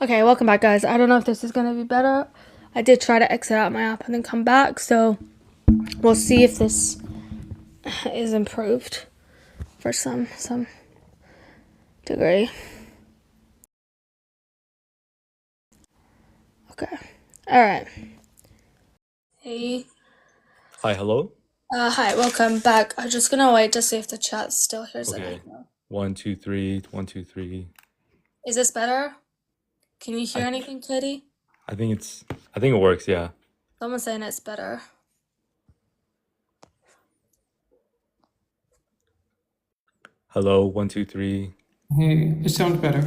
Okay, welcome back, guys. I don't know if this is gonna be better. I did try to exit out my app and then come back, so we'll see if this is improved for some degree. Okay. All right. Hey. Hi, hello. Hi. Welcome back. I'm just gonna wait to see if the chat still hears an Okay. echo. 1 2 3, 1 2 3. Is this better? Can you hear I anything, Katie? I think it works, yeah. Someone's saying it's better. Hello, 1 2 3. Hey, it sounds better.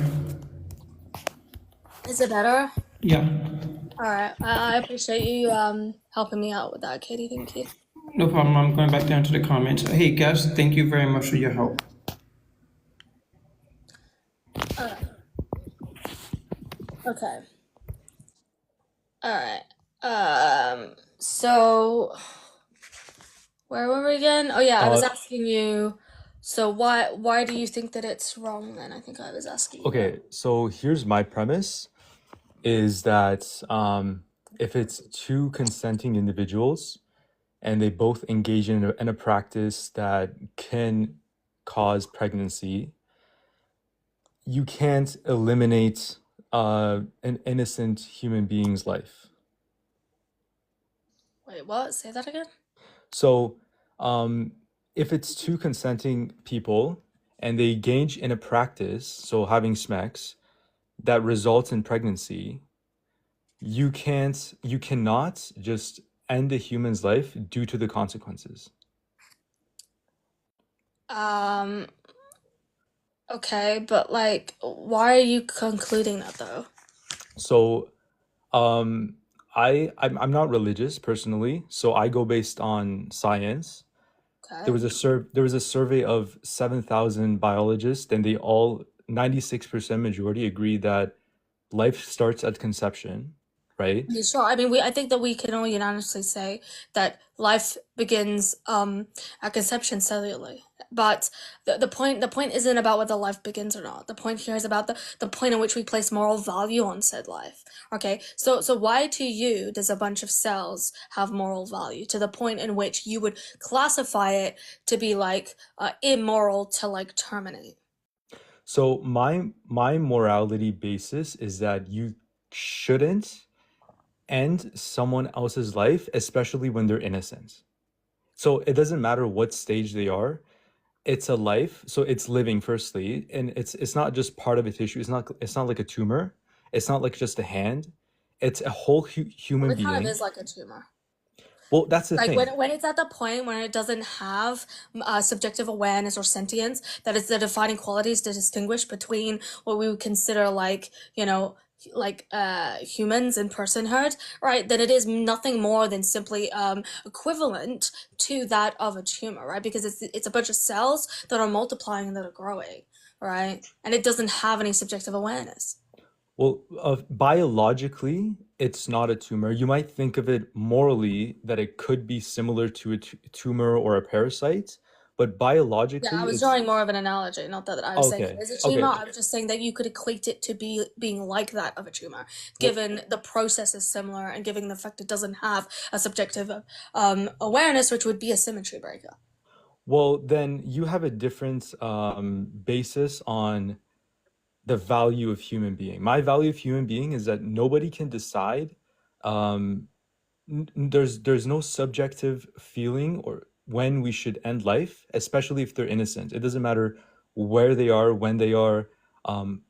Is it better? Yeah, All right. I appreciate you helping me out with that, Katie. Thank you. no problem. I'm going back down to the comments. Hey, guys, thank you very much for your help. All right. Okay. All right. So where were we again? Oh yeah, I was Uh, asking you. So why do you think that it's wrong then? I think I was asking you that. okay, so here's my premise is that if it's two consenting individuals and they both engage in a practice that can cause pregnancy, you can't eliminate an innocent human being's life. Wait, what? Say that again? So, um, if it's two consenting people and they engage in a practice, so having sex, that results in pregnancy, you cannot just end a human's life due to the consequences. Um, okay, but like why are you concluding that though? So, um, I'm not religious personally, so I go based on science. Okay. There was a survey of 7,000 biologists, and they all 96% majority agree that life starts at conception, right? Yeah, sure. I mean, I think that we can all unanimously say that life begins at conception cellularly. But the point isn't about whether life begins or not. The point here is about the point in which we place moral value on said life. Okay? So why to you does a bunch of cells have moral value to the point in which you would classify it to be like immoral to like terminate? So my morality basis is that you shouldn't end someone else's life, especially when they're innocent. So it doesn't matter what stage they are. It's a life, so it's living firstly, and it's not just part of a tissue. It's not like a tumor. It's not like just a hand. It's a whole Well, human it kind of being. is like a tumor. Well, that's the Like thing. when it's at the point when it doesn't have subjective awareness or sentience, that is the defining qualities to distinguish between what we would consider like, like humans and personhood, right? Then it is nothing more than simply equivalent to that of a tumor, right? Because it's a bunch of cells that are multiplying and that are growing, right? And it doesn't have any subjective awareness. Well, biologically, it's not a tumor. You might think of it morally that it could be similar to a tumor or a parasite, but Yeah, I biologically, was it's drawing more of an analogy, not that I was saying it okay. is a tumor. Okay. I was just saying that you could equate it to being like that of a tumor, Well, given the process is similar and given the fact it doesn't have a subjective awareness, which would be a symmetry breaker. then you have a different basis on the value of human being. My value of human being is that nobody can decide. Um, there's no subjective feeling or when we should end life, especially if they're innocent. It doesn't matter where they are, when they are,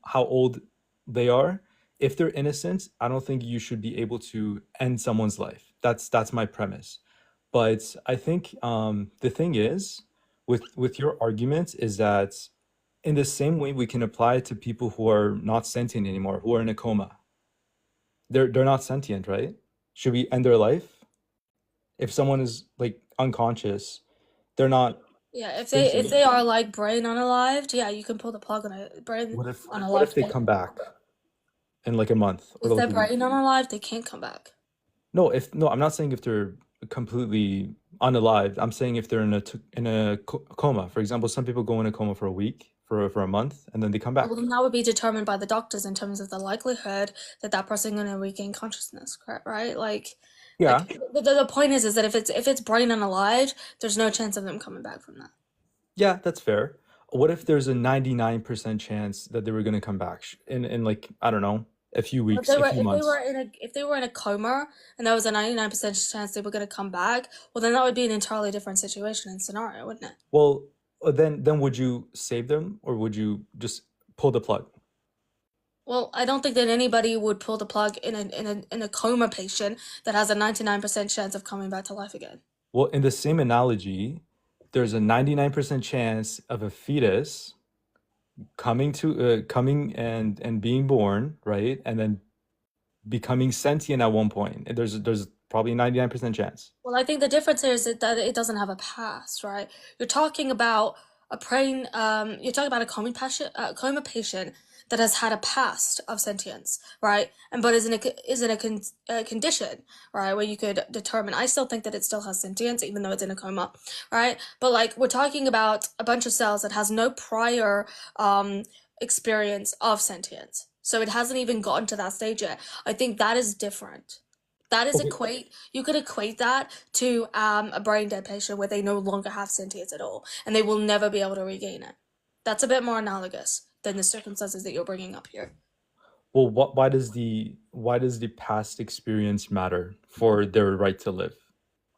how old they are. If they're innocent, I don't think you should be able to end someone's life. That's my premise. But I think the thing is, with your argument, is that in the same way we can apply it to people who are not sentient anymore, who are in a coma. They're not sentient, right? Should we end their life? If someone is like unconscious, they're not Yeah, if thinking. they are like brain unalived, yeah, you can pull the plug on a brain What if unalived. they come back in like a month or If they're like a week? brain unalived, they can't come back. No, I'm not saying if they're completely unalive. I'm saying if they're in a coma. For example, some people go in a coma for a week, for a month, and then they come back. Well, then that would be determined by the doctors in terms of the likelihood that that person going to regain consciousness, correct? Right? Yeah. The point is that if it's brain unalive, there's no chance of them coming back from that. Yeah, that's fair. What if there's a 99% chance that they were going to come back in like, I don't know, a few If weeks, they a were few if they months? were in a if they were in a coma and there was a 99% chance they were going to come back, well then that would be an entirely different situation and scenario, wouldn't it? Well, then would you save them or would you just pull the plug? Well, I don't think that anybody would pull the plug in a coma patient that has a 99% chance of coming back to life again. Well, in the same analogy, there's a 99% chance of a fetus coming and being born, right? And then becoming sentient at one point. And there's probably a 99% chance. Well, I think the difference here is that it doesn't have a past, right? You're talking about you're talking about a coma patient that has had a past of sentience, right? And but is in a condition, right, where you could determine. I still think that it still has sentience, even though it's in a coma, right? But like we're talking about a bunch of cells that has no prior experience of sentience, so it hasn't even gotten to that stage yet. I think that is different. That is Okay. you could equate that to a brain dead patient where they no longer have sentience at all and they will never be able to regain it. That's a bit more analogous than the circumstances that you're bringing up here. Well, why does the past experience matter for their right to live?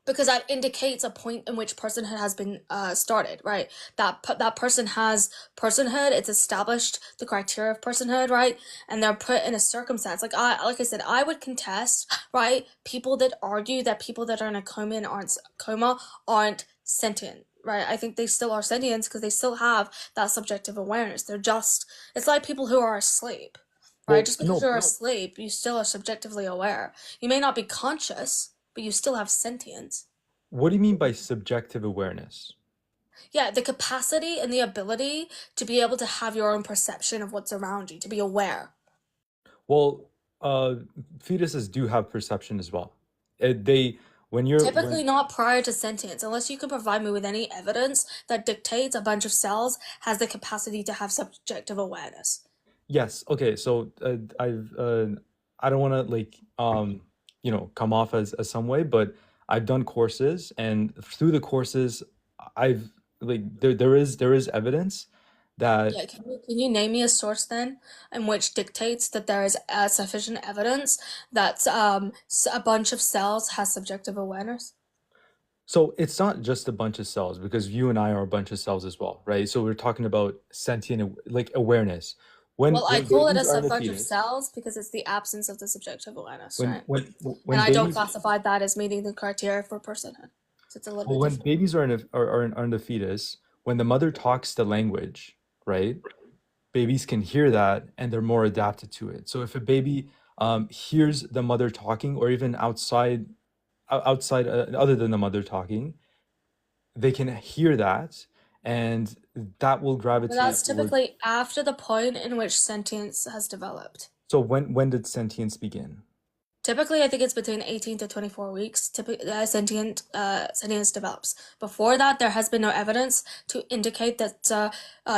Because that indicates a point in which personhood has been started, right? That person has personhood. It's established the criteria of personhood, right? And they're put in a circumstance. Like I said, I would contest, right? People that argue that people that are in a coma aren't sentient, right? I think they still are sentient because they still have that subjective awareness. It's like people who are asleep, right? Well, Just because no. you're asleep, you still are subjectively aware. You may not be conscious, but you still have sentience. What do you mean by subjective awareness? Yeah, the capacity and the ability to be able to have your own perception of what's around you, to be aware. Well, uh, fetuses do have perception as well. They when you're Typically when not prior to sentience, unless you can provide me with any evidence that dictates a bunch of cells has the capacity to have subjective awareness. Yes, okay, so I don't want to like come off as some way, but I've done courses, and through the courses I've like there is evidence that Yeah, can you name me a source then in which dictates that there is sufficient evidence that a bunch of cells has subjective awareness? so it's not just a bunch of cells because you and I are a bunch of cells as well, right? So we're talking about sentient like awareness. When Well, I when call it babies are a in a bunch of fetus, cells because it's the absence of the subjective awareness, when right? when And when I don't babies classify that as meeting the criteria for personhood. So it's a little well, bit when different. babies are in are in the fetus, when the mother talks the language, right? Babies can hear that and they're more adapted to it. So if a baby hears the mother talking, or even outside other than the mother talking, they can hear that, and that will But that's gravitate towards. typically after the point in which sentience has developed. So when did sentience begin? Typically, I think it's between 18 to 24 weeks. Sentience develops. Before that, there has been no evidence to indicate that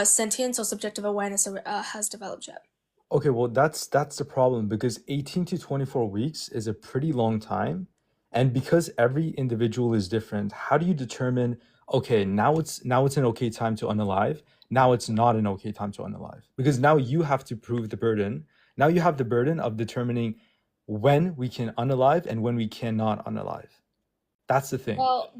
sentience or subjective awareness has developed yet. Okay, well that's the problem because 18 to 24 weeks is a pretty long time. And because every individual is different, how do you determine, okay, now it's an okay time to unalive, now it's not an okay time to unalive? Because now you have to prove the burden. Now you have the burden of determining when we can unalive and when we cannot unalive. That's the thing. Well,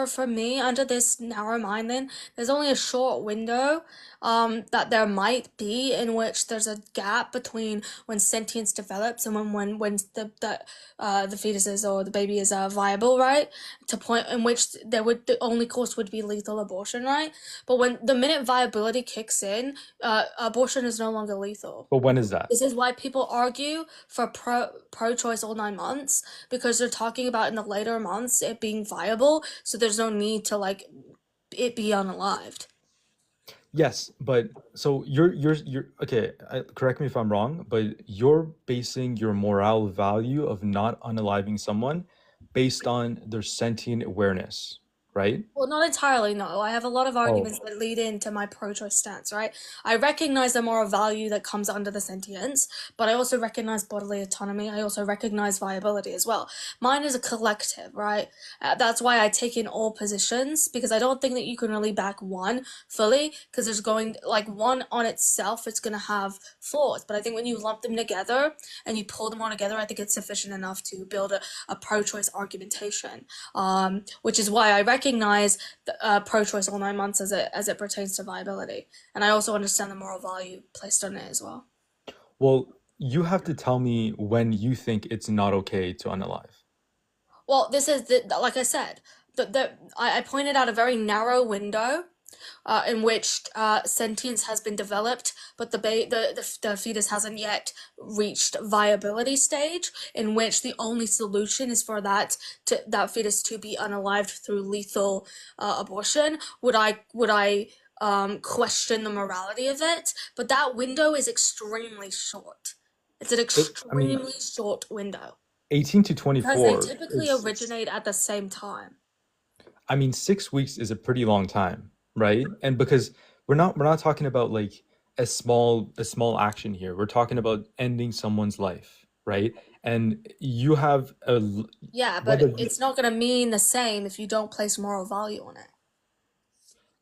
for me, under this narrow mind, then there's only a short window, that there might be in which there's a gap between when sentience develops and when the fetuses or the baby is viable, right? To point in which the only course would be lethal abortion, right? But when the minute viability kicks in, abortion is no longer lethal. But when is that? This is why people argue for pro-choice all 9 months because they're talking about in the later months it being viable, so there's no need to like it be unalived. Yes, but so you're okay, correct me if I'm wrong, but you're basing your moral value of not unaliving someone based on their sentient awareness. right? Well, not entirely, no. I have a lot of Oh, arguments that lead into my pro-choice stance, right? I recognize the moral value that comes under the sentience, but I also recognize bodily autonomy. I also recognize viability as well. Mine is a collective, right? That's why I take in all positions, because I don't think that you can really back one fully, because there's going, like, one on itself, it's going to have flaws. But I think when you lump them together and you pull them all together, I think it's sufficient enough to build a pro-choice argumentation. Which is why I recognize pro-choice all 9 months as it pertains to viability, and I also understand the moral value placed on it as well. well, you have to tell me when you think it's not okay to unalive. Well, this is like I said, I pointed out a very narrow window in which sentience has been developed, but the fetus hasn't yet reached viability stage, in which the only solution is for that fetus to be unalived through lethal abortion. Would I question the morality of it? But that window is extremely short. It's an I mean, extremely short window 18 to because they 24 typically is, originate at the same time. I mean, 6 weeks is a pretty long time, right? And because we're not talking about like a small action here. We're talking about ending someone's life, right? And you have Yeah, whether but you, it's not going to mean the same if you don't place moral value on it.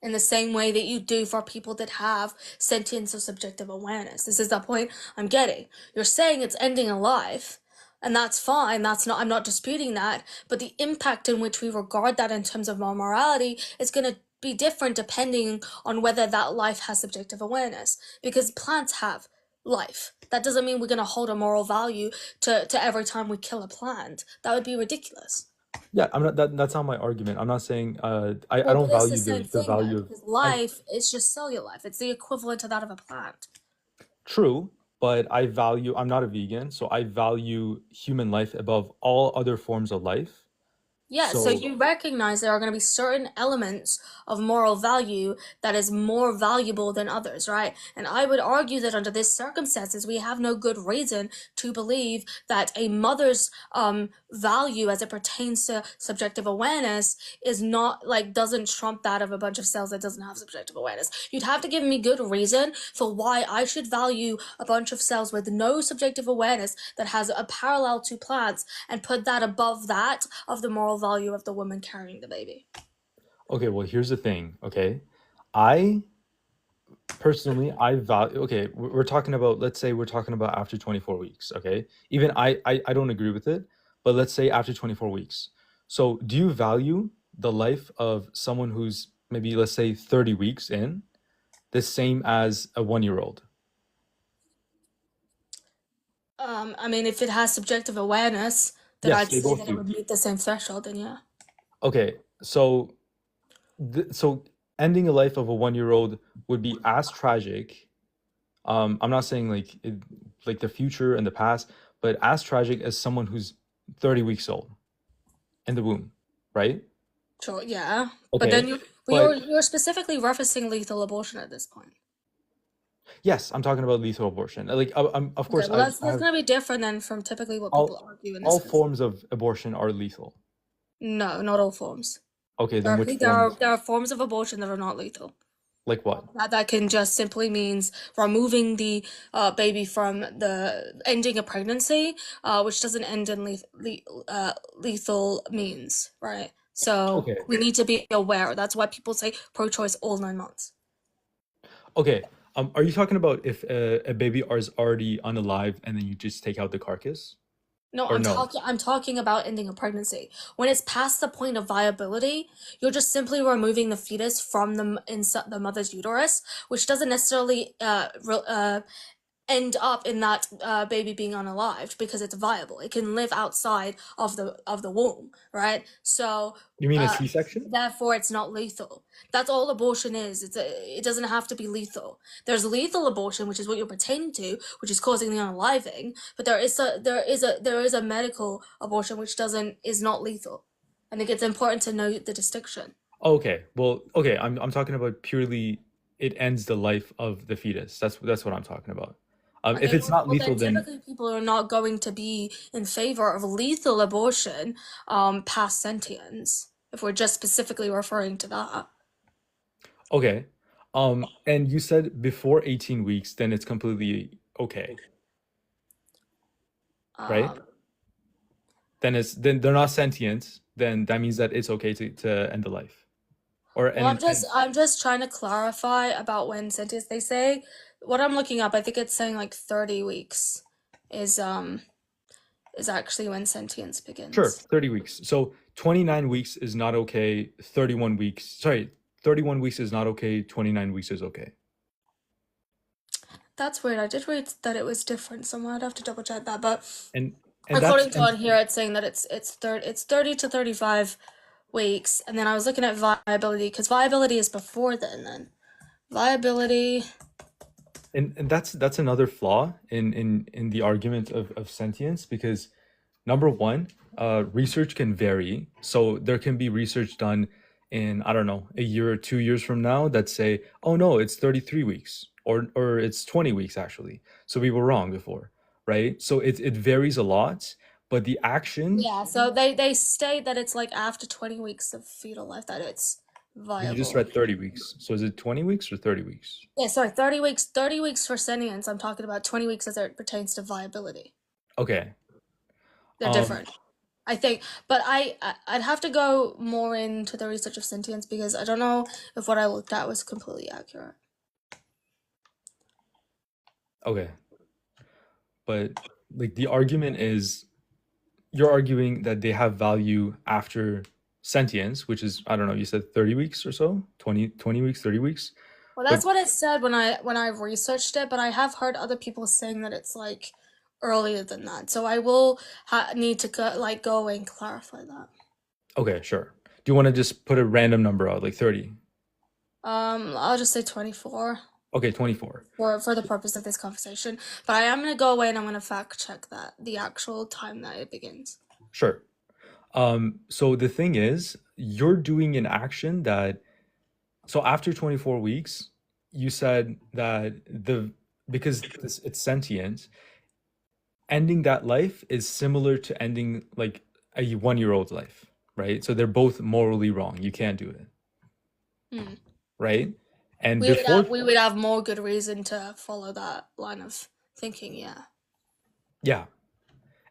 In the same way that you do for people that have sentience or subjective awareness. This is the point I'm getting. You're saying it's ending a life, and that's fine. I'm not disputing that. But the impact in which we regard that in terms of our morality is going to be different depending on whether that life has subjective awareness. Because plants have life. That doesn't mean we're going to hold a moral value to every time we kill a plant. That would be ridiculous. yeah, I'm not that's not my argument. I'm not saying I Well, but don't it's the value same the thing then, value of because I life is just cellular life. It's the equivalent to that of a plant. true, but I'm not a vegan, so I value human life above all other forms of life. Yeah, so So you recognize there are going to be certain elements of moral value that is more valuable than others, right? And I would argue that under these circumstances, we have no good reason to believe that a mother's value as it pertains to subjective awareness is not like doesn't trump that of a bunch of cells that doesn't have subjective awareness. You'd have to give me good reason for why I should value a bunch of cells with no subjective awareness that has a parallel to plants and put that above that of the moral value of the woman carrying the baby. okay, well, here's the thing, okay? I personally, I value, okay, we're talking about, let's say we're talking about after 24 weeks, okay? Even I don't agree with it, but let's say after 24 weeks. So do you value the life of someone who's maybe, let's say, 30 weeks in, the same as a 1 year old? I mean, if it has subjective awareness, then Yes, I'd they say both that it do. would meet the same threshold, then yeah. Okay, so so ending a life of a 1 year old would be as tragic. I'm not saying like the future and the past, but as tragic as someone who's 30 weeks old in the womb, right? Sure, yeah. But Okay, then but you're specifically referencing lethal abortion at this point. yes, I'm talking about lethal abortion. Like, of Okay, course, well I that's have gonna be different than from typically what people all argue in this all case. forms of abortion are lethal. No, not all forms. Okay, then which forms? There are forms of abortion that are not lethal. Like what? That can just simply means removing the baby from the ending a pregnancy, which doesn't end in lethal means, right? So Okay, we need to be aware. That's why people say pro-choice all 9 months. okay. Are you talking about if a baby is already unalive and then you just take out the carcass, No, or no? I'm talking about ending a pregnancy. When it's past the point of viability, you're just simply removing the fetus from inside the mother's uterus, which doesn't necessarily end up in that baby being unalived because it's viable. It can live outside of the womb, right? So You mean a uh, C-section? therefore, it's not lethal. That's all abortion is. It doesn't have to be lethal. There's lethal abortion, which is what you're pertaining to, which is causing the unaliving. But there is a medical abortion which doesn't is not lethal. I think it's important to note the distinction. Okay, well, okay, I'm talking about purely it ends the life of the fetus. That's what I'm talking about. If Okay, it's not well lethal, then then typically people are not going to be in favor of lethal abortion past sentience. if we're just specifically referring to that. Okay. And you said before 18 weeks, then it's completely okay, right? Um, Then they're not sentient, then that means that it's okay to end the life. Or well, and I'm just trying to clarify about when sentience. They say what I'm looking up. I think it's saying like 30 weeks is actually when sentience sure, begins. 30 weeks. So 29 weeks is not okay, 31 weeks. Sorry, 31 weeks is not okay, 29 weeks is okay. That's weird. I did read that it was different somewhere. I'd have to double check that. But And according to on here, it's saying that it's 30 to 35 weeks. And then I was looking at viability because viability is before then. Viability. and that's another flaw in the argument of sentience, because number one, research can vary. So there can be research done in, I don't know, a year or 2 years from now that say, oh no, it's 33 weeks or it's 20 weeks actually. So we were wrong before, right? So it varies a lot, but the action, Yeah, so they state that it's like after 20 weeks of fetal life that it's you just viable. read 30 weeks. So is it 20 weeks or 30 weeks? Yeah, sorry, 30 weeks. 30 weeks for sentience. I'm talking about 20 weeks as it pertains to viability. Okay. They're different. I think, but I'd have to go more into the research of sentience because I don't know if what I looked at was completely accurate. Okay. But like the argument is, you're arguing that they have value after sentience, which is, I don't know, you said 30 weeks or so, 20 weeks, 30 weeks. Well, But that's what it said when I researched it, but I have heard other people saying that it's like earlier than that. So I will need to go and clarify that. okay, sure. Do you want to just put a random number out, like 30? I'll just say 24 Okay, 24. for the purpose of this conversation. But I am gonna go away and I'm gonna fact check that the actual time that it begins. Sure. So the thing is, you're doing an action that, so after 24 weeks, you said that because it's sentient, ending that life is similar to ending like a 1-year-old's life, right? So they're both morally wrong. You can't do it, right? And before, We would have more good reason to follow that line of thinking, yeah. yeah,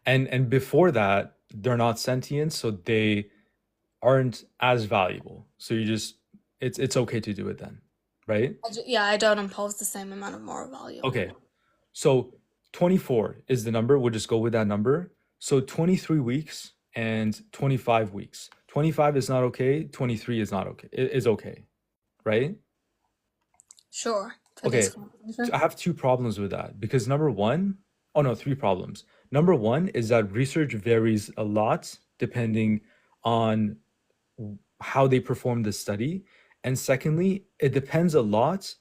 and before that, they're not sentient, so they aren't as valuable. So you just, it's okay to do it then, right? Yeah, I don't impose the same amount of moral value. Okay, so 24 is the number. We'll just go with that number. So 23 weeks and 25 weeks. 25 is not okay. 23 is not okay. It is okay, right? Sure. Okay, so I have two problems with that because number one, oh no, three problems. Number one is that research varies a lot depending on how they perform the study. And secondly, it depends a lot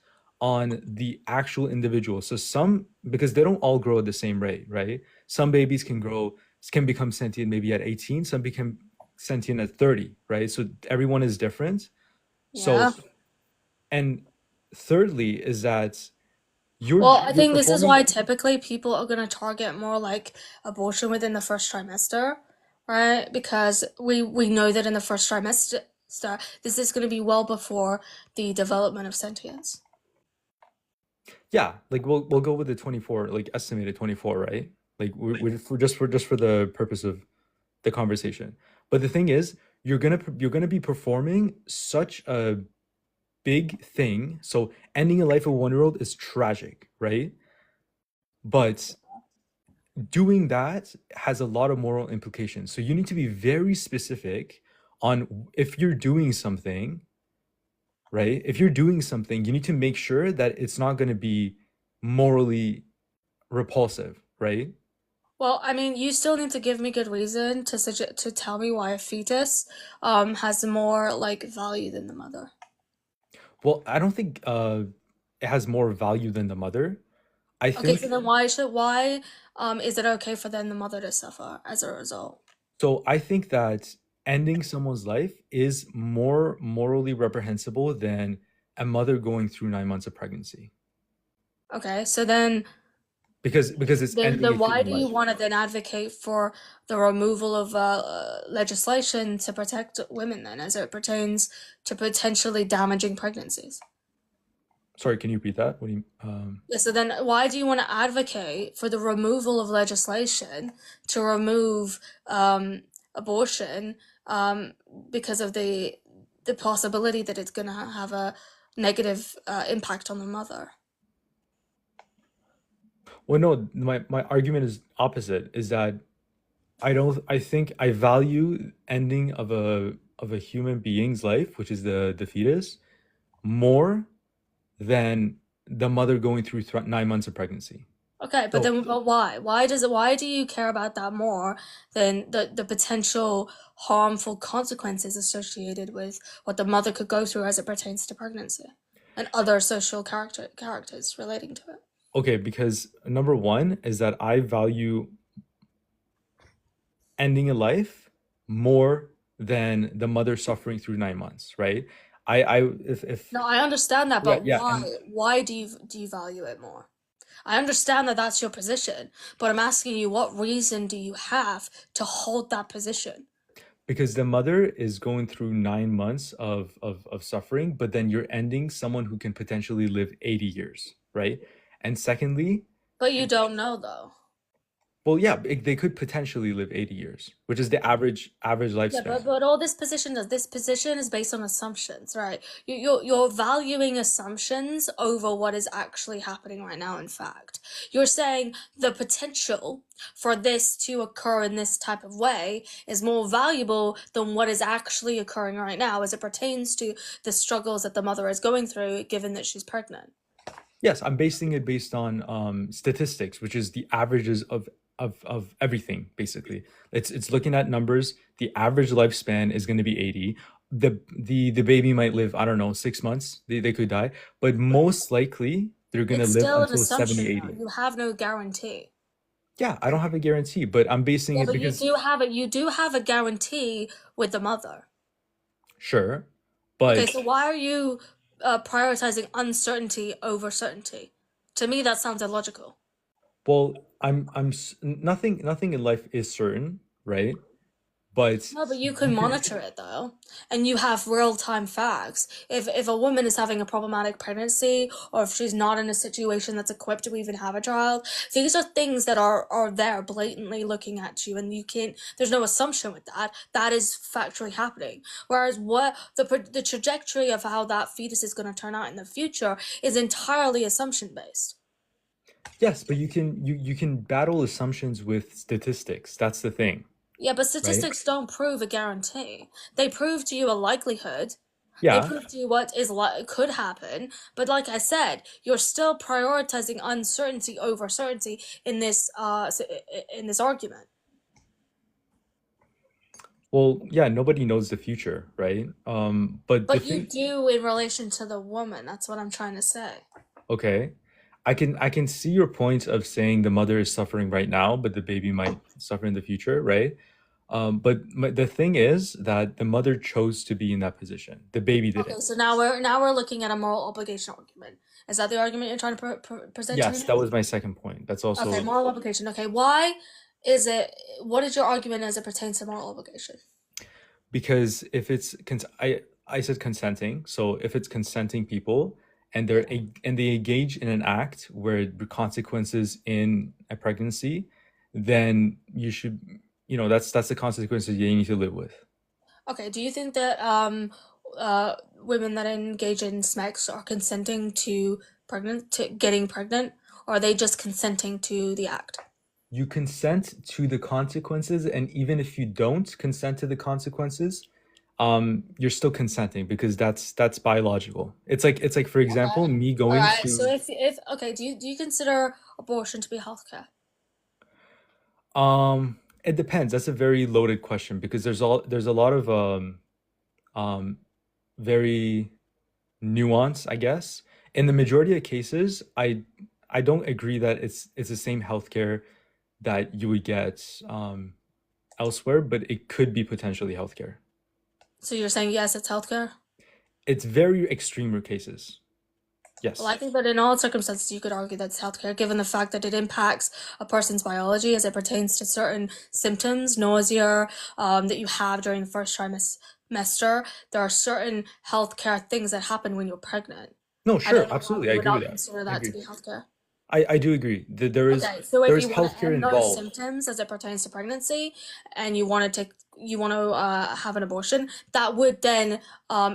on the actual individual. So some, because they don't all grow at the same rate, right? Some babies can become sentient maybe at 18, some become sentient at 30, right? So everyone is different. Yeah. So, and thirdly is that I think this is performing, why typically people are going to target more like abortion within the first trimester, right? Because we know that in the first trimester, this is going to be well before the development of sentience. yeah, like we'll go with the 24, like estimated 24, right? Like we're just for the purpose of the conversation. But the thing is, you're gonna be performing such a big thing. So ending a life of a 1-year-old is tragic, right? But doing that has a lot of moral implications. So you need to be very specific on if you're doing something, right? If you're doing something, you need to make sure that it's not going to be morally repulsive, right? Well, I mean, you still need to give me good reason to tell me why a fetus has more like value than the mother. Well, I don't think it has more value than the mother. I Okay, think so then why is it okay for then the mother to suffer as a result? so. I think that ending someone's life is more morally reprehensible than a mother going through 9 months of pregnancy. Okay, so then because it's ending Then a why human do you life. want to then advocate for the removal of legislation to protect women then, as it pertains to potentially damaging pregnancies? Sorry, can you repeat that? What do you Yeah, so then why do you want to advocate for the removal of legislation to remove abortion um, because of the possibility that it's going to have a negative impact on the mother? well, no, my argument is opposite, is that I think I value ending of a human being's life, which is the fetus, more than the mother going through 9 months of pregnancy. Okay, but So, then but why? Why do you care about that more than the potential harmful consequences associated with what the mother could go through as it pertains to pregnancy and other social characters relating to it? okay, because number one is that I value ending a life more than the mother suffering through 9 months, right? I if No, I understand that, yeah, but yeah, why? and Why do you value it more? I understand that that's your position, but I'm asking you, what reason do you have to hold that position? because the mother is going through 9 months of suffering, but then you're ending someone who can potentially live 80 years, right? And secondly, But you don't know though. well, yeah, they could potentially live 80 years, which is the average Yeah, lifespan. but all this position is based on assumptions, right? You're valuing assumptions over what is actually happening right now, in fact. You're saying the potential for this to occur in this type of way is more valuable than what is actually occurring right now as it pertains to the struggles that the mother is going through, given that she's pregnant. Yes, I'm basing it based on statistics, which is the averages of everything basically. It's looking at numbers. The average lifespan is going to be 80. The baby might live, I don't know, 6 months. They could die, but most likely they're going to It's live still an until 70, assumption, though. 80. You have no guarantee. Yeah, I don't have a guarantee, but I'm basing Yeah, it but you because do have it. You do have a guarantee with the mother. sure, Okay, but so why are you prioritizing uncertainty over certainty? To me, that sounds illogical. well, nothing in life is certain, right? But No, but you can you can, monitor it though, and you have real-time facts. If a woman is having a problematic pregnancy, or if she's not in a situation that's equipped to even have a child, these are things that are there blatantly looking at you, and you can't. There's no assumption with that. That is factually happening. Whereas what the trajectory of how that fetus is going to turn out in the future is entirely assumption based. yes, but you can battle assumptions with statistics. That's the thing, Yeah, but right? statistics don't prove a guarantee. They prove to you a likelihood. They Yeah. prove to you what is could happen. But like I said, you're still prioritizing uncertainty over certainty in this in this argument. Well, yeah, nobody knows the future, right? But the But you thing, do in relation to the woman. That's what I'm trying to say. okay, I can see your point of saying the mother is suffering right now, but the baby might suffer in the future, right? But the thing is that the mother chose to be in that position. The baby Okay, didn't. so now we're looking at a moral obligation argument. Is that the argument you're trying to present to me Yes, now? that was my second point. That's Okay, also moral obligation. Okay, why is it? What is your argument as it pertains to moral obligation? because if I said consenting, so if it's consenting people and Yeah. and they engage in an act where the consequences in a pregnancy, then you should, that's the consequences you need to live with. Okay, do you think that women that engage in sex are consenting to getting pregnant, or are they just consenting to the act? You consent to the consequences, and even if you don't consent to the consequences, you're still consenting because that's biological. It's like for example, Okay. me All going right. So to if okay, do you consider abortion to be healthcare? it depends. That's a very loaded question because there's a lot of um very nuance, I guess. In the majority of cases, I don't agree that it's the same healthcare that you would get elsewhere, but it could be potentially healthcare. So you're saying yes, it's healthcare? It's very extreme cases. Well, I Yes. think that in all circumstances, you could argue that's healthcare, given the fact that it impacts a person's biology as it pertains to certain symptoms, nausea, that you have during the first trimester. There are certain healthcare things that happen when you're pregnant. No, I don't sure, know why absolutely. you I would agree with not that. consider I that to agree. be healthcare. I do agree that Okay, so there if is you want to healthcare end those involved. symptoms as it pertains to pregnancy, and you want to have an abortion, that would then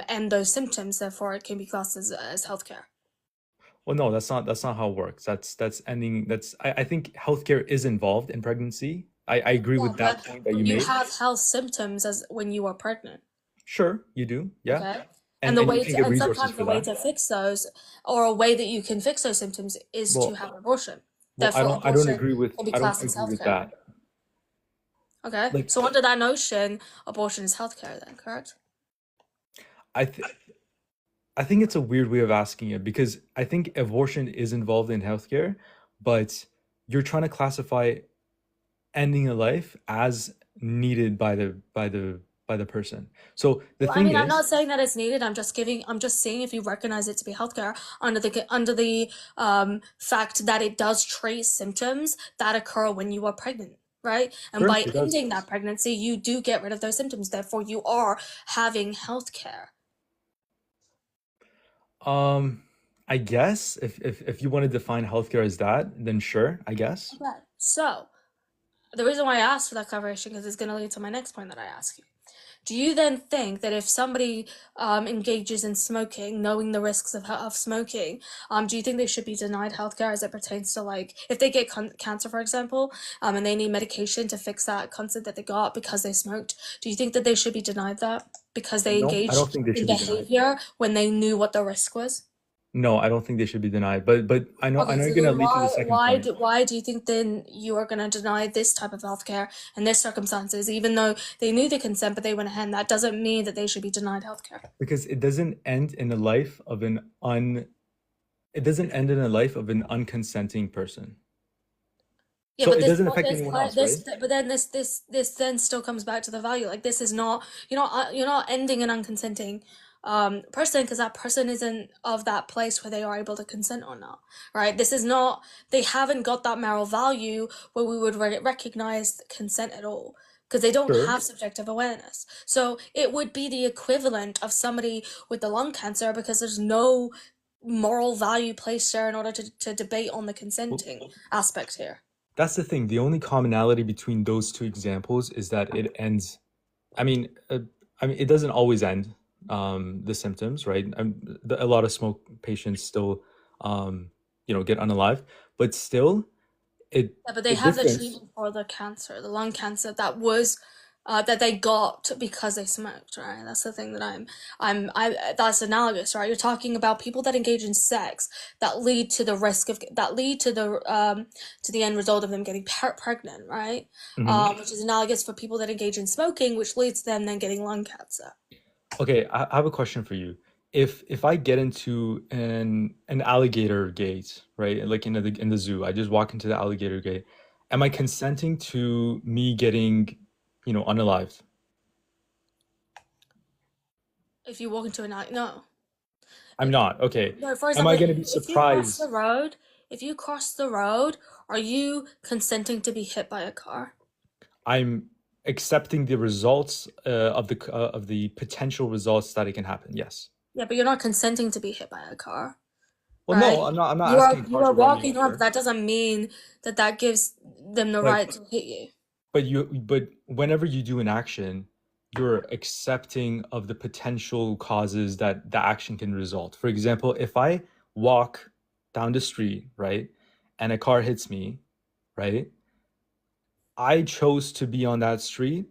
end those symptoms. Therefore, it can be classed as healthcare. Well, no, that's not how it works. That's ending. I think healthcare is involved in pregnancy. I agree Yeah, with that point that you but you made. have health symptoms as when you are pregnant. Sure, you do. Yeah, Okay. And the and you way can to, get and resources sometimes for the way that. to fix those, or a way that you can fix those symptoms, is to Well, have an abortion. well, Therefore, I don't abortion agree with can be I don't classed as agree with healthcare. that. Okay. Like So under that notion, abortion is healthcare then, correct? I th I think it's a weird way of asking it because I think abortion is involved in healthcare, but you're trying to classify ending a life as needed by the person. So the Well, I thing mean, I'm is, not saying that it's needed. I'm just saying if you recognize it to be healthcare under the fact that it does trace symptoms that occur when you are pregnant, right? And sure, by it does. ending that pregnancy, you do get rid of those symptoms. Therefore, you are having healthcare. Um, I guess if you want to define healthcare as that, then sure, I guess. Okay. So the reason why I asked for that clarification because it's going to lead to my next point that I ask you. Do you then think that if somebody engages in smoking, knowing the risks of smoking, do you think they should be denied healthcare as it pertains to, like, if they get cancer, for example, and they need medication to fix that cancer that they got because they smoked? Do you think that they should be denied that because they No, I don't engaged think they in should be denied. behavior when they knew what the risk was? No, I don't think they should be denied. But I Okay, know so you're gonna then lead to the second point. why do you think then you are going to deny this type of healthcare in this circumstances, even though they knew the consent but they went ahead? And that doesn't mean that they should be denied healthcare. Because it doesn't end in the life of an un it doesn't end in a life of an unconsenting person. Yeah, So but it doesn't affect anyone else, right? but then this then still comes back to the value. Like this is not you're not ending an unconsenting person because that person isn't of that place where they are able to consent or not, right? This is not they haven't got that moral value where we would recognize consent at all because they don't Sure. have subjective awareness. So it would be the equivalent of somebody with the lung cancer because there's no moral value placed there in order to debate on the Well, consenting aspect here. that's the thing. The only commonality between those two examples is that it ends. I mean, it doesn't always end the symptoms, right? A lot of smoke patients still, get unalive, but still, it Yeah, but they the have the difference. treatment for the cancer, the lung cancer that was that they got because they smoked, right? That's the thing that that's analogous, right? You're talking about people that engage in sex that lead to the risk of that lead to the end result of them getting pregnant, right? Mhm. Which is analogous for people that engage in smoking, which leads to them then getting lung cancer. Okay, I have a question for you. If I get into an alligator gate, right? Like in the zoo, I just walk into the alligator gate. Am I consenting to me getting, unalived? If you walk into a night, no. I'm not. Okay. No, for Am I example, going to be if you cross the surprised? road, if you cross the road, are you consenting to be hit by a car? I'm accepting the results of the potential results that it can happen. Yes. Yeah, but you're not consenting to be hit by a car, Well, no, right? I'm not asking a You car are to run me walking on, but over. that doesn't mean that that gives them the But right to hit you. but whenever you do an action, you're accepting of the potential causes that the action can result. For example, if I walk down the street, right, and a car hits me, right, I chose to be on that street.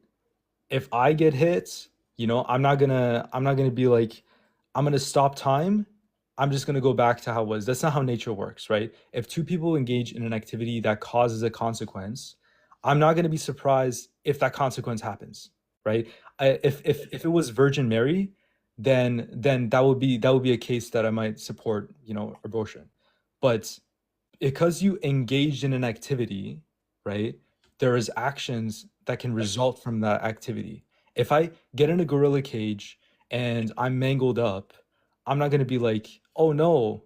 If I get hit, I'm not gonna be like, I'm gonna stop time. I'm just gonna go back to how it was. That's not how nature works, right? If two people engage in an activity that causes a consequence, I'm not gonna be surprised if that consequence happens, right? If it was Virgin Mary, then that would be a case that I might support, abortion. But because you engaged in an activity, right? There is actions that can result from that activity. If I get in a gorilla cage and I'm mangled up, I'm not going to be like, "Oh no,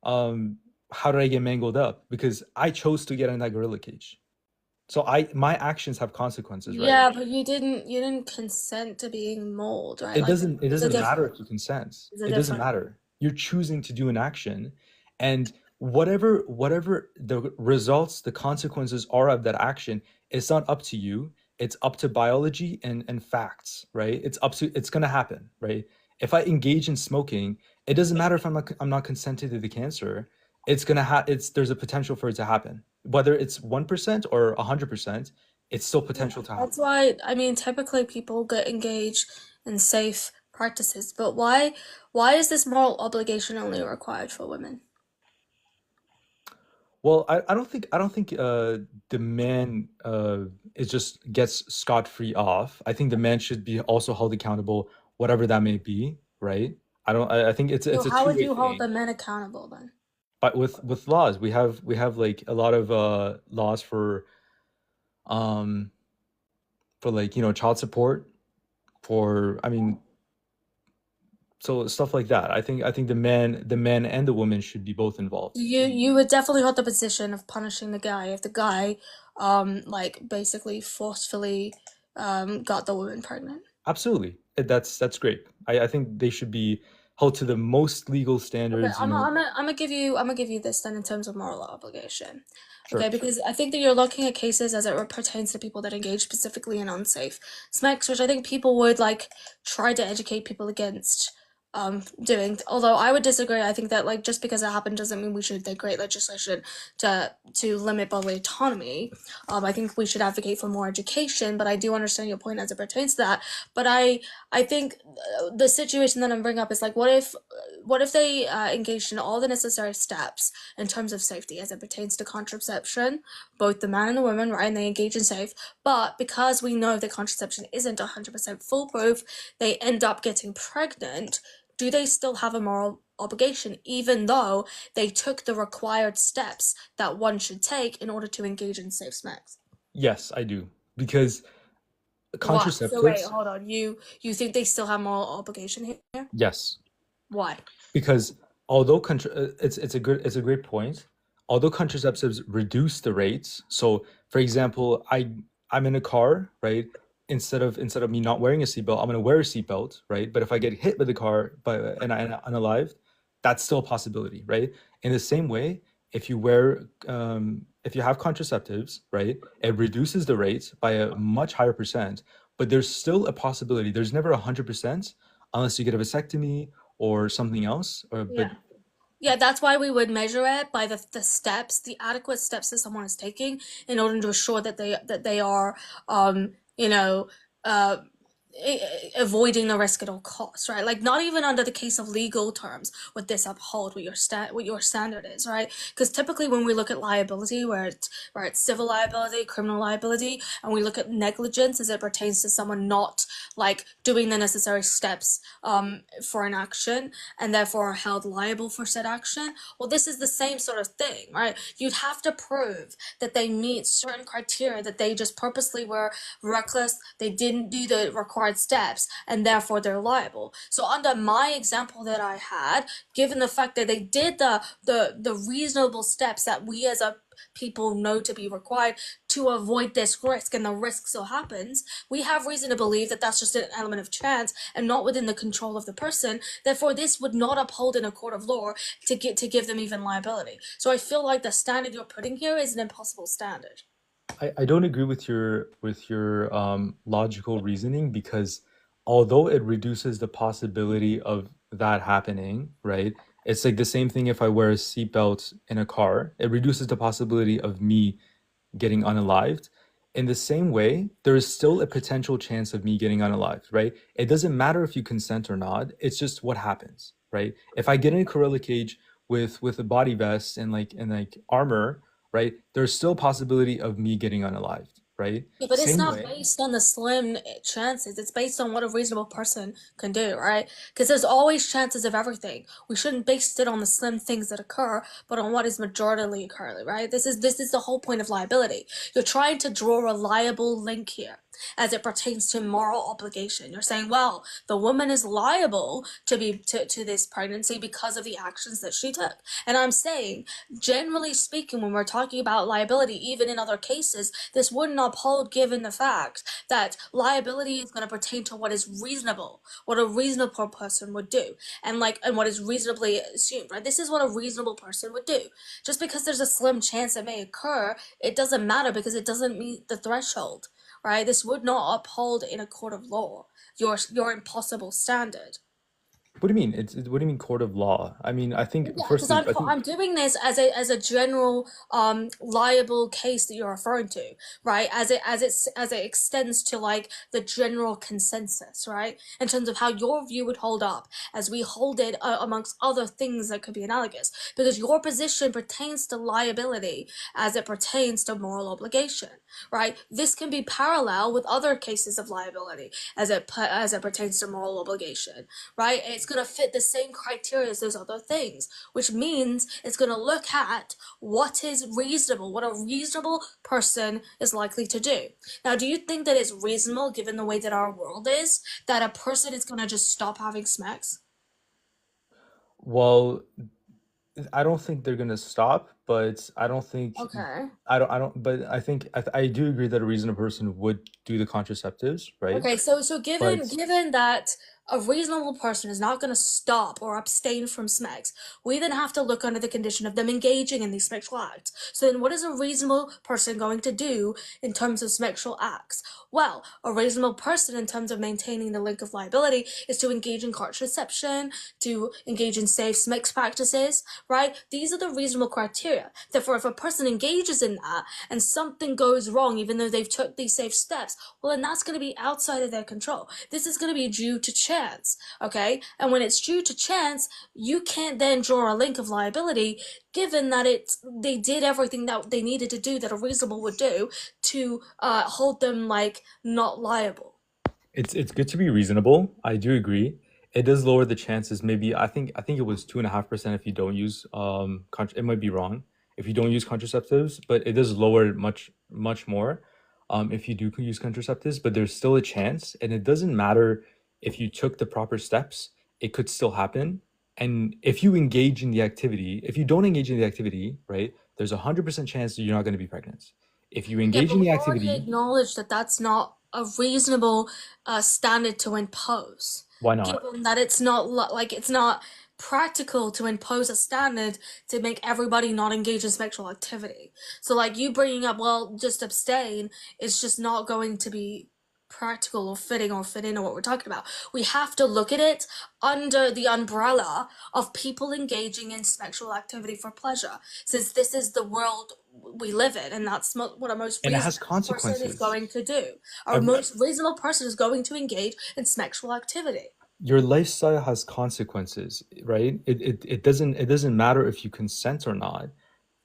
how did I get mangled up? Because I chose to get in that gorilla cage. So my actions have consequences, right? Yeah, but you didn't consent to being mauled, right? Like It there's a doesn't matter difference. if you consent. There's a It doesn't difference. matter. You're choosing to do an action, and whatever the results, the consequences are of that action, it's not up to you. It's up to biology and facts, right? It's gonna happen, right? If I engage in smoking, it doesn't matter if I'm not consented to the cancer. It's there's a potential for it to happen. Whether it's 1% or 100%, it's still Yeah, potential to that's happen. why, I mean, typically people get engaged in safe practices, but why is this moral obligation only required for women? Well, I don't think the man is just gets scot-free off. I think the man should be also held accountable, whatever that may be, right? I think So it's a how would two-way you hold thing. the men accountable then? But with laws, we have like a lot of laws um for like, you know, child support, for I mean, so stuff like that. I think the man and the woman should be both involved. You would definitely hold the position of punishing the guy if the guy like basically forcefully got the woman pregnant. Absolutely. That's great. I think they should be held to the most legal Okay, standards, you know. I'm gonna give you this then in terms of moral obligation. Okay, Sure. because I think that you're looking at cases as it pertains to people that engage specifically in unsafe smacks, which I think people would like try to educate people against doing. Although I would disagree. I think that like just because it happened doesn't mean we should create legislation to limit bodily autonomy. I think we should advocate for more education, but I do understand your point as it pertains to that. But I think the situation that I'm bringing up is like, what if they engaged in all the necessary steps in terms of safety as it pertains to contraception, both the man and the woman, right? And they engage in safe, but because we know that contraception isn't 100% foolproof, they end up getting pregnant. Do they still have a moral obligation, even though they took the required steps that one should take in order to engage in safe sex? Yes, I do. Because Why? So wait, contraceptives, hold on. You think they still have moral obligation here? yes. Why? Because although it's a great point. Although contraceptives reduce the rates, so for example, I'm in a car, right? Instead of me not wearing a seatbelt, I'm gonna wear a seatbelt, right? But if I get hit with the car and I'm unalived, that's still a possibility, right? In the same way, if you have contraceptives, right, it reduces the rate by a much higher percent, but there's still a possibility. There's never 100% unless you get a vasectomy or something else, or but Yeah. Yeah, that's why we would measure it by the steps, the adequate steps that someone is taking in order to assure that they are you know uh avoiding the risk at all costs, right? Like not even under the case of legal terms would this uphold what your standard is, right? Because typically when we look at liability, where it's civil liability, criminal liability, and we look at negligence as it pertains to someone not like doing the necessary steps for an action and therefore are held liable for said action. Well, this is the same sort of thing, right? You'd have to prove that they meet certain criteria, that they just purposely were reckless, they didn't do the required steps, and therefore they're liable. So under my example that I had, given the fact that they did the reasonable steps that we as a people know to be required to avoid this risk, and the risk still happens, we have reason to believe that that's just an element of chance and not within the control of the person. Therefore, this would not uphold in a court of law to give them even liability. So I feel like the standard you're putting here is an impossible standard. I don't agree with your logical reasoning, because although it reduces the possibility of that happening, right? It's like the same thing if I wear a seatbelt in a car. It reduces the possibility of me getting unalived. In the same way, there is still a potential chance of me getting unalived, right? It doesn't matter if you consent or not. It's just what happens, right? If I get in a gorilla cage with a body vest and like armor, right? There's still a possibility of me getting unalived, right? Yeah, but it's Same not way. based on the slim chances. It's based on what a reasonable person can do, right? Because there's always chances of everything. We shouldn't base it on the slim things that occur, but on what is majoritarily occurring, right? This is the whole point of liability. You're trying to draw a reliable link here. as it pertains to moral obligation. You're saying, well, the woman is liable to this pregnancy because of the actions that she took. And I'm saying, generally speaking, when we're talking about liability, even in other cases, this wouldn't uphold given the fact that liability is going to pertain to what is reasonable, what a reasonable person would do, and what is reasonably assumed, right? This is what a reasonable person would do. Just because there's a slim chance it may occur, it doesn't matter because it doesn't meet the threshold, right? This would not uphold in a court of law your impossible standard. What do you mean? What do you mean court of law? I mean, I think Yeah, because firstly, I I'm think doing this as a general liable case that you're referring to, right? As it extends to like the general consensus, right? In terms of how your view would hold up as we hold it amongst other things that could be analogous, because your position pertains to liability as it pertains to moral obligation, right? This can be parallel with other cases of liability as it pertains to moral obligation, right? It's going to fit the same criteria as those other things, which means it's going to look at what is reasonable, what a reasonable person is likely to do. Now, do you think that it's reasonable, given the way that our world is, that a person is going to just stop having sex? well, I don't think they're gonna stop, but I don't think Okay. but I think I do agree that a reasonable person would do the contraceptives, right? Okay, so But given that a reasonable person is not going to stop or abstain from sex, we then have to look under the condition of them engaging in these sexual acts. So then what is a reasonable person going to do in terms of sexual acts? Well, a reasonable person in terms of maintaining the link of liability is to engage in contraception, to engage in safe sex practices, right? These are the reasonable criteria. Therefore, if a person engages in that and something goes wrong, even though they've took these safe steps, well, then that's going to be outside of their control. This is going to be due to chance, okay? And when it's due to chance, you can't then draw a link of liability, given that they did everything that they needed to do that a reasonable would do to hold them like not liable. it's good to be reasonable. I do agree. It does lower the chances. Maybe I think it was 2.5% if you don't use it might be wrong if you don't use contraceptives, but it does lower it much more if you do use contraceptives. But there's still a chance, and it doesn't matter if you took the proper steps. It could still happen. And if you engage in the activity, if you don't engage in the activity, right, there's 100% chance that you're not going to be pregnant. If you Yeah, engage but in we the already activity, acknowledged that that's not a reasonable standard to impose, why not? given that it's not like it's not practical to impose a standard to make everybody not engage in sexual activity. So, like you bringing up, well, just abstain is just not going to be practical or fitting or fit into what we're talking about. We have to look at it under the umbrella of people engaging in sexual activity for pleasure, since this is the world we live in, and that's what a most And it reasonable has person is consequences. going to do. Our Every, most reasonable person is going to engage in sexual activity. your lifestyle has consequences, right? It doesn't matter if you consent or not.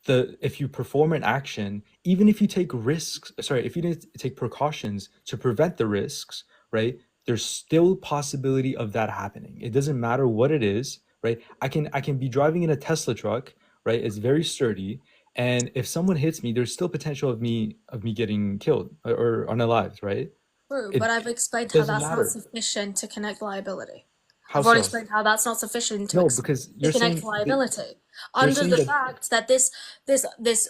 If you perform an action, even if you take risks, sorry, if you didn't take precautions to prevent the risks, right? There's still possibility of that happening. It doesn't matter what it is, right? I can be driving in a Tesla truck, right? It's very sturdy, and if someone hits me, there's still potential of me getting killed or unalived, right? True, but It I've explained how doesn't that's not matter. sufficient to connect liability. How I've already so? explained how that's not sufficient No, because to you're connect saying that liability. you're Under saying the that fact that this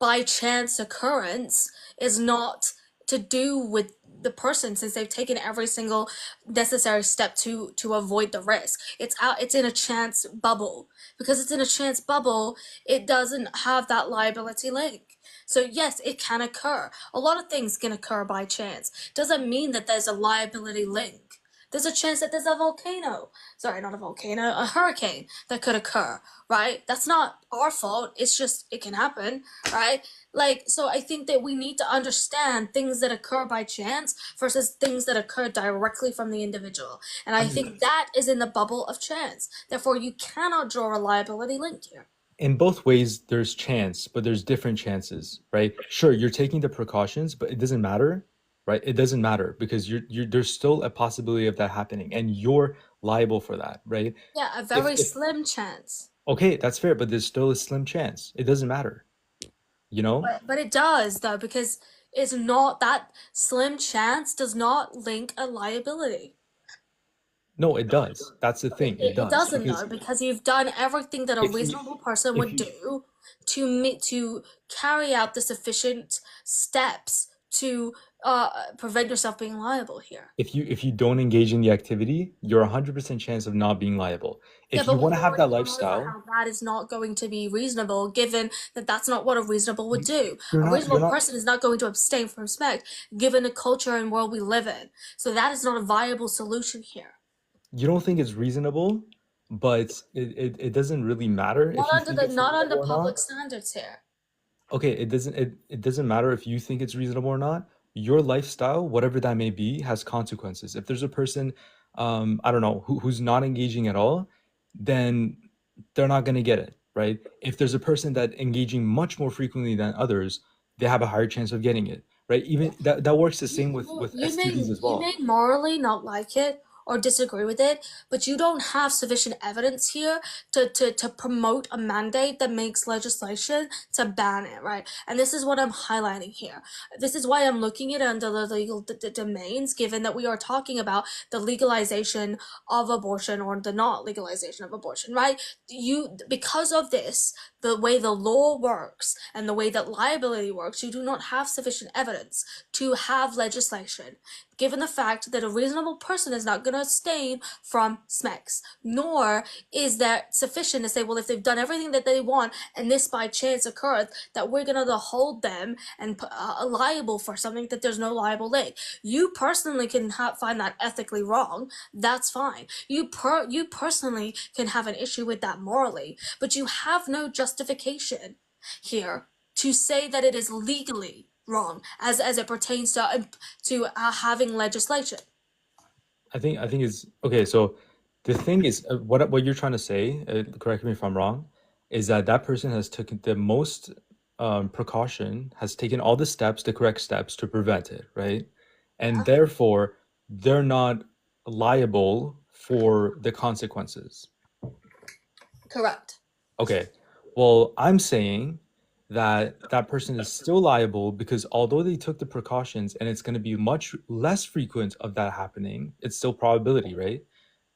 by chance occurrence is not to do with the person, since they've taken every single necessary step to avoid the risk. It's in a chance bubble. Because it's in a chance bubble, it doesn't have that liability link. So yes, it can occur. A lot of things can occur by chance. Doesn't mean that there's a liability link. There's a chance that there's a volcano. Sorry, not a volcano, a hurricane that could occur, right? That's not our fault. It's just, it can happen, right? Like, so I think that we need to understand things that occur by chance versus things that occur directly from the individual. And I under think that is in the bubble of chance. Therefore, you cannot draw a liability link here. in both ways, there's chance, but there's different chances, right? Sure, you're taking the precautions, but it doesn't matter, right? It doesn't matter because there's still a possibility of that happening, and you're liable for that, right? Yeah, a If very if slim chance. okay, that's fair, but there's still a slim chance. It doesn't matter, you know? But it does though, because is not, that slim chance does not link a liability. No, it does. That's the thing. It It does doesn't because though, because you've done everything that a if you reasonable person if would you do to carry out the sufficient steps to prevent yourself being liable here. if you don't engage in the activity, you're 100% chance of not being liable. Yeah, If but you we've want to have that already gone over lifestyle, how that is not going to be reasonable, given that that's not what a reasonable would you, do. you're A not you're reasonable not person is not going to abstain from smack, given the culture and world we live in. So that is not a viable solution here. you don't think it's reasonable, but it doesn't really matter if you think it's Not under reasonable or not. public standards here. Okay, it doesn't matter if you think it's reasonable or not. Your lifestyle, whatever that may be, has consequences. If there's a person, I don't know, who's not engaging at all, then they're not gonna get it, right? If there's a person that engaging much more frequently than others, they have a higher chance of getting it, right? Even that works the same with STDs as You well. may morally not like it or disagree with it, but you don't have sufficient evidence here to promote a mandate that makes legislation to ban it, right? And this is what I'm highlighting here. This is why I'm looking at it under the legal domains, given that we are talking about the legalization of abortion or the not legalization of abortion, right? Because of this, the way the law works and the way that liability works, you do not have sufficient evidence to have legislation, given the fact that a reasonable person is not going to abstain from SMECS, nor is that sufficient to say, well, if they've done everything that they want and this by chance occurs, that we're going to hold them and liable for something that there's no liable link. You personally can find that ethically wrong. That's fine. You personally can have an issue with that morally, but you have no justification here to say that it is legally wrong as it pertains to having legislation. I think it's okay. So the thing is, what you're trying to say, correct me if I'm wrong, is that that person has taken the most precaution, has taken all the steps, the correct steps to prevent it, right? And Yeah, therefore, they're not liable for the consequences. correct. Okay. Well, I'm saying that that person is still liable because although they took the precautions and it's going to be much less frequent of that happening, it's still probability, right?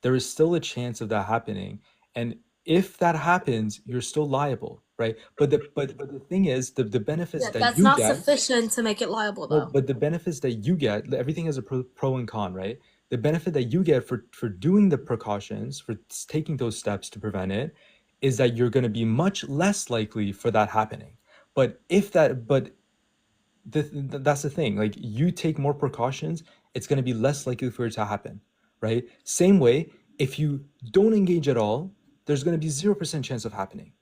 There is still a chance of that happening. And if that happens, you're still liable, right? But the thing is, the benefits Yeah, that that's you not get, sufficient to make it liable no, though. but the benefits that you get, everything has a pro and con, right? The benefit that you get for doing the precautions, for taking those steps to prevent it, is that you're going to be much less likely for that happening. But that's the thing. Like you take more precautions, it's going to be less likely for it to happen, right? Same way, if you don't engage at all, there's going to be 0% chance of happening.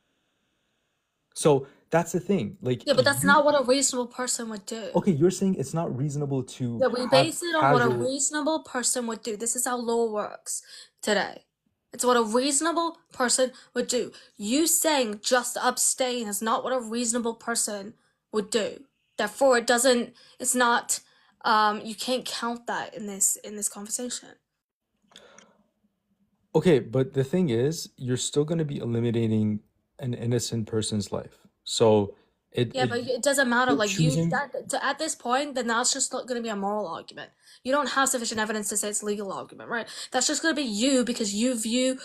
So that's the thing. Like Yeah, but that's you, not what a reasonable person would do. okay, you're saying it's not reasonable to Yeah, we have base it on what a casual. reasonable person would do. This is how law works today. It's what a reasonable person would do. You saying just abstain is not what a reasonable person would do. Therefore, it's not, you can't count that in this conversation. Okay, but the thing is, you're still going to be eliminating an innocent person's life. So Yeah, but it doesn't matter. you're Like choosing. at this point, then that's just not going to be a moral argument. You don't have sufficient evidence to say it's a legal argument, right? That's just going to be you because you view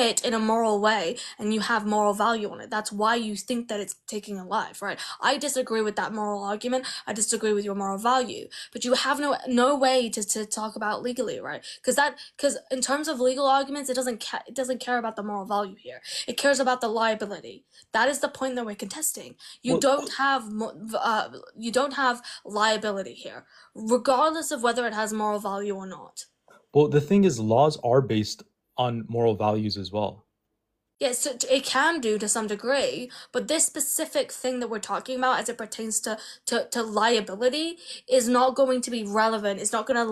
it in a moral way and you have moral value on it. That's why you think that it's taking a life, right? I disagree with that moral argument. I disagree with your moral value, but you have no way to talk about legally, right? Because in terms of legal arguments, it doesn't care about the moral value here. It cares about the liability. That is the point that we're contesting. Well, You don't have liability here, regardless of whether it has moral value or not. the thing is, laws are based on moral values as well. Yes, it can do to some degree, but this specific thing that we're talking about as it pertains to liability is not going to be relevant. It's not going to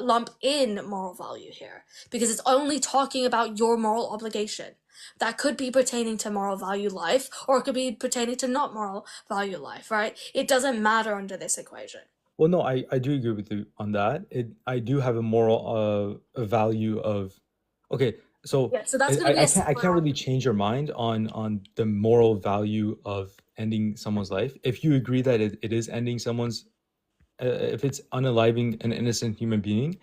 lump in moral value here because it's only talking about your moral obligation. That could be pertaining to moral value life, or it could be pertaining to not moral value life, right? It doesn't matter under this equation. Well, no, I do agree with you on that. I do have a moral a value of, okay, So Yeah, so that's going to be I a can't separate really argument. change your mind on the moral value of ending someone's life. If you agree that it is ending someone's, if it's unaliving an innocent human being,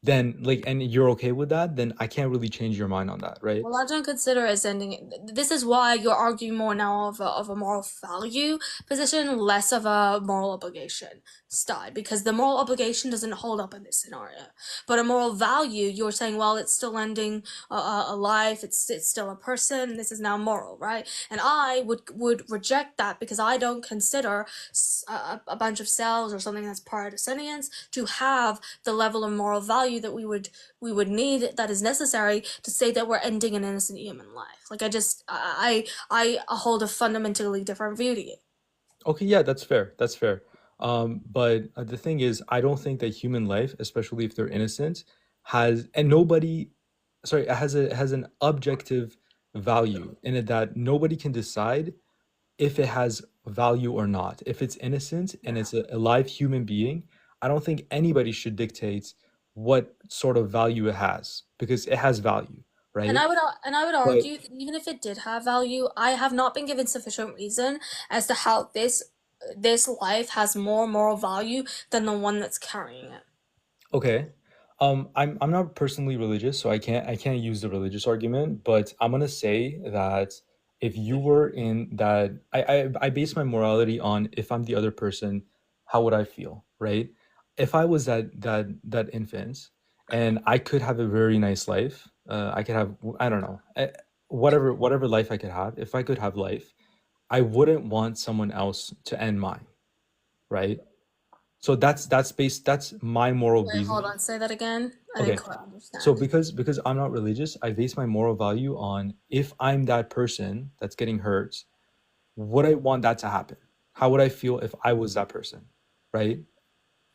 then like, and you're okay with that, then I can't really change your mind on that, right? Well, I don't consider as ending it. This is why you're arguing more now of a moral value position, less of a moral obligation side, because the moral obligation doesn't hold up in this scenario. But a moral value, you're saying, well, it's still ending a life. It's still a person. This is now moral, right? And I would reject that because I don't consider a bunch of cells or something that's prior to sentience to have the level of moral value that we would need, that is necessary to say that we're ending an innocent human life. Like I hold a fundamentally different view to you. Okay, yeah, that's fair. That's fair. But the thing is, I don't think that human life, especially if they're innocent, has and nobody, sorry, has an objective value in it that nobody can decide if it has value or not. If it's innocent and it's a live human being, I don't think anybody should dictate what sort of value it has because it has value, And right? I would But argue that even if it did have value, I have not been given sufficient reason as to how this life has more moral value than the one that's carrying it. okay. I'm not personally religious, so I can't use the religious argument, but I'm gonna say that if you were in that, I base my morality on if I'm the other person, how would I feel, right? If I was that infant and I could have a very nice life, I could have, I don't know, whatever life I could have, if I could have life, I wouldn't want someone else to end mine, right? So that's my moral Wait, hold reasoning. on, say that again. I didn't Okay. quite So understand. because I'm not religious, I base my moral value on if I'm that person that's getting hurt, would I want that to happen? How would I feel if I was that person, right?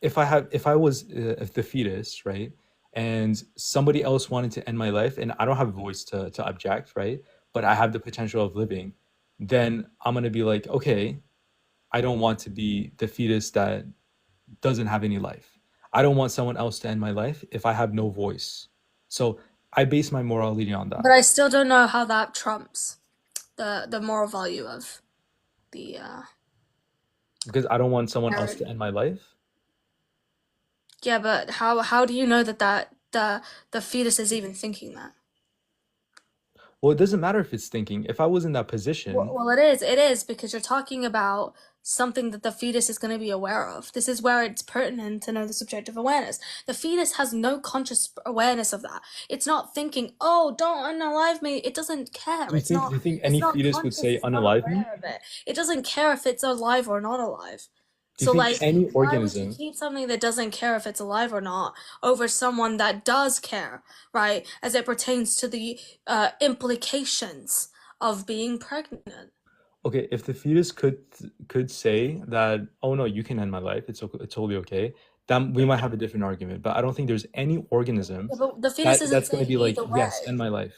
If I was the fetus, right, and somebody else wanted to end my life, and I don't have a voice to object, right, but I have the potential of living, then I'm gonna be like, okay, I don't want to be the fetus that doesn't have any life. I don't want someone else to end my life if I have no voice. So I base my morality on But that I still don't know how that trumps the moral value of the because I don't want someone else narrative. to end my life. Yeah, but how do you know that the fetus is even thinking that? Well, it doesn't matter if it's thinking. If I was in that Well, position, well, it is because you're talking about something that the fetus is going to be aware of. This is where it's pertinent to know the subjective awareness. The fetus has no conscious awareness of that. It's not thinking, "Oh, don't unalive me." It doesn't care. It's do not. you think It's any not fetus would conscious. say It's not unalive me? aware of it. It doesn't care if it's alive or not alive. Do you So, think like, any why would you organism, keep something that doesn't care if it's alive or not over someone that does care, right? As it pertains to the implications of being pregnant. okay, if the fetus could say that, oh no, you can end my life, it's totally okay, then we might have a different argument. But I don't think there's any organism Yeah, but the fetus isn't that's going to saying be like, either yes, way. end my life.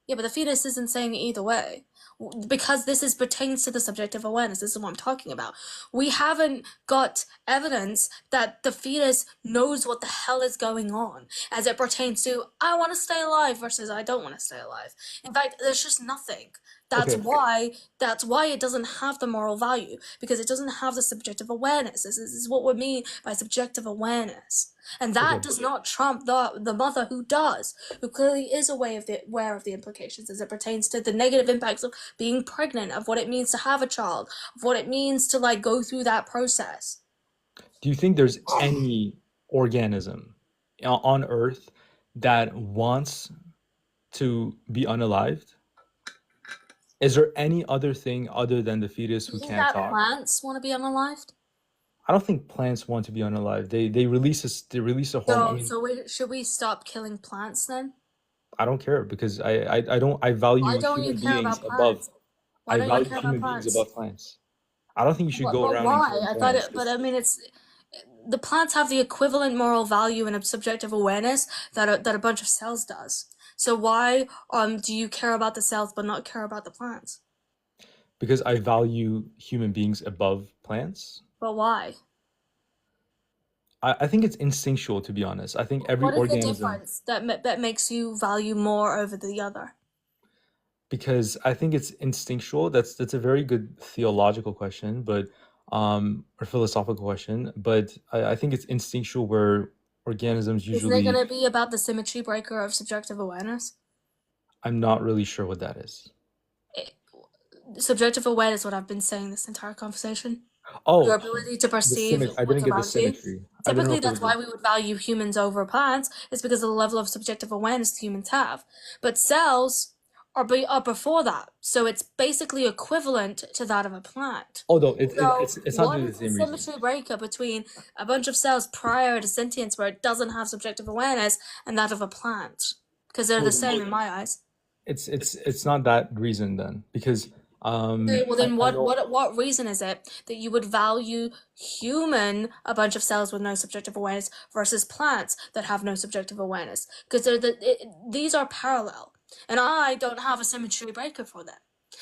Yeah, but the fetus isn't saying either way. Because this is pertains to the subjective awareness. This is what I'm talking about. We haven't got evidence that the fetus knows what the hell is going on as it pertains to I want to stay alive versus I don't want to stay alive. In fact, there's just nothing. That's Okay, why that's why it doesn't have the moral value because it doesn't have the subjective awareness. This is what we mean by subjective awareness. And okay. that does not trump the mother who does, who clearly is aware of the implications as it pertains to the negative impacts of being pregnant, of what it means to have a child, of what it means to like go through that process. Do you think there's any organism on Earth that wants to be unalived? Is there any other thing other than the fetus Do you who think can't that talk? plants want to be unalived? I don't think plants want to be unalived. They release a hormone. I So, mean, should we stop killing plants then? I don't care because I don't I Why value don't you human care beings about above plants? Why I don't you value care about human beings plants? above plants. I don't think you should go But around and why? killing I thought plants it. But I 'cause mean, it's the plants have the equivalent moral value and a subjective awareness that a bunch of cells does. So why do you care about the cells but not care about the plants? because I value human beings above plants. But why? I think it's instinctual, to be honest. I think every What is the organism, difference that makes you value more over the other? because I think it's instinctual. That's a very good theological question, but or philosophical question, but I think it's instinctual where organisms Isn't it usually. going to be about the symmetry breaker of subjective awareness? I'm not really sure what that is. It, subjective awareness, what I've been saying this entire conversation. Your Oh, ability to the perceive symmetry. I didn't what's get the around you. symmetry. I didn't know Typically, if it that's was why we would value humans over plants, is because of the level of subjective awareness humans have. But cells are before that, so it's basically equivalent to that of a plant. Oh no, it's it, So, it's not due what to the is the same reason. symmetry breaker between a bunch of cells prior to sentience where it doesn't have subjective awareness and that of a plant? Because they're the Well, same in my eyes. it's not that reason then, because Okay, well then I know. what reason is it that you would value human a bunch of cells with no subjective awareness versus plants that have no subjective awareness? Because these are parallel, and I don't have a symmetry breaker for them.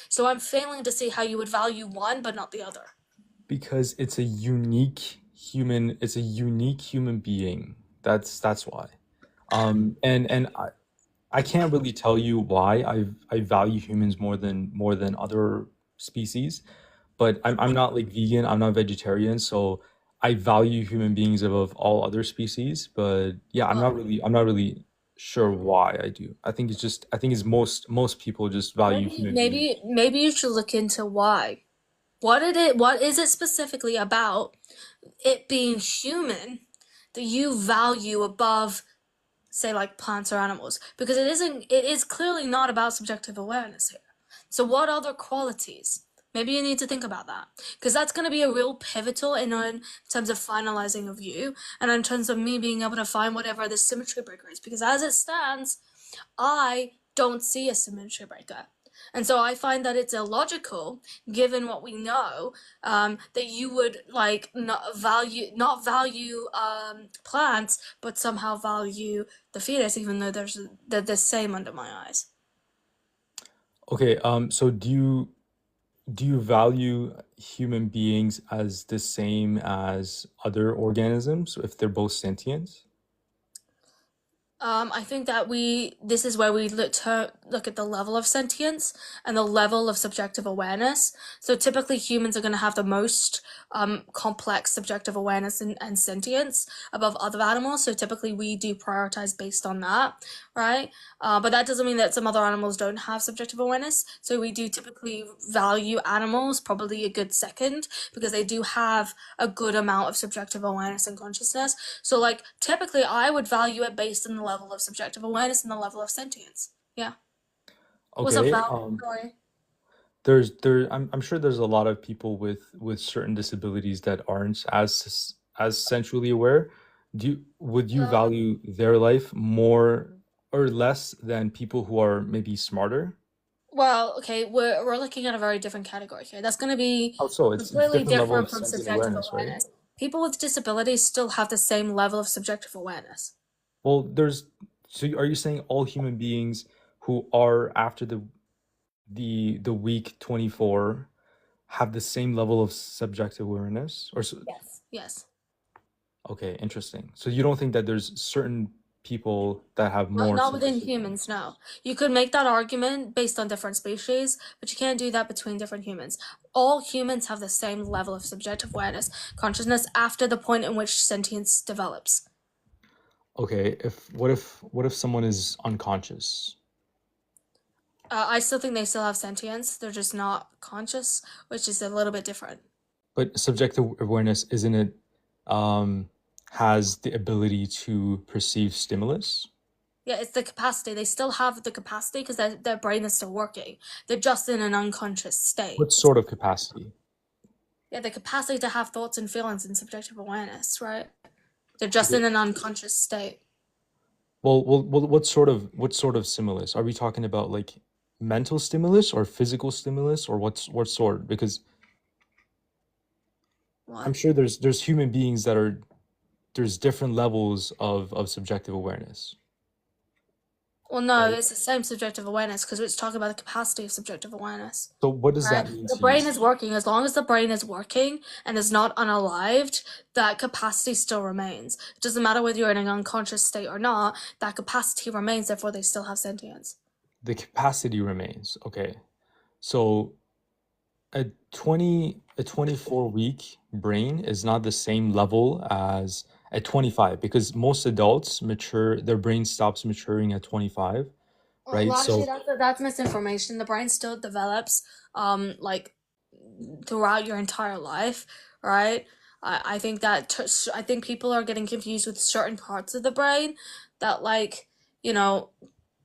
So I'm failing to see how you would value one but not the other. Because it's a unique human being. That's why. And I can't really tell you why I value humans more than other species, but I'm not like vegan, I'm not vegetarian, so I value human beings above all other species. But yeah, Well, I'm not really sure why I do. I think it's most people just value maybe human beings. maybe maybe you should look into why. What is it specifically about it being human that you value above, say, like plants or animals? Because it is clearly not about subjective awareness here. So what other qualities? Maybe you need to think about that, because that's going to be a real pivotal in terms of finalizing of you, and in terms of me being able to find whatever the symmetry breaker is. Because as it stands, I don't see a symmetry breaker. And so I find that it's illogical, given what we know, that you would like not value plants, but somehow value the fetus, even though they're the same under my eyes. Okay, so do you value human beings as the same as other organisms if they're both sentient? I think that this is where we look at the level of sentience and the level of subjective awareness. So typically humans are going to have the most complex subjective awareness and sentience above other animals. So typically we do prioritize based on that, right? But that doesn't mean that some other animals don't have subjective awareness. So we do typically value animals probably a good second because they do have a good amount of subjective awareness and consciousness. So like typically I would value it based on the level of subjective awareness and the level of sentience. Yeah. What's up, Okay, Val? Sorry. I'm sure there's a lot of people with certain disabilities that aren't as centrally aware. Would you Uh, value their life more or less than people who are maybe smarter? well, okay, we're looking at a very different category here. That's going to be How so? It's completely different level different of from sense of subjective awareness, right? awareness. People with disabilities still have the same level of subjective awareness. Well, are you saying all human beings who are after the week 24 have the same level of subjective awareness? Yes. Yes. Okay, interesting. So you don't think that there's certain people that have more Not within subjective humans, awareness? no. You could make that argument based on different species, but you can't do that between different humans. All humans have the same level of subjective awareness, consciousness after the point in which sentience develops. Okay, if what if someone is unconscious? I still think they still have sentience, they're just not conscious, which is a little bit different. But subjective awareness, isn't it, um, has the ability to perceive stimulus? Yeah, it's the capacity. They still have the capacity because their brain is still working. They're just in an unconscious state. What sort of capacity? Yeah, the capacity to have thoughts and feelings and subjective awareness, right? They're just Okay. in an unconscious state. Well, what sort of stimulus? Are we talking about like mental stimulus or physical stimulus or what sort? Because I'm What? sure there's human beings that are there's different levels of subjective awareness. Well, no, right? it's the same subjective awareness because it's talking about the capacity of subjective awareness. So what does Right? that mean The to you? brain is working. As long as the brain is working and is not unalived, that capacity still remains. It doesn't matter whether you're in an unconscious state or not, that capacity remains, therefore they still have sentience. The capacity remains. Okay. So a 24-week brain is not the same level as at 25 because most adults mature, their brain stops maturing at 25, Well, right? actually, So that's misinformation. The brain still develops, like throughout your entire life, right? I think that I think people are getting confused with certain parts of the brain that, like, you know,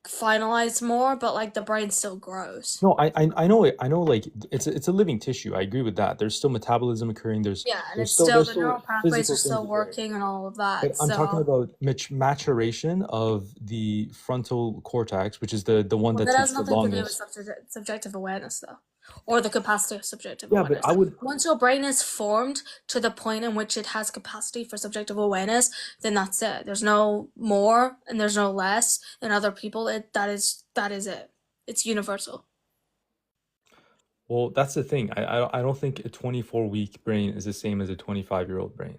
finalize more, but like the brain still grows. no, I know it. I know like it's a living tissue. I agree with that. There's still metabolism occurring. Yeah, and There's it's still still there's the still neural pathways are physical things still occurring. working and all of But that. I'm talking So, about maturation of the frontal cortex, which is the one well, that that has takes the nothing to do with longest. subjective awareness, though, or the capacity of subjective Yeah, but awareness. I would Once your brain is formed to the point in which it has capacity for subjective awareness, then that's it. There's no more and there's no less in other people. That is it. It's universal. Well, that's the thing. I don't think a 24-week brain is the same as a 25-year-old brain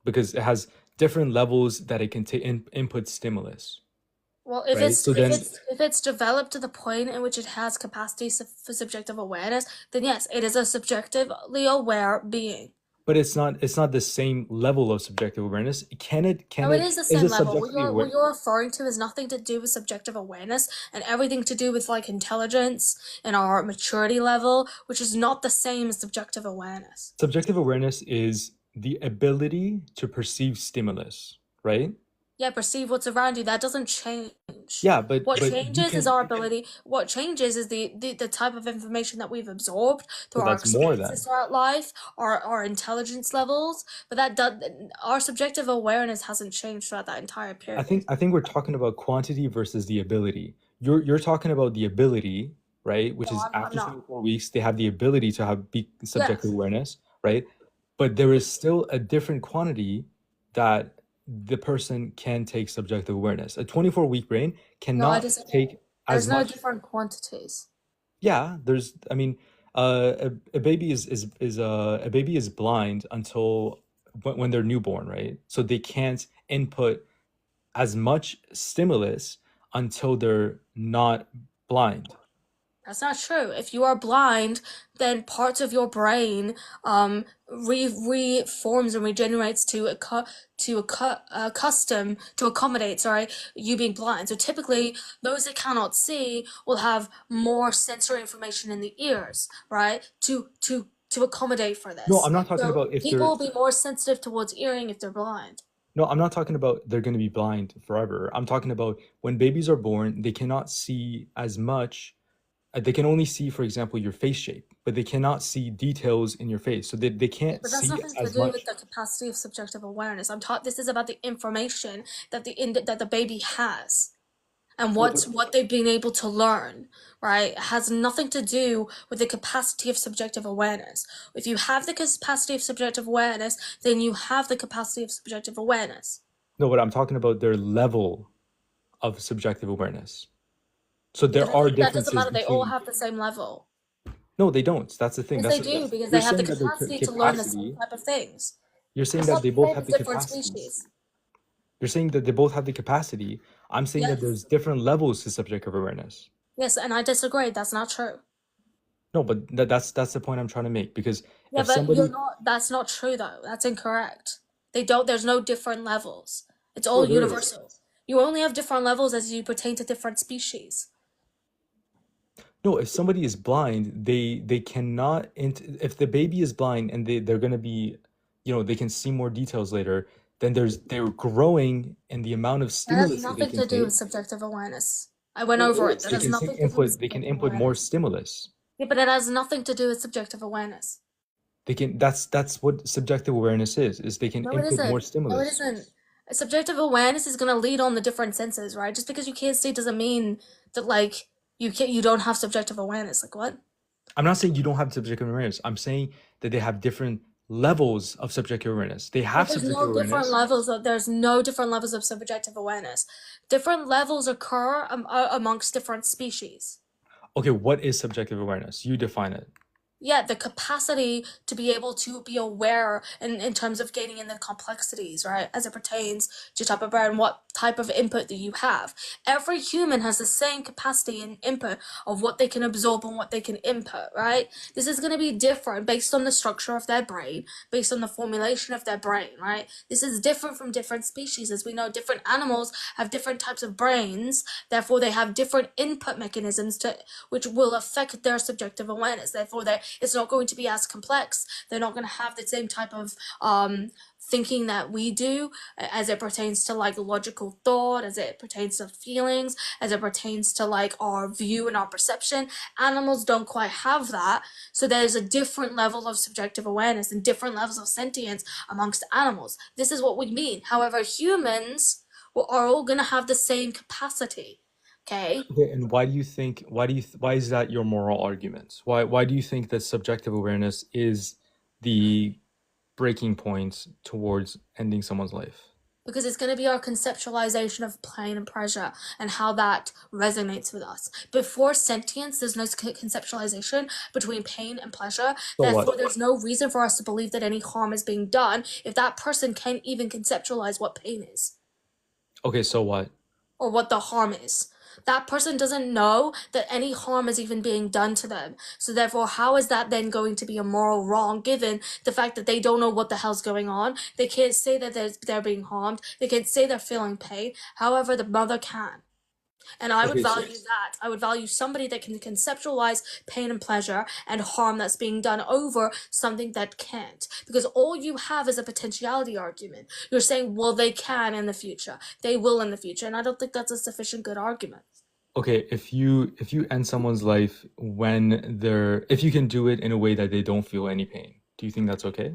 because it has different levels that it can take input stimulus, Well, right? So then, if it's developed to the point in which it has capacity for subjective awareness, then yes, it is a subjectively aware being. but it's not the same level of subjective awareness. Can No, it it is the is same it level. subjectively What aware? you're referring to has nothing to do with subjective awareness and everything to do with like intelligence and our maturity level, which is not the same as subjective awareness. Subjective awareness is the ability to perceive stimulus, right? Yeah, perceive what's around you. That doesn't change. Yeah, What but you changes is can our ability. What changes is the type of information that we've absorbed so through our that's more experiences than. throughout life, our intelligence levels. But that does our subjective awareness hasn't changed throughout that entire period. I think we're talking about quantity versus the ability. You're talking about the ability, right? Which No, is I'm after not. 24 weeks, they have the ability to have be subjective Yes. awareness, right? But there is still a different quantity that the person can take subjective awareness. A 24-week brain No, I cannot disagree. take as There's no much. different quantities. Yeah, there's, I mean, a baby a baby is blind until when they're newborn, right? So they can't input as much stimulus until they're not blind. That's not true. If you are blind, then parts of your brain reforms and regenerates to accommodate, sorry, you being blind. So typically, those that cannot see will have more sensory information in the ears, right? To accommodate for No, this. I'm not talking So about if people they're will be more sensitive towards hearing if they're blind. no, I'm not talking about they're going to be blind forever. I'm talking about when babies are born, they cannot see as much. They can only see, for example, your face shape, but they cannot see details in your face. So they Yeah, can't but that's see nothing to as do with much. the capacity of subjective awareness. I'm taught this is about the information that the baby has and No, but what they've been able to learn, right? It has nothing to do with the capacity of subjective awareness. If you have the capacity of subjective awareness, then you have the capacity of subjective awareness. no, but I'm talking about their level of subjective awareness. So there are That doesn't differences matter. They all between. have the same level. No, they don't. That's the thing. Yes, they do because they You're have the saying that their capacity to learn the same capacity. type of things. You're saying It's that not they the both same have as the different capacities. species. You're saying that they both have the capacity. I'm saying that Yes. there's different levels to subjective awareness. Yes, and I disagree. That's not true. No, but that's the point I'm trying to make because Yeah, if but you're somebody not, that's not true though. That's incorrect. There's no different levels. It's all no, there is. universal. You only have different levels as you pertain to different species. No, if somebody is blind, they cannot if the baby is blind and they're gonna be, they can see more details later, then they're growing in the amount of That has stimulus that they nothing can to do take. with subjective awareness. I went No, it over it. is. That has nothing to do with They can subjective input more awareness. stimulus. Yeah, but it has nothing to do with subjective awareness. They can that's what subjective awareness is they can No, it input more isn't. No, it stimulus. isn't. Subjective awareness is gonna lead on the different senses, right? Just because you can't see doesn't mean that like you don't have subjective awareness. Like what? I'm not saying you don't have subjective awareness. I'm saying that they have different levels of subjective awareness. They But have there's subjective no different awareness. levels of there's no different levels of subjective awareness. Different levels occur amongst different species. Okay, what is subjective awareness? You define it. Yeah, the capacity to be able to be aware in terms of gaining in the complexities, right? As it pertains to type of brain, what type of input that you have. Every human has the same capacity and input of what they can absorb and what they can input, right? This is going to be different based on the structure of their brain, based on the formulation of their brain, right? This is different from different species. As we know, different animals have different types of brains, therefore they have different input mechanisms to which will affect their subjective awareness. Therefore, it's not going to be as complex. They're not going to have the same type of thinking that we do as it pertains to like logical thought, as it pertains to feelings, as it pertains to like our view and our perception. Animals don't quite have that. So there's a different level of subjective awareness and different levels of sentience amongst animals. This is what we mean. However, humans are all going to have the same capacity. Okay. Okay, and why is that your moral argument? Why do you think that subjective awareness is the breaking point towards ending someone's life? Because it's going to be our conceptualization of pain and pleasure and how that resonates with us. Before sentience, there's no conceptualization between pain and pleasure. So Therefore, what? there's no reason for us to believe that any harm is being done if that person can't even conceptualize what pain is Okay, so what? or what the harm is. That person doesn't know that any harm is even being done to them. So therefore, how is that then going to be a moral wrong given the fact that they don't know what the hell's going on? They can't say that they're being harmed. They can't say they're feeling pain. However, the mother can. And I would Okay, so value that. I would value somebody that can conceptualize pain and pleasure and harm that's being done over something that can't. Because all you have is a potentiality argument. You're saying, well, they can in the future. They will in the future. And I don't think that's a sufficient good argument. okay, if you end someone's life if you can do it in a way that they don't feel any pain, do you think that's okay?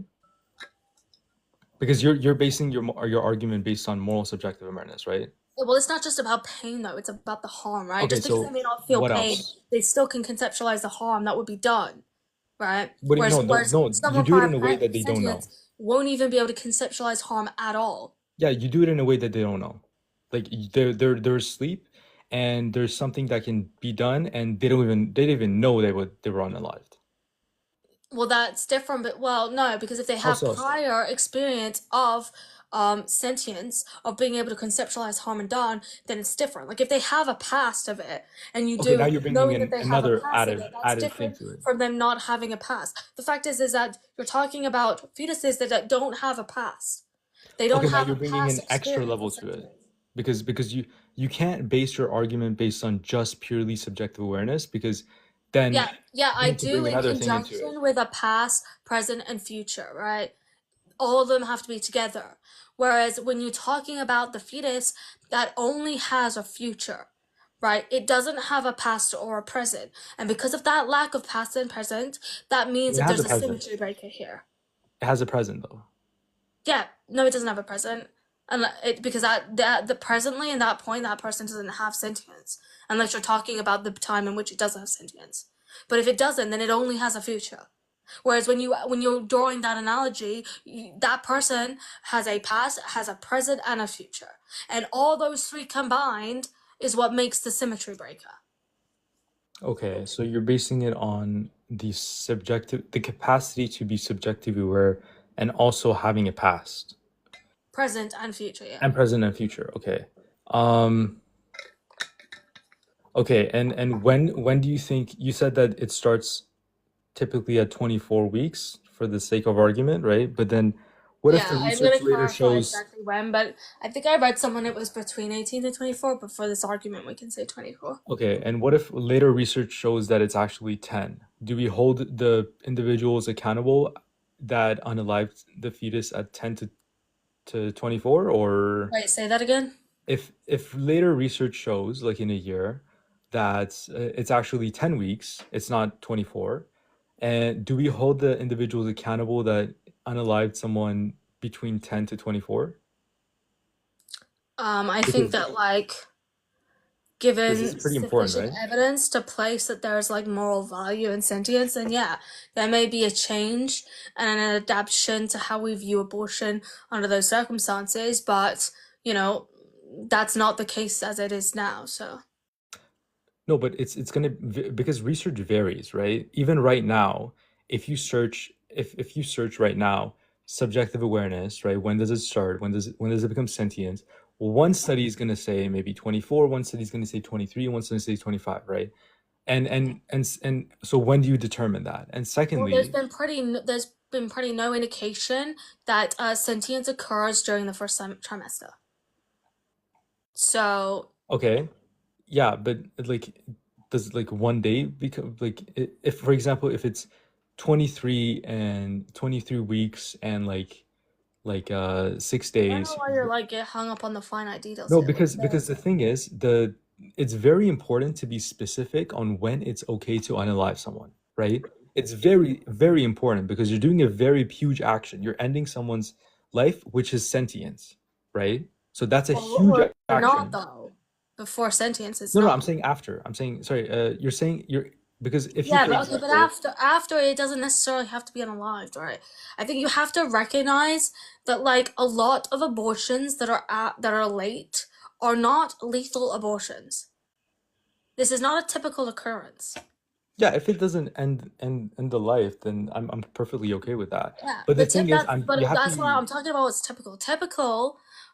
Because you're basing your argument based on moral subjective awareness, right? Well, it's not just about pain, though. It's about the harm, right? Okay, Just because so they may not feel what pain, else? they still can conceptualize the harm that would be done, right? What do you, Whereas no, you someone do it prior in a way that they don't know. sentience won't even be able to conceptualize harm at all. Yeah, you do it in a way that they don't know. Like they're asleep and there's something that can be done and they didn't even know they were unalived. Well, that's different, but well, no, because if they How have so? prior experience of sentience, of being able to conceptualize harm and done, then it's different. Like if they have a past of it, and you Okay, now do you're bringing knowing that in they have a another past of it, that's added thing different to it. from them not having a past. The fact is that you're talking about fetuses that don't have a past. They don't Okay, now have you're a bringing past an extra experience level of to it sentience. because you can't base your argument based on just purely subjective awareness because then Yeah, you I need to do bring in another thing into it. conjunction with a past, present, and future, right? All of them have to be together. Whereas when you're talking about the fetus, that only has a future, right? It doesn't have a past or a present. And because of that lack of past and present, that means It that has a there's a present. symmetry breaker here. It has a present though. Yeah, no, it doesn't have a present. Because the presently in that point, that person doesn't have sentience. Unless you're talking about the time in which it does have sentience. But if it doesn't, then it only has a future. Whereas when you're drawing that analogy, that person has a past, has a present, and a future, and all those three combined is what makes the symmetry breaker. Okay, so you're basing it on the capacity to be subjectively aware and also having a past Present and future, yeah. and present and future. Okay. Um, okay, and when do you think you said that it starts typically at 24 weeks for the sake of argument, right? But then what if Yeah, the I'm research gonna later clarify shows exactly when, but I think I read someone it was between 18 to 24, but for this argument we can say 24. okay, and what if later research shows that it's actually 10? Do we hold the individuals accountable that unalived the fetus at 10 to 24 or Wait, say that again? if later research shows like in a year that it's actually 10 weeks, it's not 24, and do we hold the individuals accountable that unalived someone between 10 to 24? I think Because that like This is given pretty important, sufficient right? evidence to place that there's like moral value in sentience, then yeah, there may be a change and an adaptation to how we view abortion under those circumstances, but you know, that's not the case as it is now. So No, but it's gonna because research varies, right? Even right now, if you search right now, subjective awareness, right? When does it start? When does it become sentient? One study is gonna say maybe 24, one study is gonna say 23, one study say 25, right? And so when do you determine that? And well, secondly, there's been pretty no indication that sentience occurs during the first trimester. So okay, yeah, but like, does like one day become like if for example if it's 23 weeks and like 6 I don't know days. why you're like get hung up on the finite details No, here. Like, because the thing is it's very important to be specific on when it's okay to unalive someone, right? It's very, very important because you're doing a very huge action. You're ending someone's life, which is sentience, right? So that's a well, huge we're not action. though. Before sentience is No, no, I'm not. saying after. I'm saying, sorry, you're saying you're because if you, Yeah, for but okay, but example, after it doesn't necessarily have to be unalived, right? I think you have to recognize that like a lot of abortions that are late are not lethal abortions. This is not a typical occurrence. yeah, if it doesn't end the life, then I'm perfectly okay with that. Yeah, But the thing is, you have to that's what be. I'm talking about. What's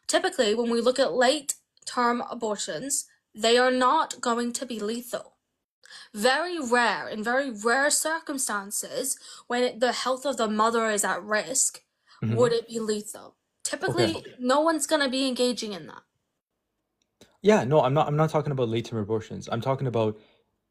typically when we look at late term abortions, they are not going to be lethal. In very rare circumstances, when the health of the mother is at risk, would Mhm. it be lethal? Okay. Typically, no one's gonna be engaging in that. Yeah, no, I'm not talking about late term abortions. I'm talking about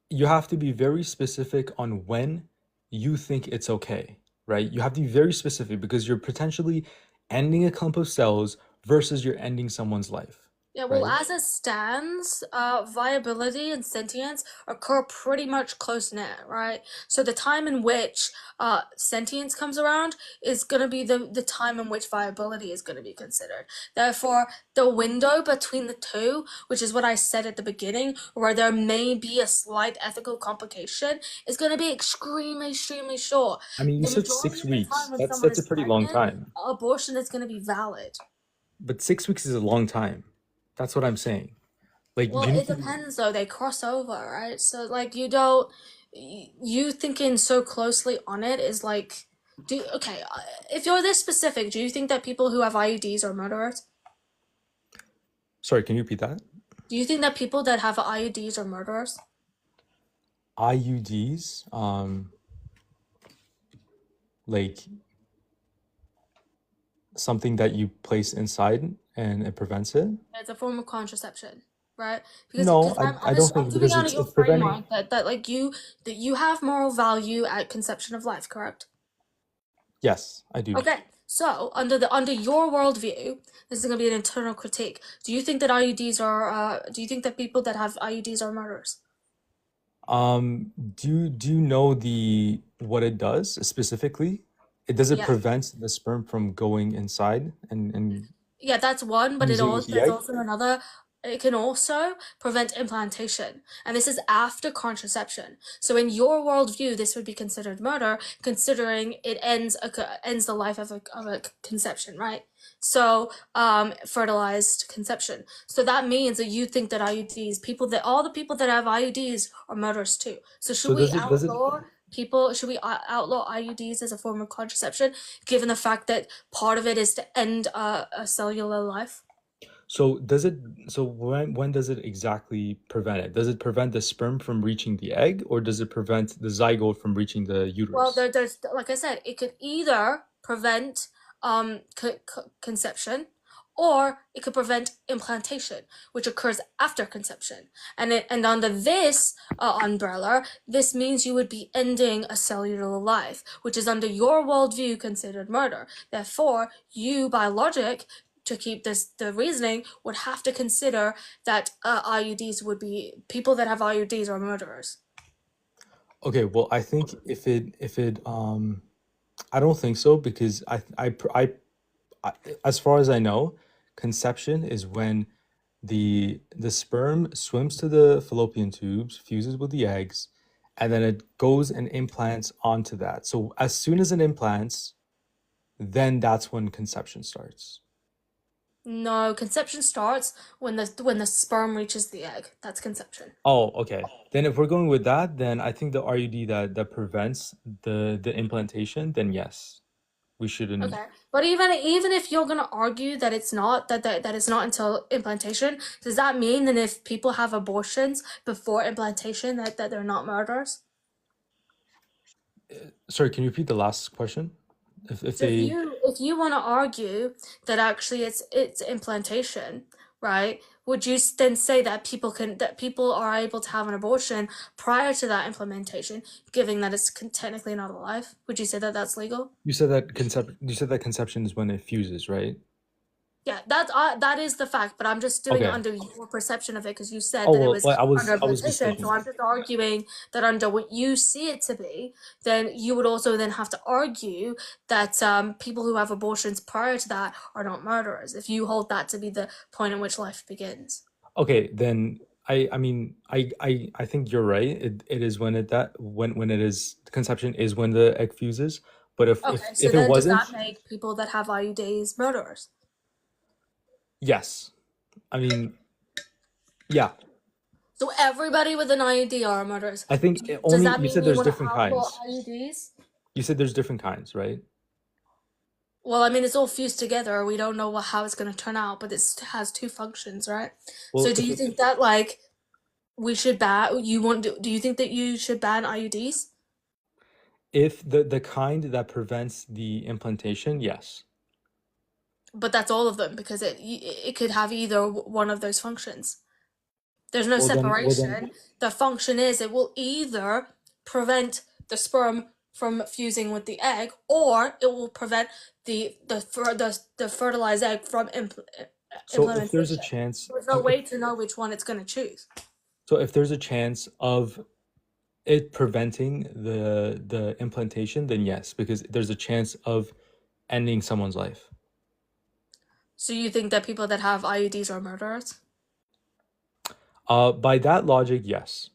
you have to be very specific on when you think it's okay, right? You have to be very specific because you're potentially ending a clump of cells versus you're ending someone's life, Yeah, well, right? as it stands, viability and sentience occur pretty much close knit, right? So the time in which sentience comes around is going to be the time in which viability is going to be considered. Therefore, the window between the two, which is what I said at the beginning, where there may be a slight ethical complication, is going to be extremely, extremely short. I mean, you The said majority six of the time weeks. when That's someone that's a is pretty long pregnant, time. abortion is going to be valid. But 6 weeks is a long time. That's what I'm saying. Like Well, you need it to. depends though. They cross over, right? So like you don't you thinking so closely on it is like do okay, if you're this specific, do you think that people who have IUDs are murderers? Sorry, can you repeat that? Do you think that people that have IUDs are murderers? IUDs, like something that you place inside and it prevents it? It's a form of contraception, right? No, Because I don't I'm think giving because out of it's your preventing. framework that like that you have moral value at conception of life, correct? Yes, I do. Okay, so under your worldview, this is gonna be an internal critique. Do you think that IUDs are do you think that people that have IUDs are murderers? Do you know the what it does specifically? Does it Yeah. prevent the sperm from going inside and Yeah, that's one, but fusing with the there's egg? also another. It can also prevent implantation, and this is after contraception. So in your worldview, this would be considered murder, considering it ends the life of a conception, right? So fertilized conception. So that means that you think that IUDs, all the people that have IUDs are murderers too. So So does it should we outlaw IUDs as a form of contraception, given the fact that part of it is to end a cellular life? so does it so when does it exactly prevent it? Does it prevent the sperm from reaching the egg or does it prevent the zygote from reaching the Well, uterus? there's like I said, it could either prevent conception, or it could prevent implantation, which occurs after conception. And under this umbrella, this means you would be ending a cellular life, which is under your worldview considered murder. Therefore, you, by logic, to keep the reasoning, would have to consider that IUDs would be people that have IUDs are murderers. Okay, well, I think if it I don't think so because I as far as I know, conception is when the sperm swims to the fallopian tubes, fuses with the eggs, and then it goes and implants onto that. So as soon as it implants, then that's when conception starts. No, conception starts when the sperm reaches the egg. That's conception. Oh, okay. Then if we're going with that, then I think the RUD that prevents the implantation, then yes, we shouldn't. Okay. But even if you're gonna argue that it's not that it's not until implantation, does that mean that if people have abortions before implantation that they're not murderers? Sorry, can you repeat the last question? If So they if you want to argue that actually it's implantation, right? Would you then say that people are able to have an abortion prior to that implementation, given that it's technically not alive? Would you say that that's legal? you said that conception is when it fuses, right? Yeah, that is the fact, but I'm just doing it Okay. under your perception of it because you said Oh that it well, was I was under I was implementation. mistaken. So I'm just arguing that under what you see it to be, then you would also then have to argue that people who have abortions prior to that are not murderers, if you hold that to be the point at which life begins. Okay, then I mean I think you're right. It is when when it is conception is when the egg fuses. But Okay, so if it then does wasn't, that make people that have IUDs murderers? yes. I mean, yeah. So everybody with an IUD are murderers. I think it Does only that you mean said you there's want to different outlaw kinds. IUDs? You said there's different kinds, right? Well, I mean, it's all fused together. We don't know how it's going to turn out, but it has two functions, right? Well, So do if you it, think that like we should ban? Do you think that you should ban IUDs? if the kind that prevents the implantation, yes. But that's all of them because it could have either one of those functions. There's no Well then, separation. The function is it will either prevent the sperm from fusing with the egg, or it will prevent the fertilized egg from so if there's a implementation. chance, There's no way to know which one it's going to choose. so if there's a chance of it preventing the implantation, then yes, because there's a chance of ending someone's life. So you think that people that have IUDs are murderers? By that logic, yes.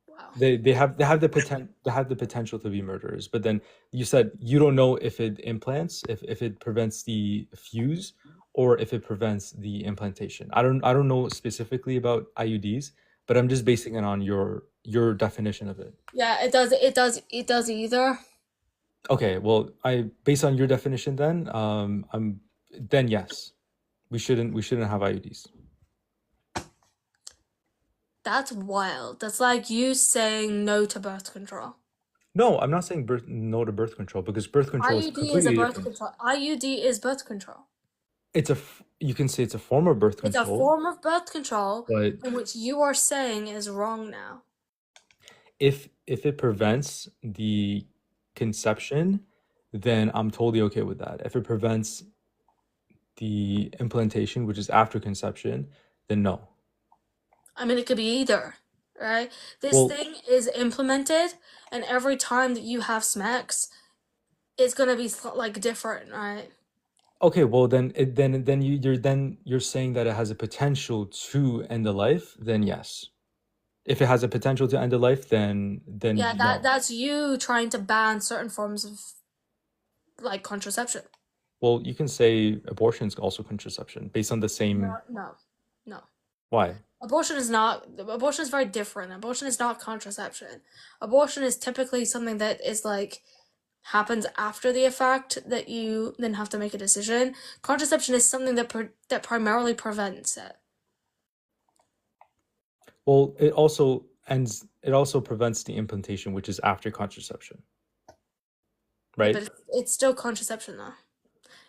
Wow. They have the potential to be murderers, but then you said you don't know if it implants, if it prevents the fuse, or if it prevents the implantation. I don't know specifically about IUDs, but I'm just basing it on your definition of it. Yeah, it does either. Okay, well, based on your definition, then yes, we shouldn't have IUDs. That's wild. That's like you saying no to birth control. No, I'm not saying no to birth control, because birth control is IUD is a completely birth different. control. IUD is birth control. You can say it's a form of birth It's a control, form of birth control but in which you are saying is wrong now. if it prevents the conception, then I'm totally okay with that. If it prevents the implantation, which is after conception, then no. I mean, it could be either, right? This Well, thing is implemented, and every time that you have smacks, it's gonna be like different, right? okay, well then you're saying that it has a potential to end a life, then yes. If it has a potential to end a life, then Yeah, no. that's you trying to ban certain forms of like contraception. Well, you can say abortion is also contraception based on the same. No. Why? Abortion is very different. Abortion is not contraception. Abortion is typically something that is like happens after the effect that you then have to make a decision. Contraception is something that primarily prevents it. Well, it also prevents the implantation, which is after contraception, Yeah, right? but it's still contraception though.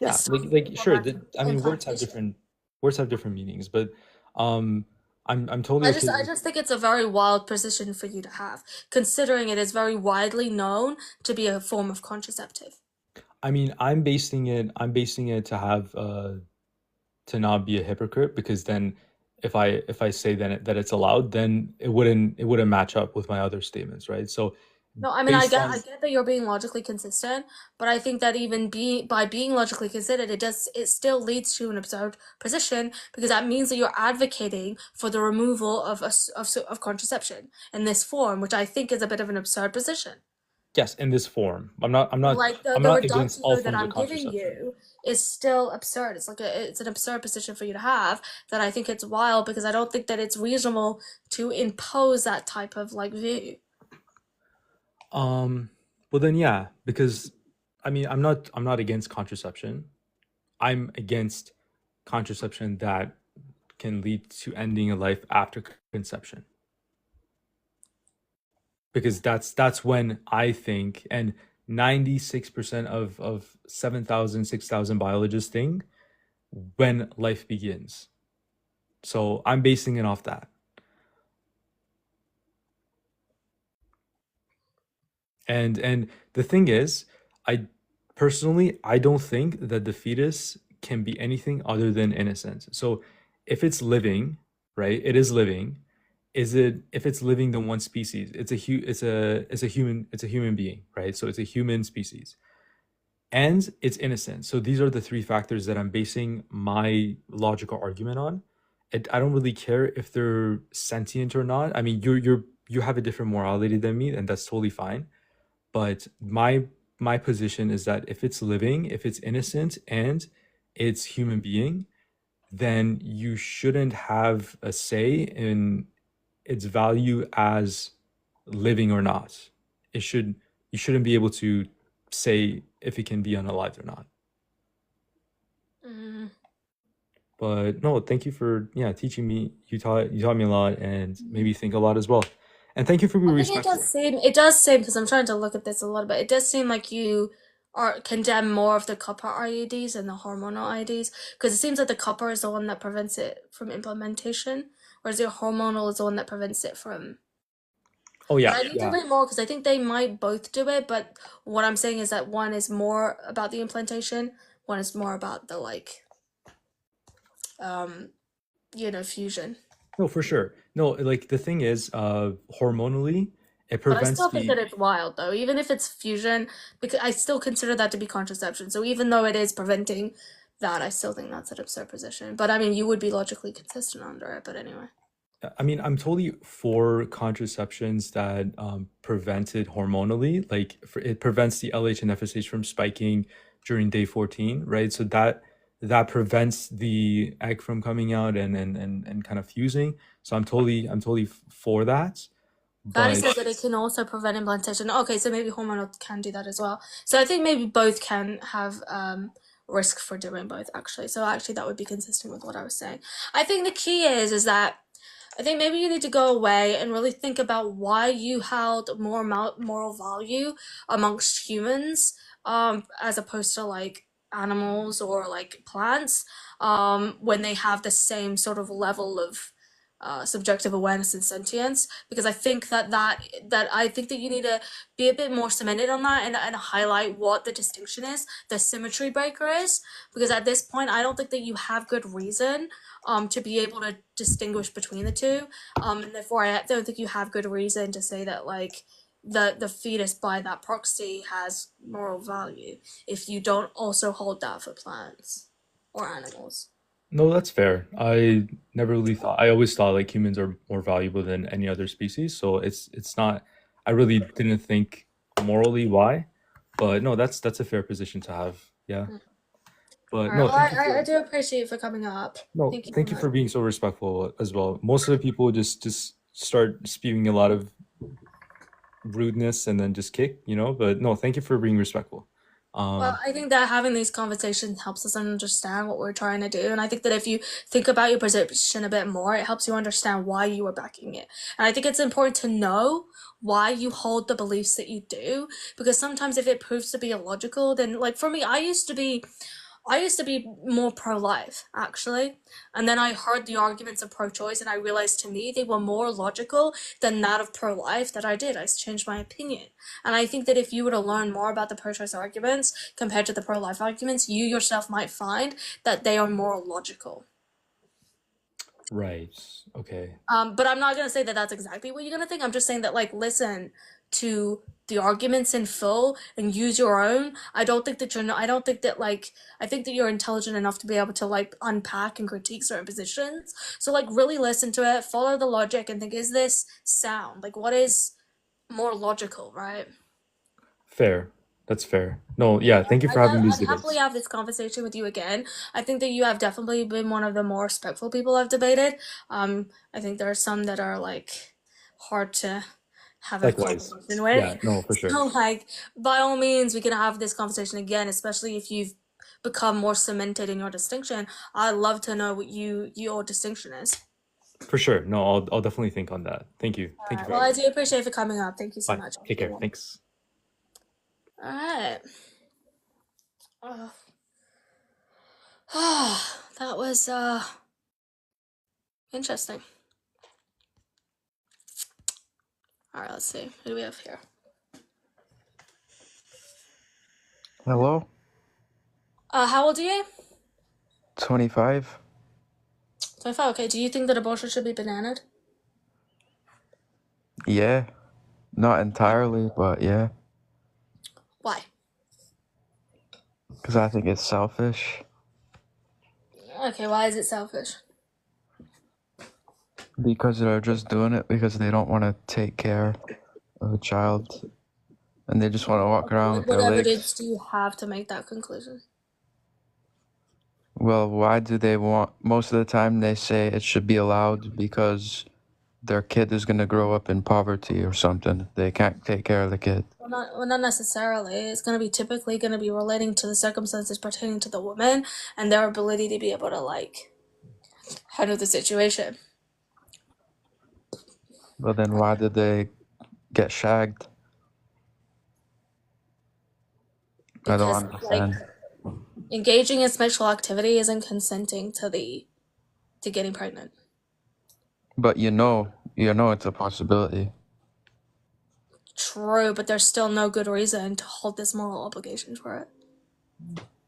Yeah, It's still sure. preventing I mean, implantation. words have different meanings, but I'm totally okay I with. just think it's a very wild position for you to have, considering it is very widely known to be a form of contraceptive. I mean, I'm basing it to have to not be a hypocrite, because then if I say that it's allowed, then it wouldn't match up with my other statements, right? So No, I mean based I on get that you're being logically consistent, but I think that even by being logically consistent, it still leads to an absurd position because that means that you're advocating for the removal of contraception in this form, which I think is a bit of an absurd position. yes, in this form. Like I'm the not against reduction all that forms of I'm giving contraception. you is still absurd. It's an absurd position for you to have that I think it's wild because I don't think that it's reasonable to impose that type of like view. Well then yeah, because I mean I'm not against contraception. I'm against contraception that can lead to ending a life after conception. Because that's when I think, and 96% of 7,000 6,000 biologists think, when life begins. So I'm basing it off that. And the thing is, I personally I don't think that the fetus can be anything other than innocent. So if it's living, right? It is living. Is it if it's living then one species? It's a human being, right? So it's a human species. And it's innocent. So these are the three factors that I'm basing my logical argument on. I don't really care if they're sentient or not. I mean, you have a different morality than me, and that's totally fine. But my position is that if it's living, if it's innocent, and it's human being, then you shouldn't have a say in its value as living or not. It should You shouldn't be able to say if it can be unalived or not. Mm. But no, thank you for teaching me. You taught me a lot and made me think a lot as well. And thank you for being I think respectful. it does seem, because I'm trying to look at this a little bit, it does seem like you are condemn more of the copper IUDs and the hormonal IUDs, because it seems like the copper is the one that prevents it from implementation, whereas the hormonal is the one that prevents it from. Oh But yeah, I need to yeah. read more because I think they might both do it, but what I'm saying is that one is more about the implantation, one is more about the like, um, fusion. No, for sure. No, like the thing is, hormonally, it But I prevents still think that the. it's wild, though. Even if it's fusion, because I still consider that to be contraception. So even though it is preventing that, I still think that's an absurd position. But I mean, you would be logically consistent under it. But anyway, I mean, I'm totally for contraceptions that prevent it hormonally. Like it prevents the LH and FSH from spiking during day 14, right? So that prevents the egg from coming out and kind of fusing. So I'm totally for that. Fatty But says that it can also prevent implantation. Okay, so maybe hormonal can do that as well. So I think maybe both can have risk for doing both, actually. So actually, that would be consistent with what I was saying. I think the key is that I think maybe you need to go away and really think about why you held more moral value amongst humans, as opposed to like animals or like plants, when they have the same sort of level of subjective awareness and sentience. Because I think that I think that you need to be a bit more cemented on that and highlight what the distinction is, the symmetry breaker is. Because at this point, I don't think that you have good reason to be able to distinguish between the two. And therefore, I don't think you have good reason to say that like the fetus by that proxy has moral value if you don't also hold that for plants or animals. no, that's fair. I never really thought. I always thought like humans are more valuable than any other species. So it's not. I really didn't think morally why, but no, that's a fair position to have. Yeah. All But right. no, Well, thank you I for do appreciate you for coming up. no, Thank you so thank you much. for being so respectful as well. Most of the people just start spewing a lot of rudeness and then just kick, But no, thank you for being respectful. Well, I think that having these conversations helps us understand what we're trying to do. And I think that if you think about your position a bit more, it helps you understand why you are backing it. And I think it's important to know why you hold the beliefs that you do, because sometimes if it proves to be illogical, then like for me, I used to be more pro-life, actually. And then I heard the arguments of pro-choice and I realized to me they were more logical than that of pro-life that I did. I changed my opinion. And I think that if you were to learn more about the pro-choice arguments compared to the pro-life arguments, you yourself might find that they are more logical. Right. Okay. But I'm not gonna say that that's exactly what you're gonna think. I'm just saying that like listen to the arguments in full and use your own. I don't think that you're not, I don't think that like I think that you're intelligent enough to be able to like unpack and critique certain positions. So like really listen to it, follow the logic, and think, is this sound? Like what is more logical, right? Fair. That's fair. No, yeah, thank you for having these I'd happily debates. have this conversation with you again. I think that you have definitely been one of the more respectful people I've debated. I think there are some that are like hard to have a Likewise. conversation with. Yeah, no, for sure. So like by all means we can have this conversation again, especially if you've become more cemented in your distinction. I'd love to know what your distinction is. For sure. No, I'll definitely think on that. Thank you. Thank you for Well, I having me. do appreciate for coming up. Thank you so Bye. much. Take care. Thanks. All right. That was interesting. All right, let's see. Who do we have here? Hello? How old are you? 25? 25. Okay. Do you think that abortion should be bananaed? Yeah. Not entirely, but yeah. Why? Because I think it's selfish. Okay. Why is it selfish? Because they're just doing it because they don't want to take care of a child. And they just want to walk around with What their evidence legs. do you have to make that conclusion? Well, why do they want... Most of the time they say it should be allowed because their kid is going to grow up in poverty or something. They can't take care of the kid. Well, not necessarily. It's going to be typically going to be relating to the circumstances pertaining to the woman and their ability to be able to like handle the situation. But then why did they get shagged? I don't Because like understand. engaging in sexual activity isn't consenting to getting pregnant. But you know it's a possibility. True, but there's still no good reason to hold this moral obligation for it.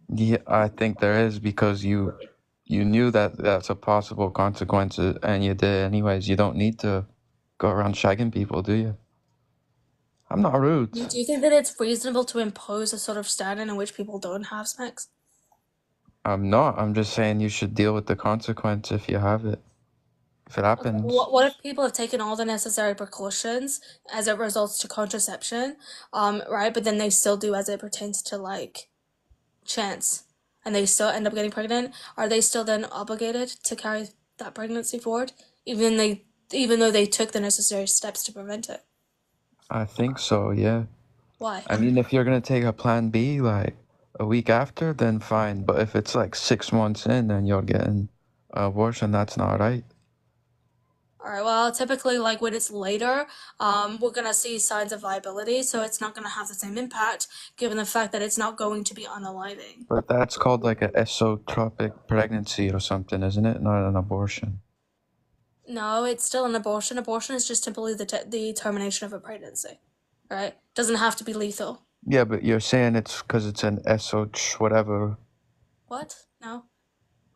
Yeah, I think there is because you knew that that's a possible consequence and you did anyways. You don't need to go around shagging people, do you? I'm not rude. Do you think that it's reasonable to impose a sort of standard in which people don't have sex? I'm not. I'm just saying you should deal with the consequence if you have it. If it happens. What if people have taken all the necessary precautions as it results to contraception, right? But then they still do as it pertains to like chance, and they still end up getting pregnant. Are they still then obligated to carry that pregnancy forward, even though they took the necessary steps to prevent it? I think so, yeah. Why? I mean, if you're gonna take a plan B like a week after, then fine. But if it's like 6 months in and you're getting an abortion, that's not right. All right, well, typically, like when it's later, we're gonna see signs of viability, so it's not gonna have the same impact, given the fact that it's not going to be unaliving. But that's called like an esotropic pregnancy or something, isn't it? Not an abortion. No, it's still an abortion. Abortion is just simply the termination of a pregnancy, right? Doesn't have to be lethal. Yeah, but you're saying it's because it's an whatever. What? No.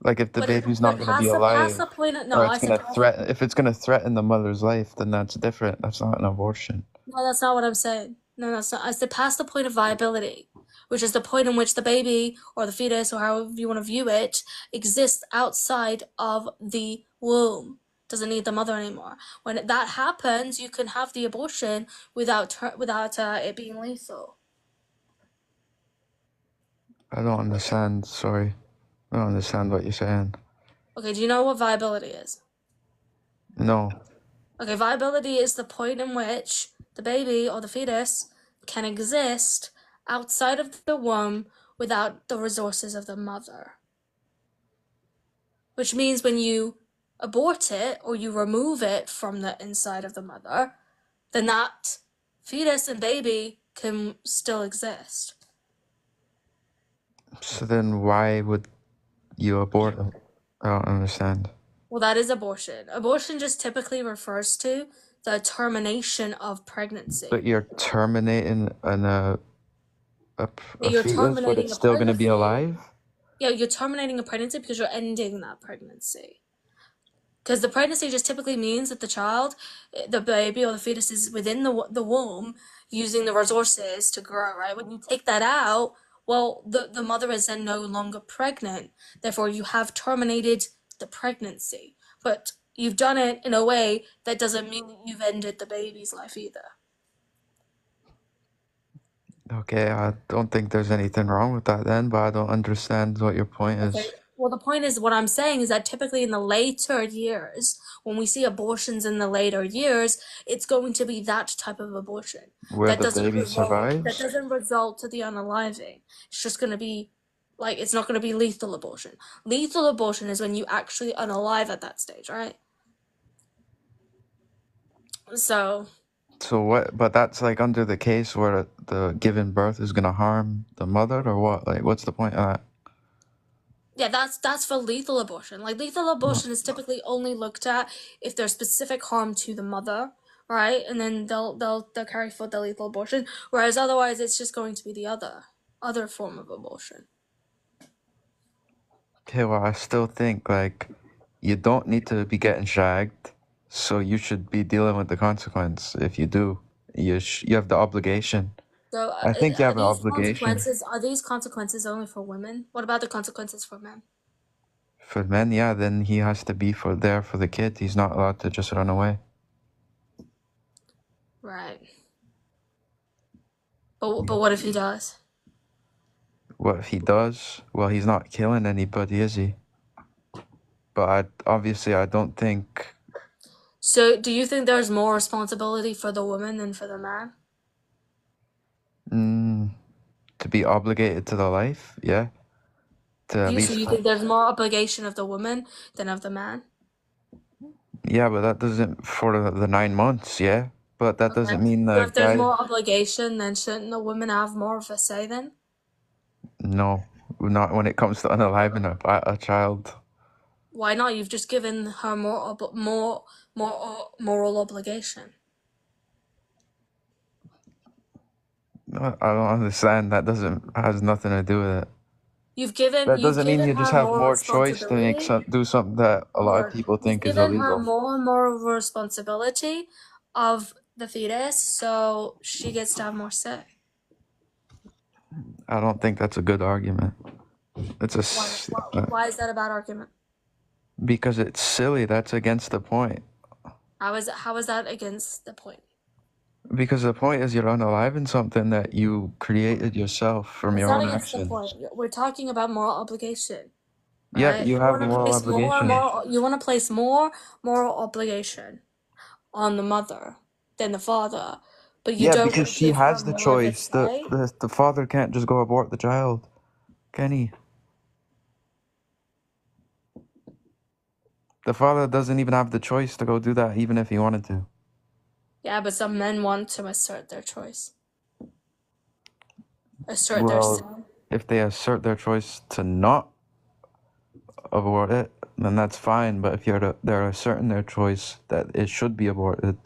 Like if the But baby's not gonna be alive, past the point. or No, I it's said gonna past. threaten. If it's gonna threaten the mother's life, then that's different. That's not an abortion. No, that's not what I'm saying. No, that's not. I said past the point of viability, which is the point in which the baby or the fetus or however you want to view it exists outside of the womb. Doesn't need the mother anymore. When that happens, you can have the abortion without it being lethal. I don't understand. Sorry, I don't understand what you're saying. Okay, do you know what viability is? No. Okay, viability is the point in which the baby or the fetus can exist outside of the womb without the resources of the mother. Which means when you abort it or you remove it from the inside of the mother, then that fetus and baby can still exist. So then why would you abort it? I don't understand. Well, that is abortion. Abortion just typically refers to the termination of pregnancy. But you're terminating a You're fetus, but terminating it's a still gonna be pregnancy. alive? Yeah, you're terminating a pregnancy because you're ending that pregnancy. Because the pregnancy just typically means that the child, the baby or the fetus is within the womb using the resources to grow, right? When you take that out, well, the mother is then no longer pregnant. Therefore, you have terminated the pregnancy. But you've done it in a way that doesn't mean that you've ended the baby's life either. Okay, I don't think there's anything wrong with that then, but I don't understand what your point Okay. is. Well, the point is, what I'm saying is that typically in the later years, when we see abortions in the later years, it's going to be that type of abortion Where that the doesn't baby result survives? to the unaliving. It's just going to be like it's not going to be lethal abortion. Lethal abortion is when you actually unalive at that stage, right? So So what, but that's like under the case where the giving birth is gonna harm the mother or what? Like, what's the point of that? yeah, that's for lethal abortion. Like lethal abortion is typically only looked at if there's specific harm to the mother, right? And then they'll carry forth the lethal abortion. Whereas otherwise, it's just going to be the other form of abortion. Okay, well, I still think like you don't need to be getting shagged, so you should be dealing with the consequence. If you do, you have the obligation. So I think you are have an these obligation. consequences only for women? What about the consequences for men? For men, yeah, then he has to be there for the kid. He's not allowed to just run away. Right. But what if he does? What if he does? Well, he's not killing anybody, is he? But obviously, I don't think. So do you think there's more responsibility for the woman than for the man? To be obligated to the life, yeah. To at So least, you think there's more obligation of the woman than of the man? yeah, but that doesn't for the 9 months, yeah. But that doesn't Okay. mean So the if there's guy. more obligation, then shouldn't the woman have more of a say then? No, not when it comes to unaliving a child. Why not? You've just given her more moral obligation. I don't understand. That has nothing to do with it. You've That doesn't mean given you just her have more more choice to responsibility, do something that a lot of or people you've think is given her illegal. more moral responsibility of the fetus, so she gets to have more say. I don't think that's a good argument. It's Why is that a bad argument? because it's silly. That's against the point. How is that against the point? Because the point is you're unaliving something that you created yourself from It's your not own against the actions. point. We're talking about moral obligation. Yeah, Right? you have moral obligation. You want to place more moral obligation on the mother than the father, but you Yeah, don't because want to she give her has the more of a choice. say. The father can't just go abort the child, can he? The father doesn't even have the choice to go do that, even if he wanted to. Yeah, but some men want to assert their choice. Assert their Well, say. if they assert their choice to not abort it, then that's fine. But if they're asserting their choice that it should be aborted,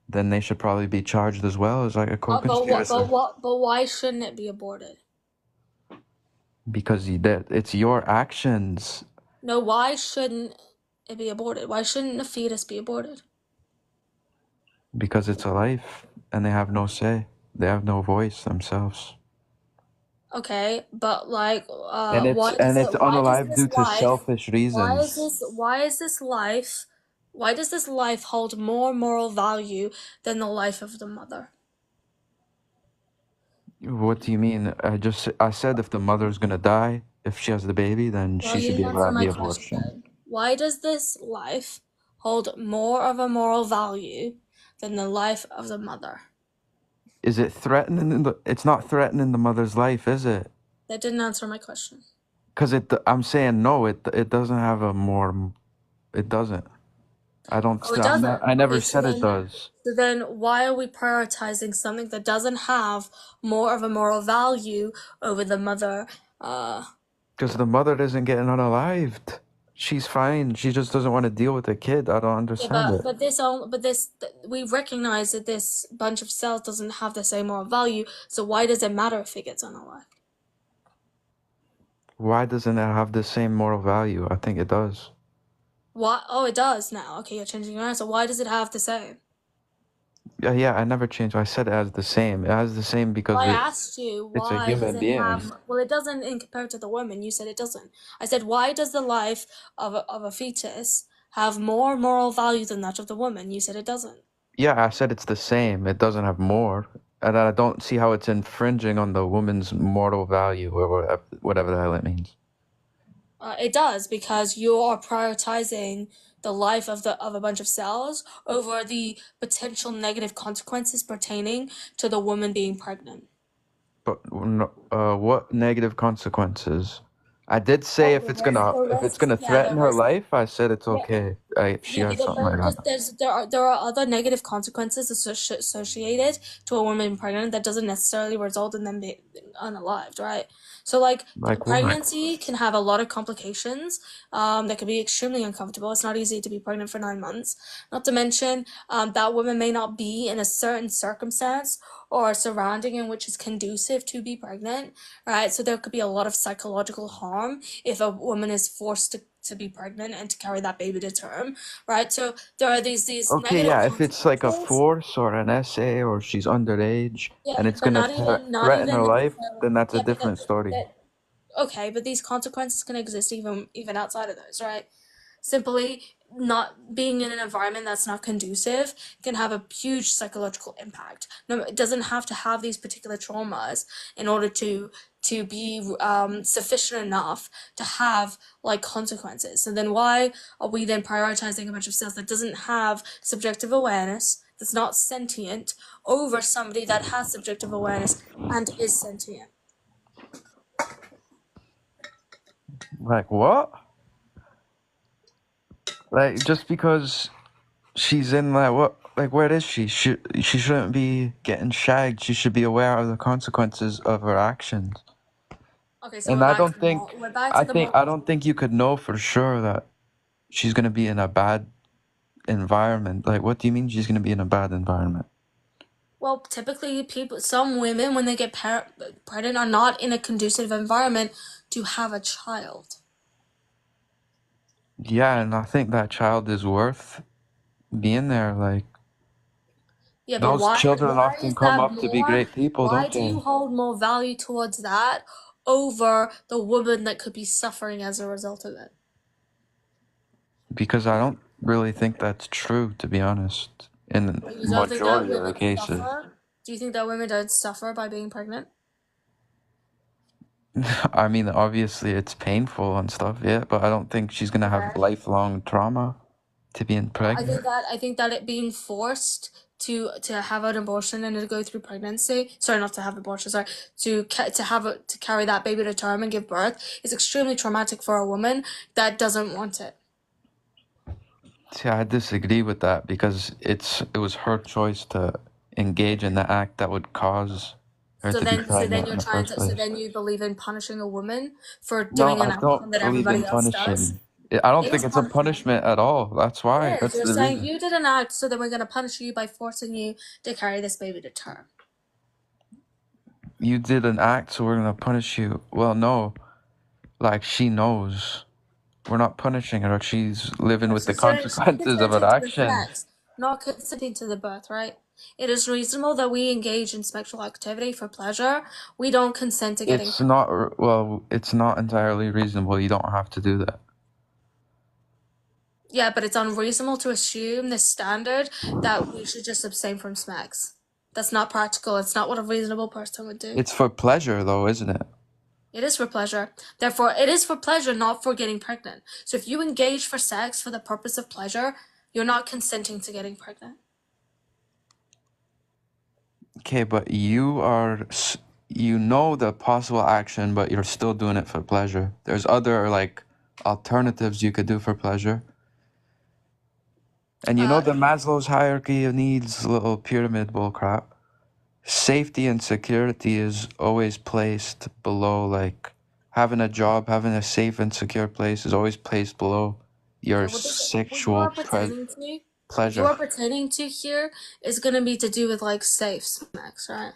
then they should probably be charged as well as like a co-conspiracy. But why shouldn't it be aborted? Because it's your actions. No, why shouldn't it be aborted? Why shouldn't a fetus be aborted? Because it's a life, and they have no say. They have no voice themselves. Okay, but like, And it's unalive due to selfish reasons. why does this life hold more moral value than the life of the mother? What do you mean? I said if the mother's gonna die, if she has the baby, then Well, she should you be didn't able to answer have my the abortion. question. Why does this life hold more of a moral value than the life of the mother? Is it threatening? It's not threatening the mother's life, is it? That didn't answer my question. Because I'm saying no. It doesn't have a more. It doesn't. I don't. Oh, it doesn't. I never Okay, said it does. So then why are we prioritizing something that doesn't have more of a moral value over the mother? Because the mother isn't getting unalived. She's fine. She just doesn't want to deal with the kid. I don't understand it. We recognize that this bunch of cells doesn't have the same moral value. So why does it matter if it gets unalived? Why doesn't it have the same moral value? I think it does. Why? Oh, it does now. Okay, you're changing your answer. Why does it have the same? Yeah, I never changed. I said it has the same. It has the same because I asked you it's a why does human it being. have? Well, it doesn't in compared to the woman. You said it doesn't. I said why does the life of a fetus have more moral value than that of the woman? You said it doesn't. Yeah, I said it's the same. It doesn't have more. And I don't see how it's infringing on the woman's moral value or whatever the hell it means. It does because you are prioritizing the life of a bunch of cells over the potential negative consequences pertaining to the woman being pregnant. But what negative consequences? I did say Oh, the if it's risks. gonna Yeah, threaten the her risk. life, I said it's Yeah, okay. If she yeah, has something like that. there are other negative consequences associated to a woman pregnant that doesn't necessarily result in them being unalived, right? So like Like what? pregnancy can have a lot of complications that can be extremely uncomfortable. It's not easy to be pregnant for 9 months. Not to mention that woman may not be in a certain circumstance or surrounding in which is conducive to be pregnant, right? So there could be a lot of psychological harm if a woman is forced to be pregnant and to carry that baby to term, right? So there are these Okay, negative yeah, if it's like a consequences. force or an essay or she's underage Yeah, and it's but gonna not threaten even her life, necessarily. then that's a Yeah, but different story. okay, but these consequences can exist even outside of those, right? Simply not being in an environment that's not conducive can have a huge psychological impact. No, it doesn't have to have these particular traumas in order to be sufficient enough to have like consequences. So then why are we then prioritizing a bunch of cells that doesn't have subjective awareness, that's not sentient, over somebody that has subjective awareness and is sentient? Like what? Like just because she's in like where is she? She shouldn't be getting shagged. She should be aware of the consequences of her actions. Okay, so And I don't think we're back to the I moral. don't think you could know for sure that she's gonna be in a bad environment. Like what do you mean she's gonna be in a bad environment? Well, typically, some women, when they get pregnant, are not in a conducive environment to have a child. Yeah, and I think that child is worth being there. Like Yeah, but those children why often is come that up to be more? great people, Why don't do you they? hold more value towards that over the woman that could be suffering as a result of it? Because I don't really think that's true, to be honest, in the You don't think that majority of the women cases. suffer? Do you think that women don't suffer by being pregnant? I mean, obviously it's painful and stuff, yeah, but I don't think she's gonna have Okay. lifelong trauma to being pregnant. I think that it being forced to have an abortion and to go through pregnancy, sorry, not to have abortion, sorry, to carry that baby to term and give birth is extremely traumatic for a woman that doesn't want it. See, I disagree with that because it was her choice to engage in the act that would cause her to be So then pregnant in you're the trying first to so place. then you believe in punishing a woman for No, doing an I action don't that believe in everybody else does. punishing. I don't It think is it's a punishment. punishment at all. That's why. It is. That's You're the saying reason. you did an act, so then we're gonna punish you by forcing you to carry this baby to term. You did an act, so we're gonna punish you. Well, no. Like, she knows. We're not punishing her. She's living with the She's consequences of her consenting to the actions. sex, not consenting to the birth, right? It is reasonable that we engage in sexual activity for pleasure. We don't consent to getting It's pregnant. not, well, it's not entirely reasonable. You don't have to do that. Yeah, but it's unreasonable to assume this standard that we should just abstain from sex. That's not practical. It's not what a reasonable person would do. It's for pleasure, though, isn't it? It is for pleasure. Therefore, it is for pleasure, not for getting pregnant. So if you engage for sex for the purpose of pleasure, you're not consenting to getting pregnant. Okay, but you know the possible action, but you're still doing it for pleasure. There's other, like, alternatives you could do for pleasure. And you know the Maslow's hierarchy of needs, little pyramid bullcrap. Safety and security is always placed below, like, having a job, having a safe and secure place is always placed below your Okay, what you sexual are pertaining to, what you pleasure. are pertaining to here is going to be to do with like safe sex, right?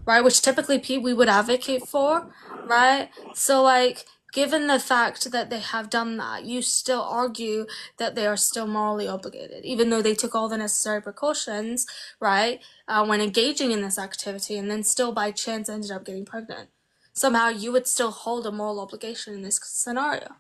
Right, which typically we would advocate for, right? So like given the fact that they have done that, you still argue that they are still morally obligated, even though they took all the necessary precautions, right, when engaging in this activity, and then still by chance ended up getting pregnant. Somehow you would still hold a moral obligation in this scenario.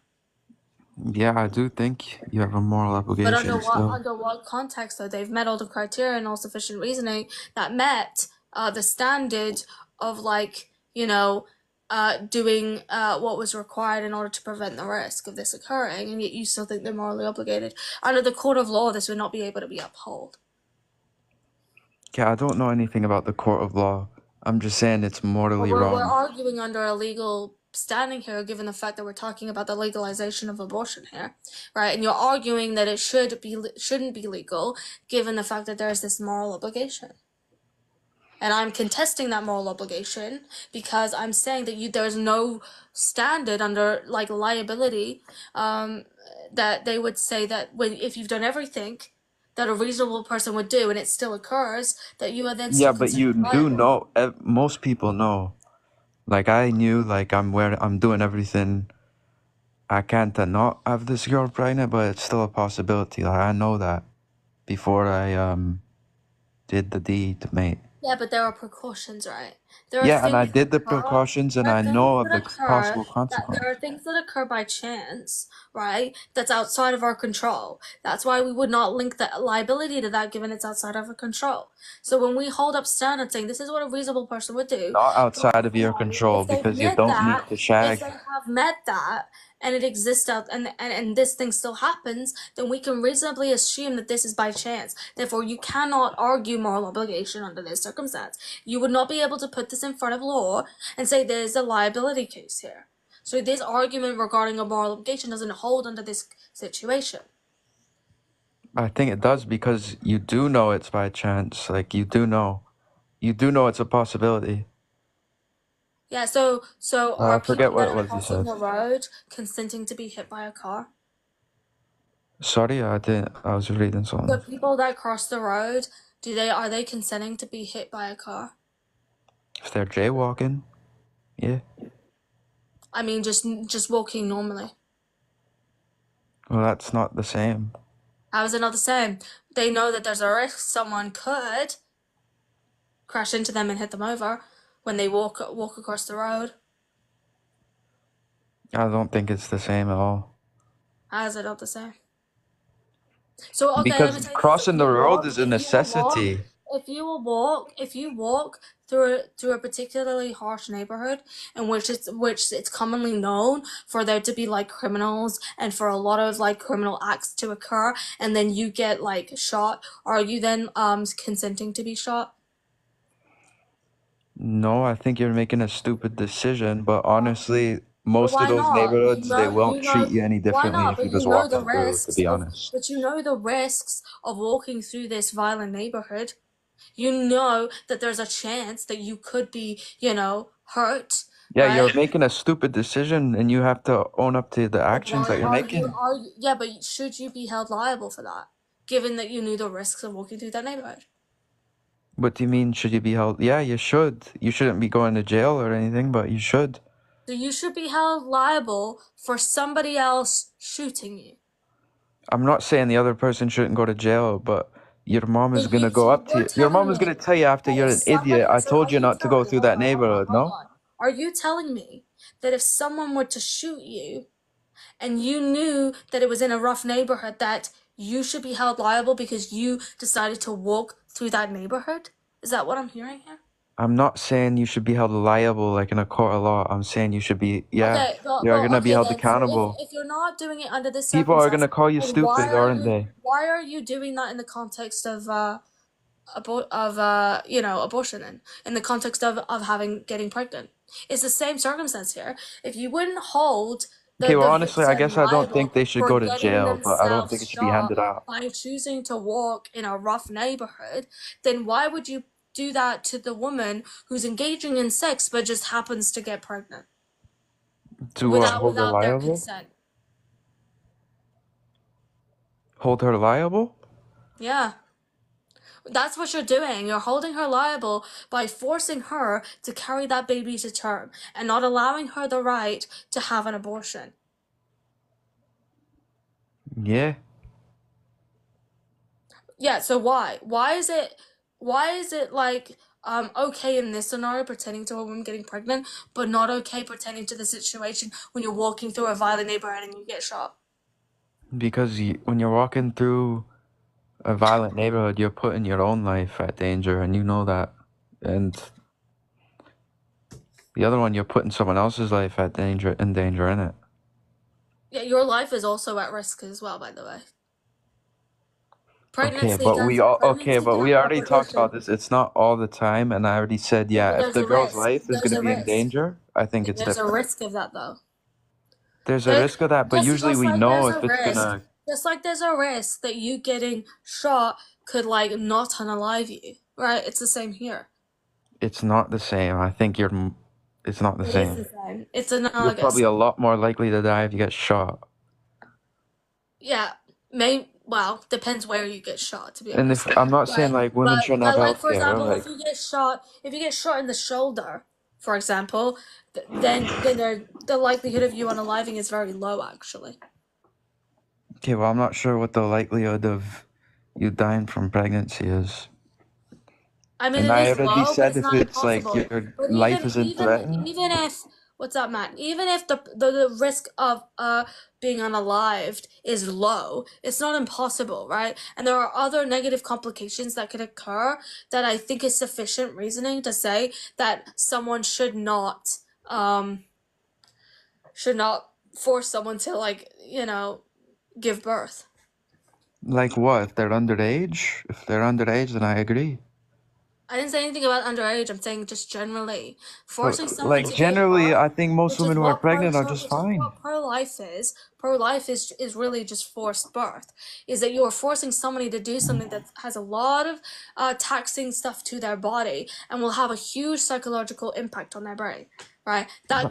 Yeah, I do think you have a moral But obligation still. under what context though? They've met all the criteria and all sufficient reasoning that met the standard of like, doing what was required in order to prevent the risk of this occurring, and yet you still think they're morally obligated. Under the court of law, this would not be able to be upheld. Yeah, I don't know anything about the court of law. I'm just saying it's But morally we're wrong. arguing under a legal standing here, given the fact that we're talking about the legalization of abortion here, right? And you're arguing that it shouldn't be legal, given the fact that there's this moral obligation. And I'm contesting that moral obligation because I'm saying that there's no standard under like liability that they would say that if you've done everything that a reasonable person would do and it still occurs, that you are then Yeah, still but you considered do liable. know, most people know. Like, I knew, like, I'm doing everything I can to not have this girl pregnant, but it's still a possibility. Like, I know that before I did the deed, mate. Yeah, but there are precautions, right? There are Yeah, and I things did that the occur. precautions, and There are I things know of that the occur possible consequence. there are things that occur by chance, right? That's outside of our control. That's why we would not link the liability to that, given it's outside of our control. So when we hold up standards saying this is what a reasonable person would do, Not outside of your one, control, if they've because you met don't need that, to if shag. they have met that, and it exists out, and this thing still happens, then we can reasonably assume that this is by chance. Therefore, you cannot argue moral obligation under this circumstance. You would not be able to put this in front of law and say there's a liability case here. So this argument regarding a moral obligation doesn't hold under this situation. I think it does, because you do know it's by chance. Like, you do know it's a possibility. Yeah, so I are forget people what that it are was you crossing said. the road consenting to be hit by a car? Sorry, I didn't. I was reading So something. people that cross the road, are they consenting to be hit by a car? If they're jaywalking, yeah. I mean, just walking normally. Well, that's not the same. How is it not the same? They know that there's a risk someone could crash into them and hit them over when they walk across the road. I don't think it's the same at all. How is it not the same? So okay, let me Because tell you crossing the road is a if necessity. if you walk through a particularly harsh neighborhood in which it's commonly known for there to be like criminals and for a lot of like criminal acts to occur, and then you get like shot, are you then consenting to be shot? No, I think you're making a stupid decision, but honestly, But most why of those not? neighborhoods, they won't treat you any Why differently not? if you're But you just know the walking through, to risks be of honest. but you know the risks of walking through this violent neighborhood. You know that there's a chance that you could be, hurt, Yeah, you're right? making a stupid decision, and you have to own up to the But actions that you're making. yeah, but should you be held liable for that, given that you knew the risks of walking through that neighborhood? What do you mean, should you be held? Yeah, you should. You shouldn't be going to jail or anything, but you should. So you should be held liable for somebody else shooting you. I'm not saying the other person shouldn't go to jail, but your mom is gonna go So up to you're you. Your mom telling is me gonna tell you after that you're if an idiot. I so told are you you not to go telling me, through that hold neighborhood, on, hold no? on. Are you telling me that if someone were to shoot you and you knew that it was in a rough neighborhood, that you should be held liable because you decided to walk through that neighborhood? Is that what I'm hearing here? I'm not saying you should be held liable like in a court of law. I'm saying you should be, yeah, Okay, well, you're gonna be held then. So accountable. if you're not doing it under this People are circumstance, gonna call you then stupid, aren't they? why are you doing that in the context of abortion then, in the context of getting pregnant? It's the same circumstance here. If you wouldn't hold Okay, well, the honestly, I victim guess I don't think liable they should for go to getting jail, but I don't think themselves it should be shot handed out. by choosing to walk in a rough neighborhood, then why would you do that to the woman who's engaging in sex but just happens to get pregnant To hold her without their liable? consent? Hold her liable? Yeah. That's what you're doing. You're holding her liable by forcing her to carry that baby to term and not allowing her the right to have an abortion. Yeah. Yeah, so why? Why is it like okay in this scenario pertaining to a woman getting pregnant, but not okay pertaining to the situation when you're walking through a violent neighborhood and you get shot? Because when you're walking through a violent neighborhood, you're putting your own life at danger, and you know that. And the other one, you're putting someone else's life at danger, innit? Yeah, your life is also at risk as well, by the way. Okay, Pregnancy can we have already talked repercussions. about this. It's not all the time, and I already said, Yeah, but yeah, if there's the a girl's risk. life is There's gonna a be in risk. danger, I think Yeah, it's there's a different. risk of that though. There's a There, risk of that, but just usually just we like know there's a if it's risk, gonna. just like there's a risk that you getting shot could like not unalive you, right? It's the same here. It's not the same. I think it's not the It is the same. same. It's You're analogous. probably a lot more likely to die if you get shot. Yeah, well, depends where you get shot, to be And honest. if I'm not saying But like women but shouldn't have but like for healthcare, example, like if you get shot in the shoulder, for example, then the likelihood of you unaliving is very low, actually. okay, well I'm not sure what the likelihood of you dying from pregnancy is. I mean, And it I is already low, but said it's if not it's like impossible. your But life isn't threatened. even if what's up, Matt? Even if the risk of being unalived is low, it's not impossible, right? And there are other negative complications that could occur that I think is sufficient reasoning to say that someone should not force someone to like, give birth. Like what? If they're underage? If they're underage, then I agree. I didn't say anything about underage. I'm saying just generally forcing But someone like to give generally, birth, I think most women who are pregnant are just which is fine. what pro-life is. Pro-life is really just forced birth. Is that you are forcing somebody to do something that has a lot of taxing stuff to their body and will have a huge psychological impact on their brain, right? That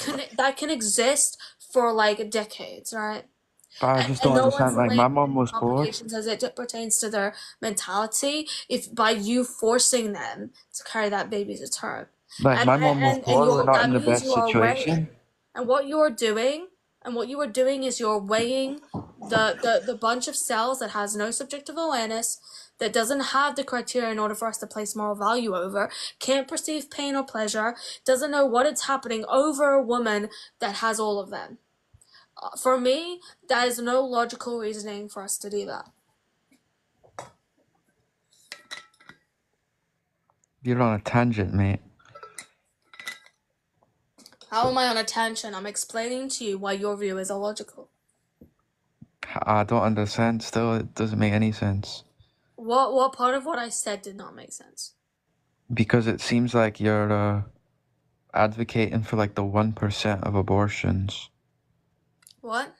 can exist for like decades, right? But I just And don't no one's understand. Like laying my mom was poor. complications as it pertains to their mentality if by you forcing them to carry that baby to term. Like my mom was And poor. We're not that in the means best you are weighing. situation. And what you are doing is you're weighing the bunch of cells that has no subjective awareness, that doesn't have the criteria in order for us to place moral value over, can't perceive pain or pleasure, doesn't know what it's happening over a woman that has all of them. For me, that is no logical reasoning for us to do that. You're on a tangent, mate. How am I on a tangent? I'm explaining to you why your view is illogical. I don't understand. Still, it doesn't make any sense. What part of what I said did not make sense? Because it seems like you're advocating for like the 1% of abortions. What?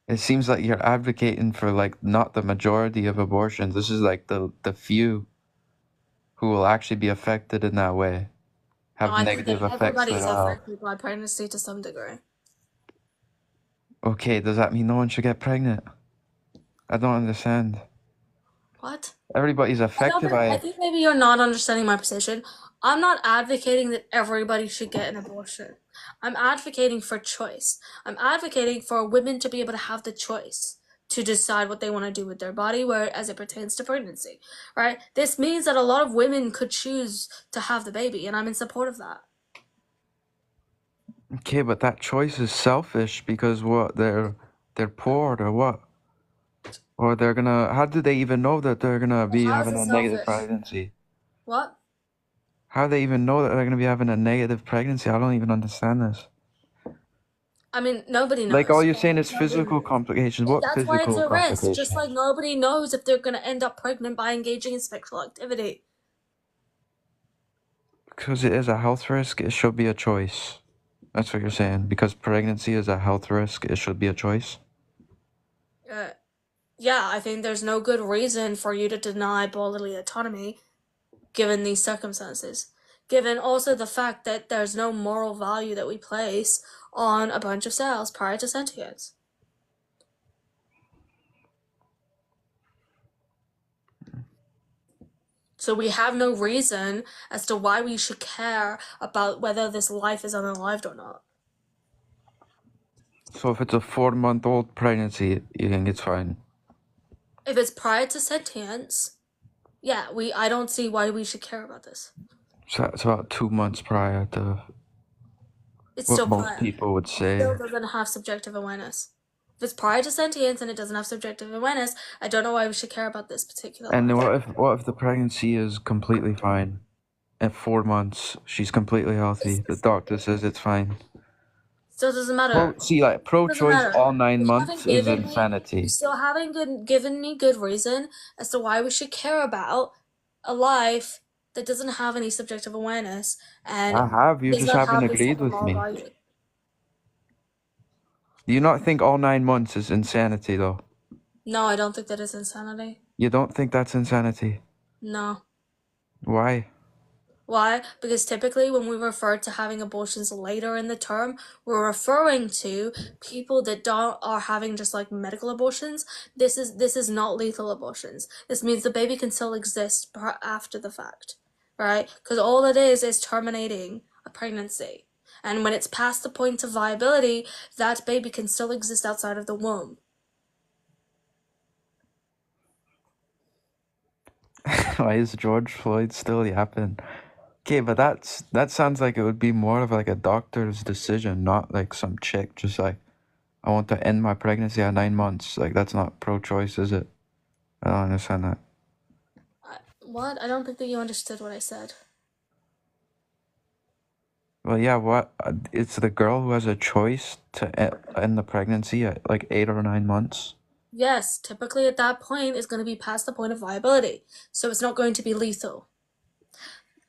It seems like you're advocating for like not the majority of abortions. This is like the few who will actually be affected in that way, No, have I think negative that effects everybody to is health. affected by pregnancy to some degree. Okay, does that mean no one should get pregnant? I don't understand. What? Everybody's affected by I it. think maybe you're not understanding my position. I'm not advocating that everybody should get an abortion. I'm advocating for choice. I'm advocating for women to be able to have the choice to decide what they want to do with their body where as it pertains to pregnancy, right? This means that a lot of women could choose to have the baby, and I'm in support of that. Okay, but that choice is selfish because what they're poor or what? Or they're gonna how do they even know that they're gonna be How is having it a negative selfish? pregnancy? What? How do they even know that they're gonna be having a negative pregnancy? I don't even understand this. I mean, nobody Like all knows. you're saying is physical complications. What That's why it's physical a risk. Just complications? like nobody knows if they're gonna end up pregnant by engaging in sexual activity. Because it is a health risk, it should be a choice. That's what you're saying. Because pregnancy is a health risk, it should be a choice. Yeah, I think there's no good reason for you to deny bodily autonomy given these circumstances. Given also the fact that there's no moral value that we place on a bunch of cells prior to sentience. So we have no reason as to why we should care about whether this life is unalived or not. So if it's a 4-month-old pregnancy, you think it's fine? If it's prior to sentience, yeah, I don't see why we should care about this. So it's about 2 months prior to It's what still most prior. people would It say. still doesn't have subjective awareness. If it's prior to sentience and it doesn't have subjective awareness, I don't know why we should care about this particular And then life. what if the pregnancy is completely fine? At 4 months, she's completely healthy. The doctor says it's fine. Still doesn't matter. Well, see, like Doesn't pro-choice matter. all 9 You months haven't is given me, you insanity. still haven't given me good reason as to why we should care about a life that doesn't have any subjective awareness and I have. You does just not haven't have this agreed type of with moral me. value. Do you not think all 9 months is insanity, though? No, I don't think that is insanity. You don't think that's insanity? No. Why? Why? Because typically when we refer to having abortions later in the term, we're referring to people that are having just like medical abortions. This is not lethal abortions. This means the baby can still exist after the fact, right? Because all it is terminating a pregnancy. And when it's past the point of viability, that baby can still exist outside of the womb. Why is George Floyd still yapping? Okay, but that sounds like it would be more of like a doctor's decision, not like some chick just like, I want to end my pregnancy at 9 months. Like, that's not pro-choice, is it? I don't understand that. What? I don't think that you understood what I said. Well, yeah, what? It's the girl who has a choice to end the pregnancy at like 8 or 9 months. Yes, typically at that point is going to be past the point of viability, so it's not going to be lethal.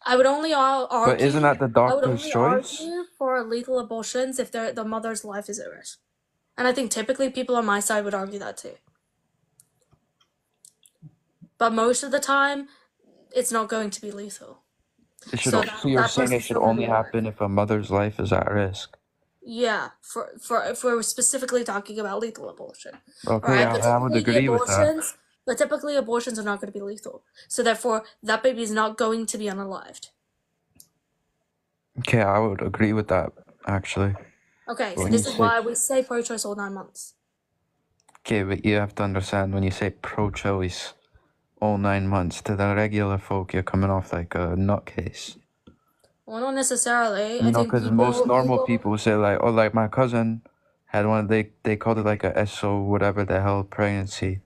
I would only argue. But isn't that the I would doctor's only choice? argue for lethal abortions if the mother's life is at risk, and I think typically people on my side would argue that too. But most of the time, it's not going to be lethal. It should. So So you're that saying it person's should still gonna only be alive. happen if a mother's life is at risk. Yeah, if we're specifically talking about lethal abortion, Okay, right? But I would typically agree with that. abortions are not going to be lethal. So therefore, that baby is not going to be unalived. Okay, I would agree with that, actually. Okay, so When this you is say, why we say pro-choice all 9 months. okay, but you have to understand when you say pro-choice all 9 months, to the regular folk, you're coming off like a nutcase. Well, not necessarily. You I know, think because most normal people. people say like, oh, like my cousin had one. They called it like a SO whatever the hell pregnancy,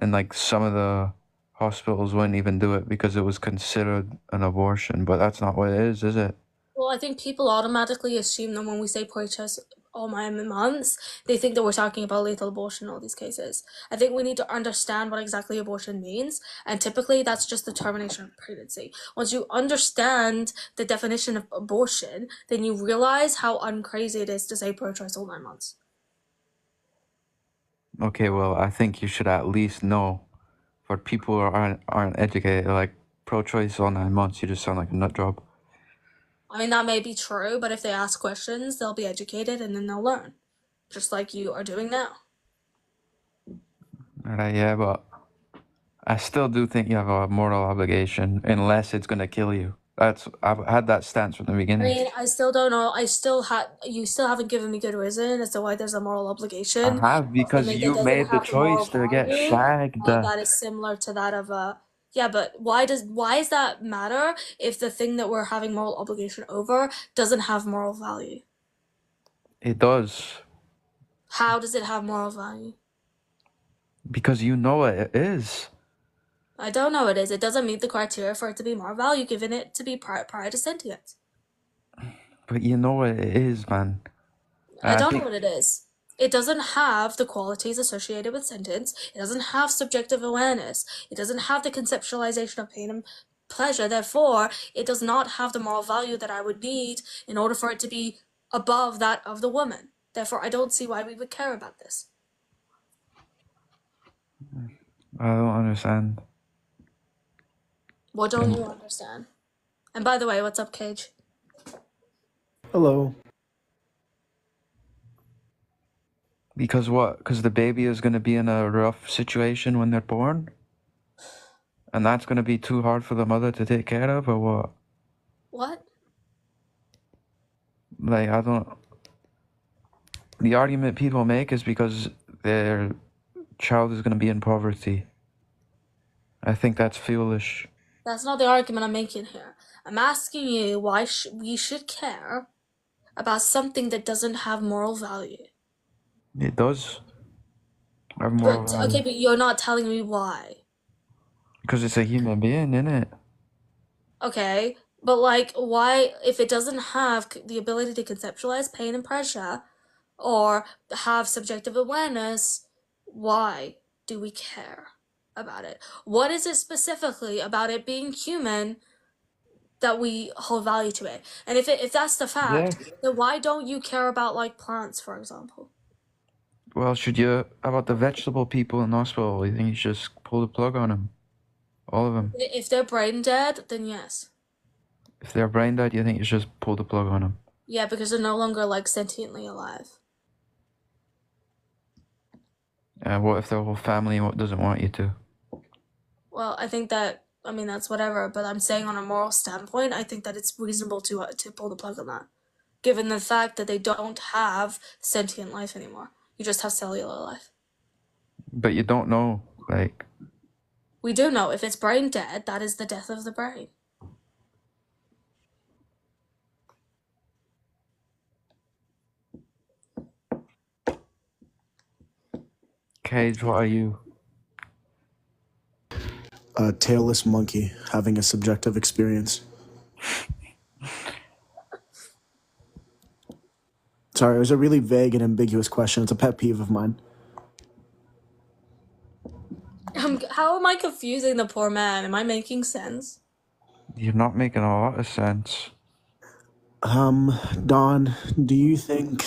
and like some of the hospitals wouldn't even do it because it was considered an abortion. But that's not what it is it? Well, I think people automatically assume that when we say pro-choice all 9 months, they think that we're talking about lethal abortion in all these cases. I think we need to understand what exactly abortion means, and typically that's just the termination of pregnancy. Once you understand the definition of abortion, then you realize how uncrazy it is to say pro-choice all 9 months. Okay, well, I think you should at least know. For people who aren't educated, like pro-choice all 9 months, you just sound like a nut job. I mean, that may be true, but if they ask questions, they'll be educated and then they'll learn, just like you are doing now. Alright, yeah, but I still do think you have a moral obligation, unless it's gonna kill you. I've had that stance from the I beginning. mean, I still don't know. You still haven't given me good reason as to why there's a moral I obligation. have, because Something that you doesn't made the have the moral choice to get value, shagged. that is similar to that of a. Yeah, but why does that matter if the thing that we're having moral obligation over doesn't have moral value? It does, How does it have moral value? because you know it is. I don't know it is. It doesn't meet the criteria for it to be moral value, given it to be prior to sentience. But you know what it is, man. I don't know think what it is. It doesn't have the qualities associated with sentience. It doesn't have subjective awareness. It doesn't have the conceptualization of pain and pleasure. Therefore, it does not have the moral value that I would need in order for it to be above that of the woman. Therefore, I don't see why we would care about this. I don't understand. What don't you understand? And by the way, what's up, Cage? Hello. Because what? Because the baby is gonna be in a rough situation when they're born? And that's gonna be too hard for the mother to take care of, or what? What? Like, I don't. The argument people make is because their child is gonna be in poverty. I think that's foolish. That's not the argument I'm making here. I'm asking you why we should care about something that doesn't have moral value. It does have moral But okay, value. but you're not telling me why. Because it's a human being, innit? Okay, but like, why, if it doesn't have the ability to conceptualize pain and pressure or have subjective awareness, why do we care about it? What is it specifically about it being human that we hold value to it? And if that's the fact, Yeah. then why don't you care about like plants, for example? Well, should you, about the vegetable people in hospital, you think you should just pull the plug on them? All of them. If they're brain dead, then yes. If they're brain dead, you think you should just pull the plug on them? Yeah, because they're no longer like sentiently alive. What if their whole family doesn't want you to? Well, I think that, I mean, that's whatever, but I'm saying on a moral standpoint, I think that it's reasonable to pull the plug on that, given the fact that they don't have sentient life anymore. You just have cellular life. But you don't know, like... We do know if it's brain dead, that is the death of the brain. Cage, what are you? A tailless monkey having a subjective experience. Sorry, it was a really vague and ambiguous question. It's a pet peeve of mine. How am I confusing the poor man? Am I making sense? You're not making a lot of sense. Don, do you think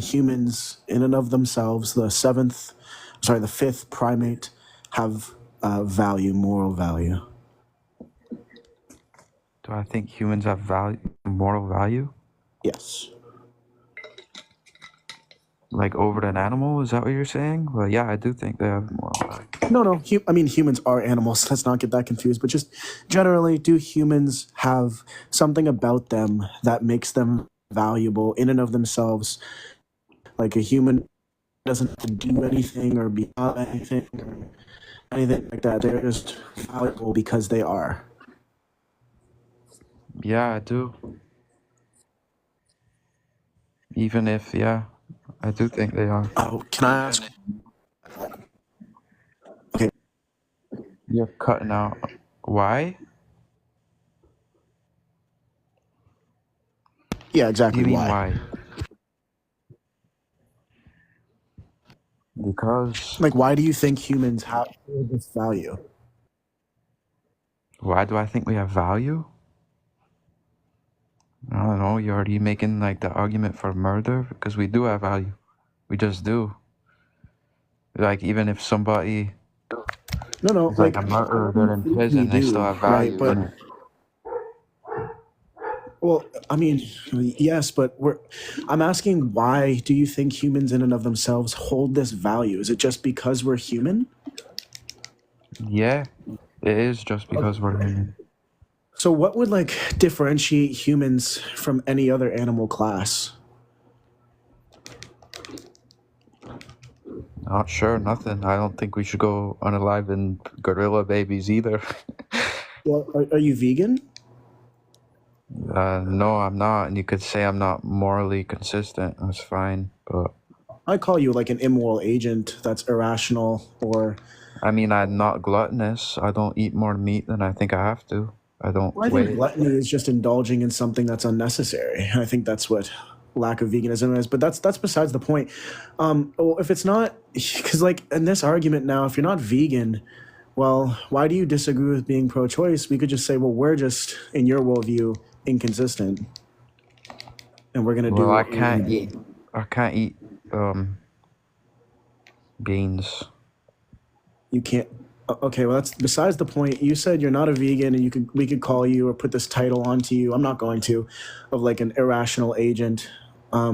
humans in and of themselves, the fifth primate, have value, moral value? Do I think humans have value, moral value? Yes. Like over an animal? Is that what you're saying? Well, yeah, I do think they have moral value. No. I mean, humans are animals. Let's not get that confused. But just generally, do humans have something about them that makes them valuable in and of themselves? Like a human doesn't have to do anything or be on anything or anything like that. They're just valuable because they are. Yeah, I do. Even if, yeah, I do think they are. Oh, can I ask? Okay. You're cutting out. Why? Yeah, What do exactly. you mean Why? why? Because... Like, why do you think humans have this value? Why do I think we have value? I don't know, you're already making like the argument for murder, because we do have value. We just do. Like, even if somebody No, is like a murderer, they're in we prison, they do, still have right? value. But innit? well, I mean, yes, but I'm asking, why do you think humans in and of themselves hold this value? Is it just because we're human? Yeah, it is just because we're human. So what would like differentiate humans from any other animal class? Not sure, nothing. I don't think we should go unaliving gorilla babies either. Well, are you vegan? No, I'm not. And you could say I'm not morally consistent. That's fine. But I call you like an immoral agent that's irrational, or I mean, I'm not gluttonous. I don't eat more meat than I think I have to. I don't I think wait. gluttony is just indulging in something that's unnecessary. I think that's what lack of veganism is, but that's besides the point. Well, if it's not, because like in this argument now, if you're not vegan, well, why do you disagree with being pro-choice? We could just say, well, we're just in your worldview inconsistent, and we're gonna do. Well, I what we're gonna can't do. eat beans. You can't. Okay, well, that's besides the point. You said you're not a vegan, and we could call you or put this title onto you. I'm not going to, of like an irrational agent. Yeah,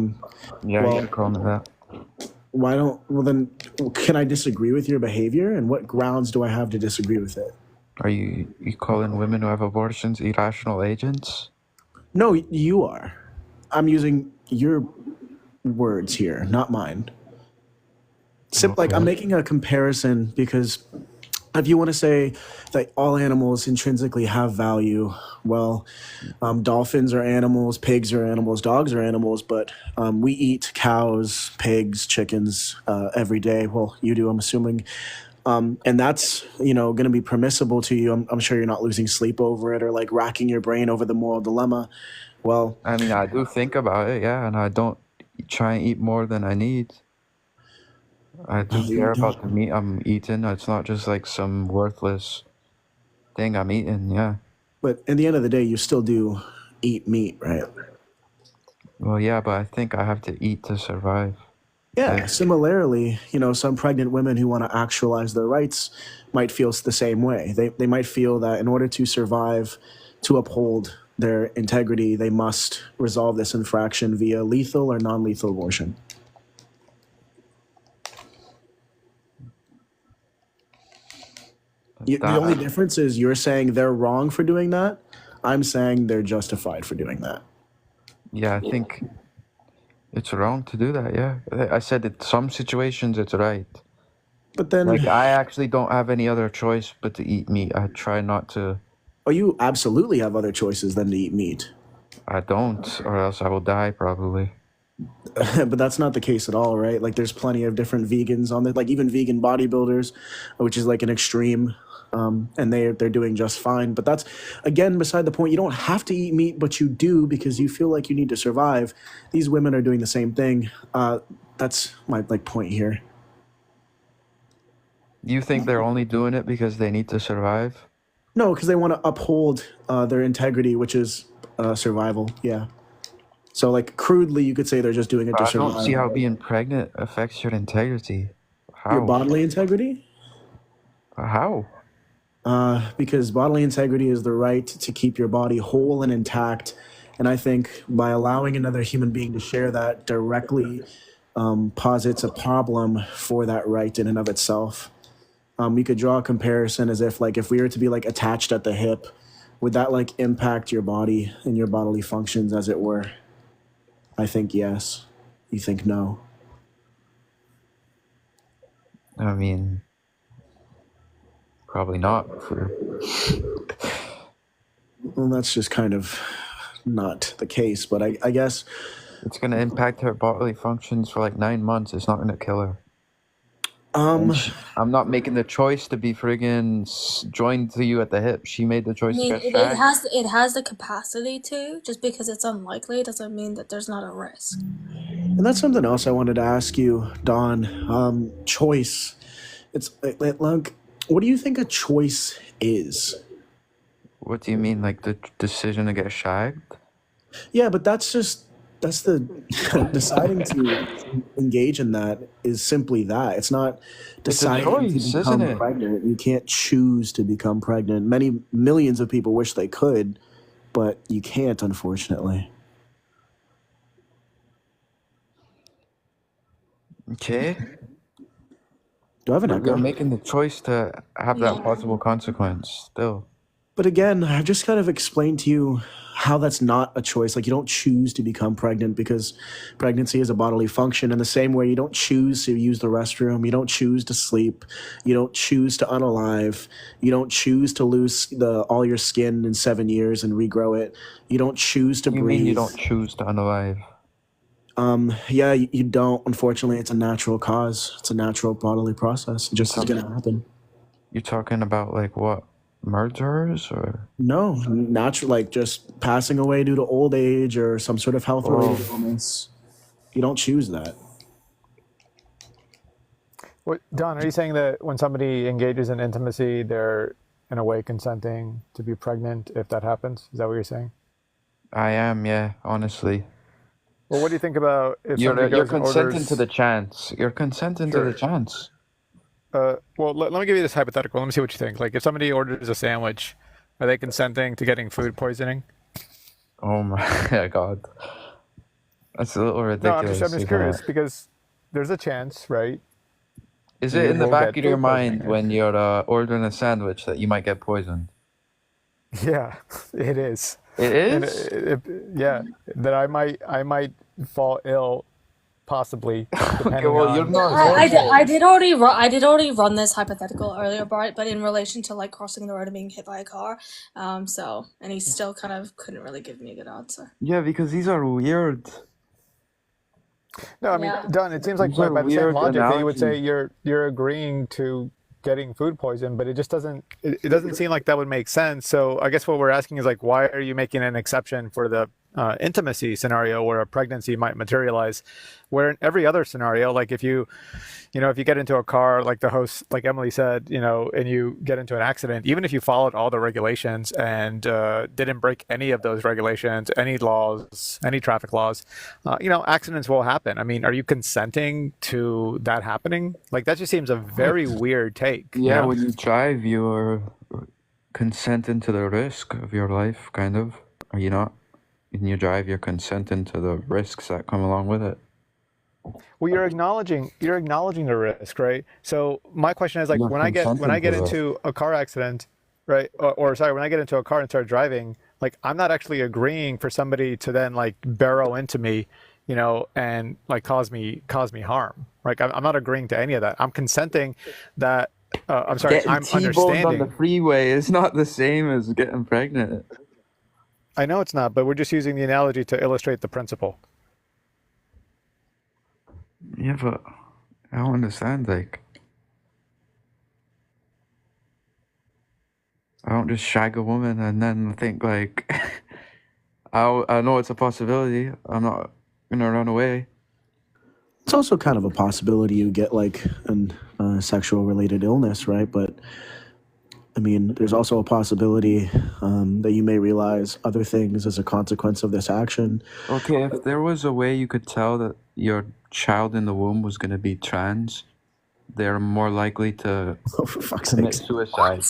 you Well, could call me that. why don't? Well, then, can I disagree with your behavior? And what grounds do I have to disagree with it? Are you calling women who have abortions irrational agents? No, you are. I'm using your words here, not mine. Like I'm Okay. making a comparison because if you want to say that all animals intrinsically have value, well, dolphins are animals, pigs are animals, dogs are animals, but we eat cows, pigs, chickens every day. Well, you do, I'm assuming. And that's, going to be permissible to you. I'm sure you're not losing sleep over it or like racking your brain over the moral dilemma. Well, I mean, I do think about it, yeah, and I don't try and eat more than I need. I do you care don't. about the meat I'm eating. It's not just like some worthless thing I'm eating, yeah. But in the end of the day, you still do eat meat, right? Well, yeah, but I think I have to eat to survive. Yeah, Like, similarly, some pregnant women who want to actualize their rights might feel the same way. They might feel that in order to survive, to uphold their integrity, they must resolve this infraction via lethal or non lethal abortion. The only that, difference is you're saying they're wrong for doing that. I'm saying they're justified for doing that. yeah, I think it's wrong to do that, yeah. I said in some situations it's right. But then, Like, I actually don't have any other choice but to eat meat. I try not to. oh, you absolutely have other choices than to eat meat. I don't, or else I will die probably. But that's not the case at all, right? Like, there's plenty of different vegans on there, like even vegan bodybuilders, which is like an extreme, and they're doing just fine. But that's again beside the point. You don't have to eat meat, but you do because you feel like you need to survive. These women are doing the same thing. That's my point here. You think they're only doing it because they need to survive? No, because they want to uphold their integrity, which is survival. Yeah. So, like crudely, you could say they're just doing it to I don't see survive. how being pregnant affects your integrity. Your How? bodily integrity. How? Because bodily integrity is the right to keep your body whole and intact. And I think by allowing another human being to share that directly posits a problem for that right in and of itself. We could draw a comparison as if, like, if we were to be like attached at the hip, would that like impact your body and your bodily functions, as it were? I think yes. You think no? I mean, probably not. Well, that's just kind of not the case. But I guess It's going to impact her bodily functions for like 9 months. It's not going to kill her. um, I'm not making the choice to be friggin' joined to you at the hip. She made the I choice to mean, get it shagged. has the capacity to. Just because it's unlikely doesn't mean that there's not a risk. and that's something else I wanted to ask you, Don. Choice. It's like, what do you think a choice is? What do you mean, like the decision to get shagged? Yeah, but that's the deciding to engage in that is simply that. It's not It's a deciding to choice, isn't become it? pregnant. You can't choose to become pregnant. Many millions of people wish they could, but you can't, unfortunately. Okay. Do I have an But you're echo? making the choice to have that Yeah. possible consequence still. But again, I've just kind of explained to you how that's not a choice. Like, you don't choose to become pregnant because pregnancy is a bodily function. In the same way, you don't choose to use the restroom. You don't choose to sleep. You don't choose to unalive. You don't choose to lose all your skin in 7 years and regrow it. You don't choose to You mean you breathe. don't choose to unalive? Yeah, you don't. Unfortunately, it's a natural cause. It's a natural bodily process. It just is going to happen. You're talking about like what? Murderers or? No, natural, like just passing away due to old age or some sort of health-related illness. You don't choose that. What, Don, are you saying that when somebody engages in intimacy, they're in a way consenting to be pregnant if that happens? Is that what you're saying? I am, yeah, honestly. Well, what do you think about if You're somebody goes and consenting orders... to the chance. You're consenting to the Sure. chance. well, let me give you this hypothetical. Let me see what you think. Like, if somebody orders a sandwich, are they consenting to getting food poisoning? Oh my god. That's a little No, ridiculous. I'm just curious because there's a chance, right? Is it you in the will back get of your food poisoning. mind when you're ordering a sandwich that you might get poisoned? Yeah, it is. It And is? yeah, that I might fall ill, possibly, Okay, depending well, you're on not the circumstances. I did already run this hypothetical earlier, Bart, but in relation to like crossing the road and being hit by a car. And he still kind of couldn't really give me a good answer. Yeah, because these are weird. No, I mean, Yeah. Don, it seems like These are by the same weird logic that you would say analogies. you're agreeing to getting food poison, but it just doesn't it doesn't seem like that would make sense. So I guess what we're asking is like, why are you making an exception for the intimacy scenario where a pregnancy might materialize, where in every other scenario, like if you if you get into a car, like the host, like Emily said, and you get into an accident, even if you followed all the regulations and didn't break any of those regulations, any laws, any traffic laws, accidents will happen. I mean, are you consenting to that happening? Like that just seems a very weird take. Yeah, when you drive, you're consenting to the risk of your life, kind of. Are you not? When you drive, you're consenting to the risks that come along with it. Well, you're acknowledging the risk, right? So my question is like You're when I get consenting to the risk. into a car accident, right? Or sorry, when I get into a car and start driving, like I'm not actually agreeing for somebody to then like barrel into me, and like cause me harm. Like I'm not agreeing to any of that. I'm consenting that I'm sorry, Getting I'm T-boned on the understanding. freeway is not the same as getting pregnant. I know it's not, but we're just using the analogy to illustrate the principle. Yeah, but I don't understand. Like, I don't just shag a woman and then think like, I know it's a possibility. I'm not gonna run away. It's also kind of a possibility you get like an sexual related illness, right? But I mean, there's also a possibility that you may realize other things as a consequence of this action. Okay, if there was a way you could tell that your child in the womb was gonna be trans, they're more likely to Oh, for fuck's commit sakes. suicide.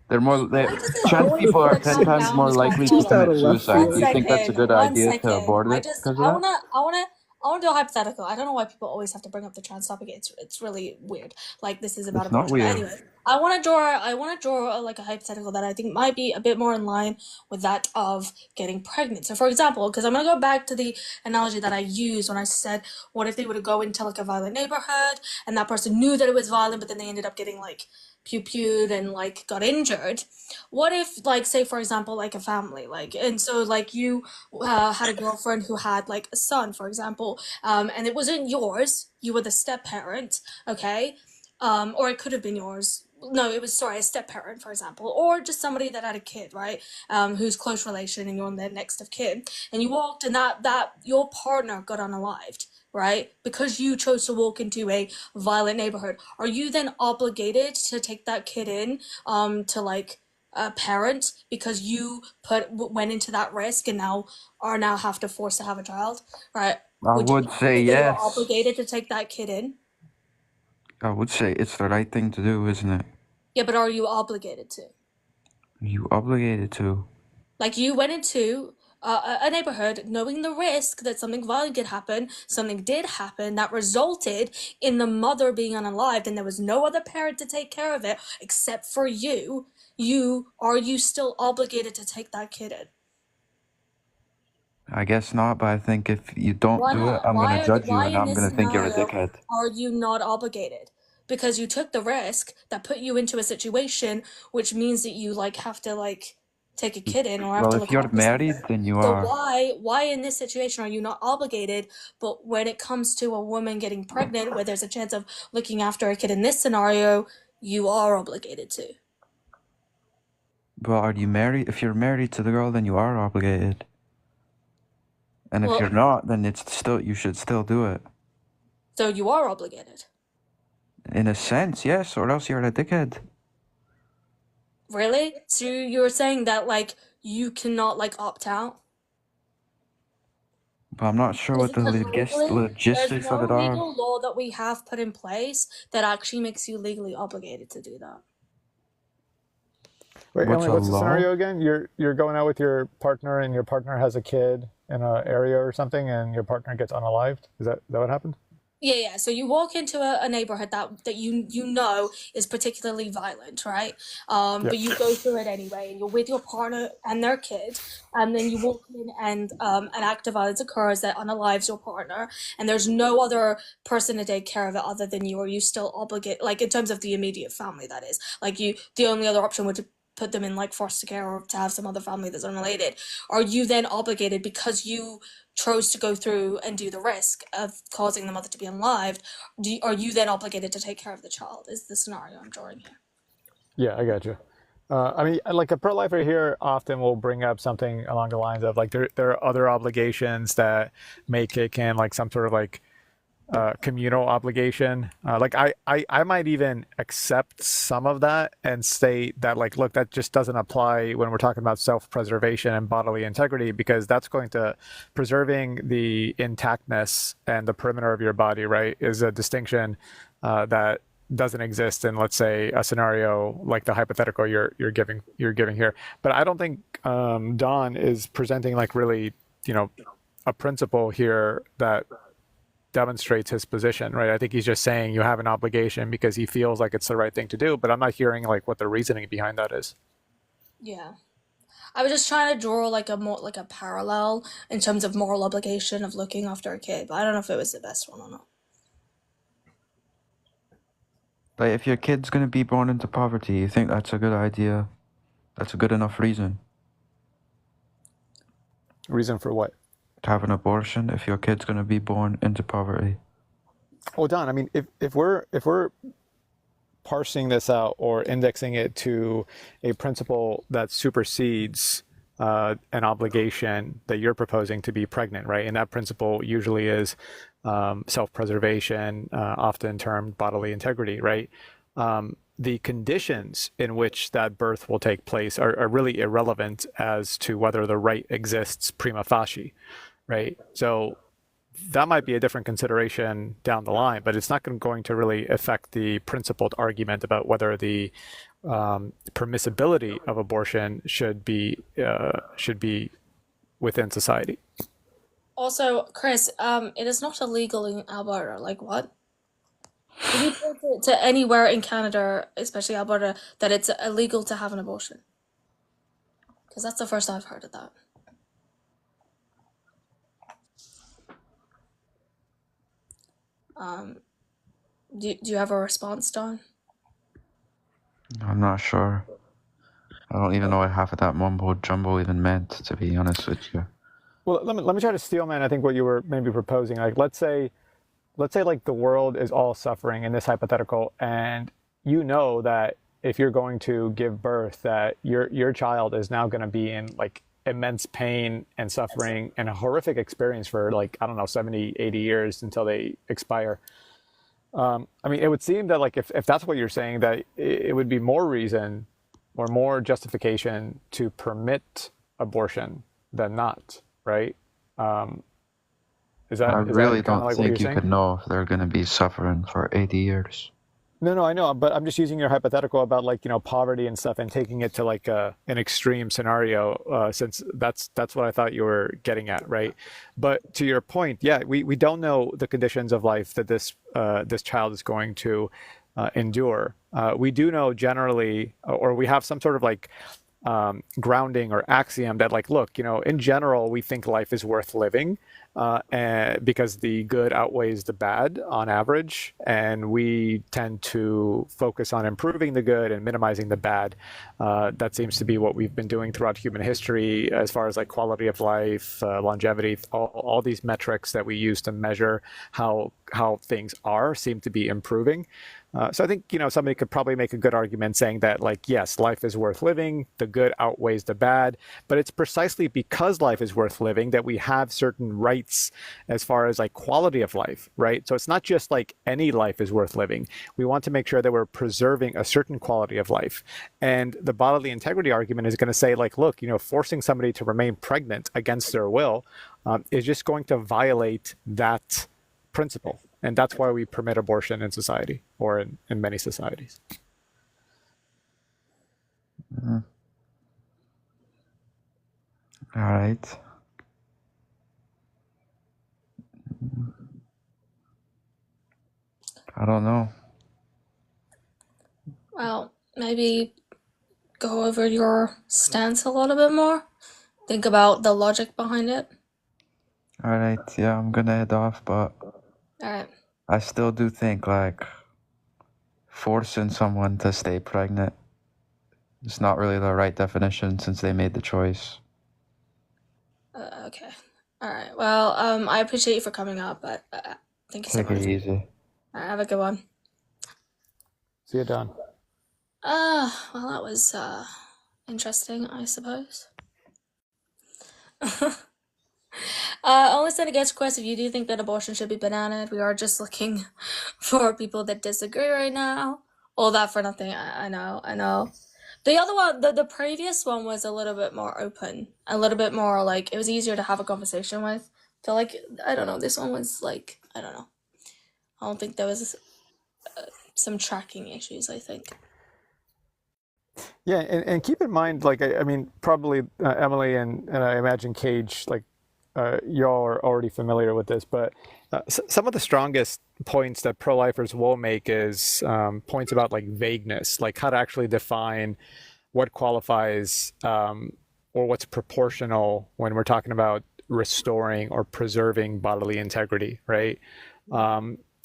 They're more Why does it trans always people are gotta 10 come times down more to likely to hold Just out on. commit of left suicide. One field. Do you think that's a second, good one idea to second. abort it because of that? I wanna do a hypothetical. I don't know why people always have to bring up the trans topic. It's really weird. Like this is about It's not abortion. But weird. anyway, I wanna draw like a hypothetical that I think might be a bit more in line with that of getting pregnant. So for example, because I'm gonna go back to the analogy that I used when I said, what if they were to go into like a violent neighborhood and that person knew that it was violent, but then they ended up getting like pew-pewed and like got injured. What if like say for example like a family like and so like you had a girlfriend who had like a son for example and it wasn't yours, you were the step parent, okay, or it could have been yours, no it was sorry a step parent for example, or just somebody that had a kid, right, who's close relation and you're their next of kin, and you walked and that your partner got unalived, right? Because you chose to walk into a violent neighborhood, are you then obligated to take that kid in to like a parent because you went into that risk and now have to force to have a child, right? I Would you would say say that you're yes. obligated to take that kid in? I would say it's the right thing to do, isn't it? Yeah, but are you obligated to? You obligated to. Like you went into a neighborhood knowing the risk that something violent could happen, something did happen that resulted in the mother being unalived, and there was no other parent to take care of it except for you. Are you still obligated to take that kid in? I guess not, but I think if you don't Why do it, not? I'm gonna judge you Why and in I'm this gonna think you're a scenario dickhead. are you not obligated? Because you took the risk that put you into a situation which means that you like have to like take a kid in or have Well, to if look you're after married, something. then you So are. why in this situation are you not obligated, but when it comes to a woman getting pregnant where there's a chance of looking after a kid in this scenario, you are obligated to? Well, are you married? If you're married to the girl, then you are obligated. And if Well, you're not, then you should still do it. so you are obligated. In a sense, yes, or else you're a dickhead. Really? So you're saying that like you cannot like opt out? But I'm not sure what the Because legally, there's logistics of no it are. legal law that we have put in place that actually makes you legally obligated to do that. Wait, What's Emily, a what's the law? scenario again? You're going out with your partner, and your partner has a kid in an area or something, and your partner gets unalived. Is that what happened? Yeah. So you walk into a neighborhood that you know is particularly violent, right? Yep. But you go through it anyway, and you're with your partner and their kid, and then you walk in, and an act of violence occurs that unalives your partner, and there's no other person to take care of it other than you, or you still obligate, like in terms of the immediate family, that is, like you, the only other option would to put them in like foster care or to have some other family that's unrelated. Are you then obligated because you chose to go through and do the risk of causing the mother to be unalived, are you then obligated to take care of the child? Is the scenario I'm drawing here. Yeah, I got you. I mean, like a pro-lifer here often will bring up something along the lines of like there are other obligations that may kick in, like some sort of like communal obligation. Like I might even accept some of that and state that like, look, that just doesn't apply when we're talking about self-preservation and bodily integrity, because that's going to preserving the intactness and the perimeter of your body, right, is a distinction that doesn't exist in, let's say, a scenario like the hypothetical you're giving here. But I don't think Don is presenting like really, you know, a principle here that demonstrates his position, right? I think he's just saying you have an obligation because he feels like it's the right thing to do, but I'm not hearing like what the reasoning behind that is. Yeah. I was just trying to draw like a more like a parallel in terms of moral obligation of looking after a kid, but I don't know if it was the best one or not. Like, if your kid's gonna be born into poverty, you think that's a good idea? That's a good enough reason Reason for what? to have an abortion if your kid's gonna be born into poverty. Well, Don, I mean, if we're parsing this out or indexing it to a principle that supersedes an obligation that you're proposing to be pregnant, right? And that principle usually is self-preservation, often termed bodily integrity, right? The conditions in which that birth will take place are really irrelevant as to whether the right exists prima facie, right? So that might be a different consideration down the line, but it's not going to really affect the principled argument about whether the permissibility of abortion should be within society. Also, Chris, it is not illegal in Alberta. Like what? Can you point to anywhere in Canada, especially Alberta, that it's illegal to have an abortion? Because that's the first I've heard of that. Um, do you have a response, Don? I'm not sure. I don't even know what half of that mumbo jumbo even meant, to be honest with you. Well, let me try to steelman, I think, what you were maybe proposing. Like, let's say like the world is all suffering in this hypothetical, and you know that if you're going to give birth, that your child is now going to be in like immense pain and suffering and a horrific experience for like, I don't know, 70, 80 years until they expire. I mean, it would seem that like if that's what you're saying, that it would be more reason or more justification to permit abortion than not, right? Is I that really kind of don't like what you're think you saying? could know if they're gonna be suffering for 80 years. No, I know, but I'm just using your hypothetical about like, you know, poverty and stuff and taking it to like an extreme scenario, since that's what I thought you were getting at, right? But to your point, yeah, we don't know the conditions of life that this child is going to endure. We do know generally, or we have some sort of like grounding or axiom that like, look, you know, in general, we think life is worth living and because the good outweighs the bad on average. And we tend to focus on improving the good and minimizing the bad. That seems to be what we've been doing throughout human history as far as like quality of life, longevity, all these metrics that we use to measure how things are seem to be improving. So I think, you know, somebody could probably make a good argument saying that, like, yes, life is worth living, the good outweighs the bad, but it's precisely because life is worth living that we have certain rights as far as like quality of life, right? So it's not just like any life is worth living. We want to make sure that we're preserving a certain quality of life. And the bodily integrity argument is going to say, like, look, you know, forcing somebody to remain pregnant against their will is just going to violate that principle. And that's why we permit abortion in society, or in many societies. Mhm. All right. I don't know. Well, maybe go over your stance a little bit more. Think about the logic behind it. All right, yeah, I'm gonna head off, but Alright. I still do think like forcing someone to stay pregnant is not really the right definition since they made the choice. Okay. Alright. Well, I appreciate you for coming up, but thank you so Take it much. easy. Alright, have a good one. See you, Don. Well, that was interesting, I suppose. Only said against request if you do think that abortion should be bananaed. We are just looking for people that disagree right now. All that for nothing. I know. The other one, the previous one was a little bit more open, a little bit more like it was easier to have a conversation with. So like I don't know, this one was like I don't know. I don't think there was some tracking issues. I think. Yeah, and keep in mind, like I mean, probably Emily and I imagine Cage, like y'all are already familiar with this, but some of the strongest points that pro-lifers will make is points about like vagueness, like how to actually define what qualifies or what's proportional when we're talking about restoring or preserving bodily integrity, right?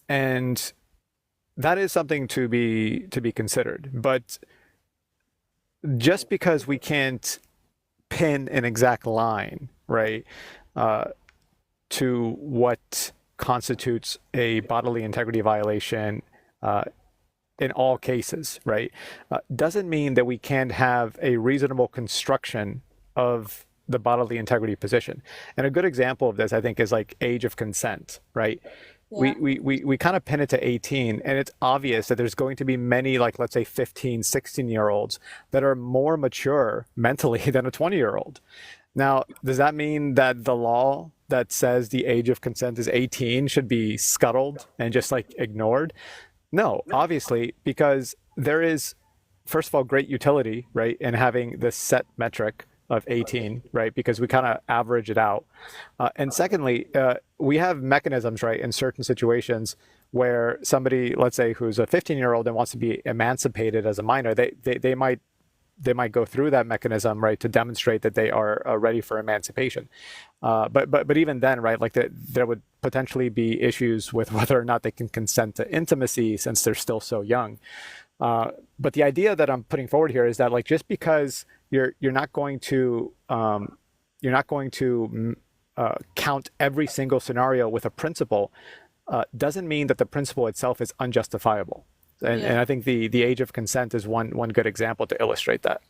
And that is something to be considered, but just because we can't pin an exact line, right, to what constitutes a bodily integrity violation in all cases, right, doesn't mean that we can't have a reasonable construction of the bodily integrity position. And a good example of this, I think, is like age of consent, right? Yeah. We kind of pin it to 18, and it's obvious that there's going to be many, like, let's say 15, 16-year-olds that are more mature mentally than a 20-year-old. Now, does that mean that the law that says the age of consent is 18 should be scuttled and just like ignored? No, obviously, because there is, first of all, great utility, right, in having this set metric of 18, right, because we kind of average it out. And secondly, we have mechanisms, right, in certain situations where somebody, let's say, who's a 15-year-old and wants to be emancipated as a minor, they might go through that mechanism, right, to demonstrate that they are ready for emancipation. But even then, right, like there would potentially be issues with whether or not they can consent to intimacy since they're still so young. But the idea that I'm putting forward here is that, like, just because you're not going to count every single scenario with a principle doesn't mean that the principle itself is unjustifiable. And I think the age of consent is one good example to illustrate that.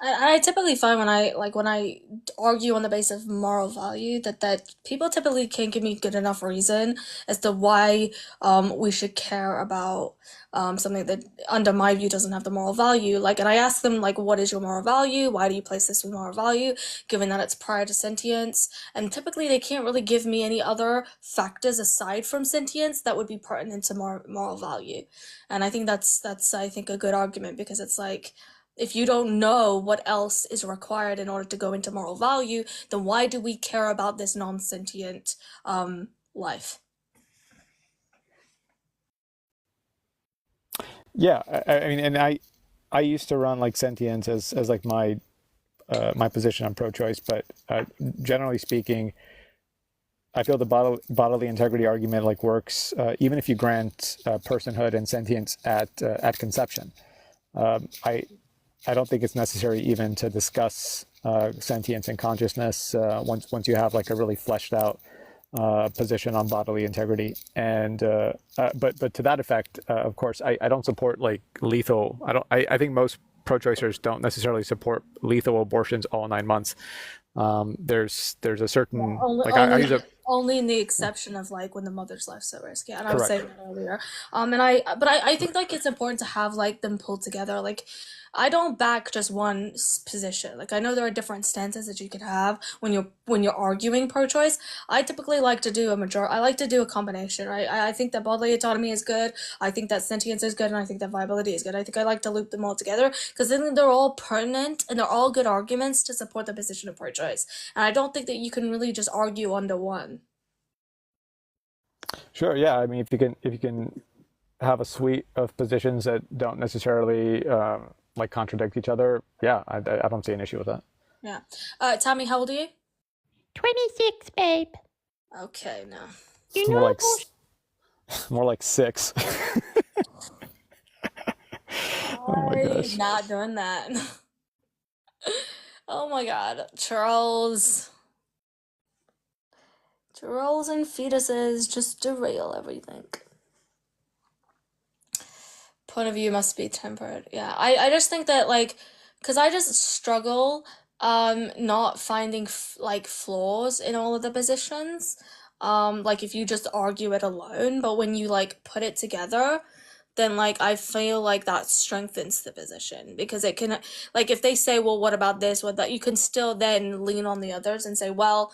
I typically find when I argue on the basis of moral value that people typically can't give me good enough reason as to why we should care about something that under my view doesn't have the moral value. Like, and I ask them, like, what is your moral value? Why do you place this with moral value, given that it's prior to sentience? And typically they can't really give me any other factors aside from sentience that would be pertinent to moral value. And I think that's I think a good argument, because it's like, if you don't know what else is required in order to go into moral value, then why do we care about this non-sentient life? Yeah, I mean, and I used to run like sentience as like my position on pro-choice, but generally speaking, I feel the bodily integrity argument like works even if you grant personhood and sentience at conception. I don't think it's necessary even to discuss sentience and consciousness once you have like a really fleshed out position on bodily integrity. And but to that effect, of course, I don't support like lethal. I think most pro-choicers don't necessarily support lethal abortions all 9 months. There's a certain I use a only in the exception of like when the mother's life's at risk. Yeah, and I was correct. saying that earlier. But I think like it's important to have like them pulled together. Like, I don't back just one position. Like, I know there are different stances that you could have when you're arguing pro-choice. I typically like to do I like to do a combination, right? I think that bodily autonomy is good. I think that sentience is good, and I think that viability is good. I think I like to loop them all together because then they're all pertinent and they're all good arguments to support the position of pro-choice. And I don't think that you can really just argue under one. Sure. Yeah. I mean, if you can have a suite of positions that don't necessarily like contradict each other, yeah, I don't see an issue with that. Yeah. Tammy, how old are you? 26, babe. Okay, no. You It's know more like abortion. more like 6. Oh my I'm gosh. not doing that. Oh my God, Charles. Trolls and fetuses just derail everything. Point of view must be tempered. Yeah, I just think that like, cause I just struggle not finding like flaws in all of the positions. Like if you just argue it alone, but when you like put it together, then like I feel like that strengthens the position because it can like if they say, well, what about this, what that, you can still then lean on the others and say, well,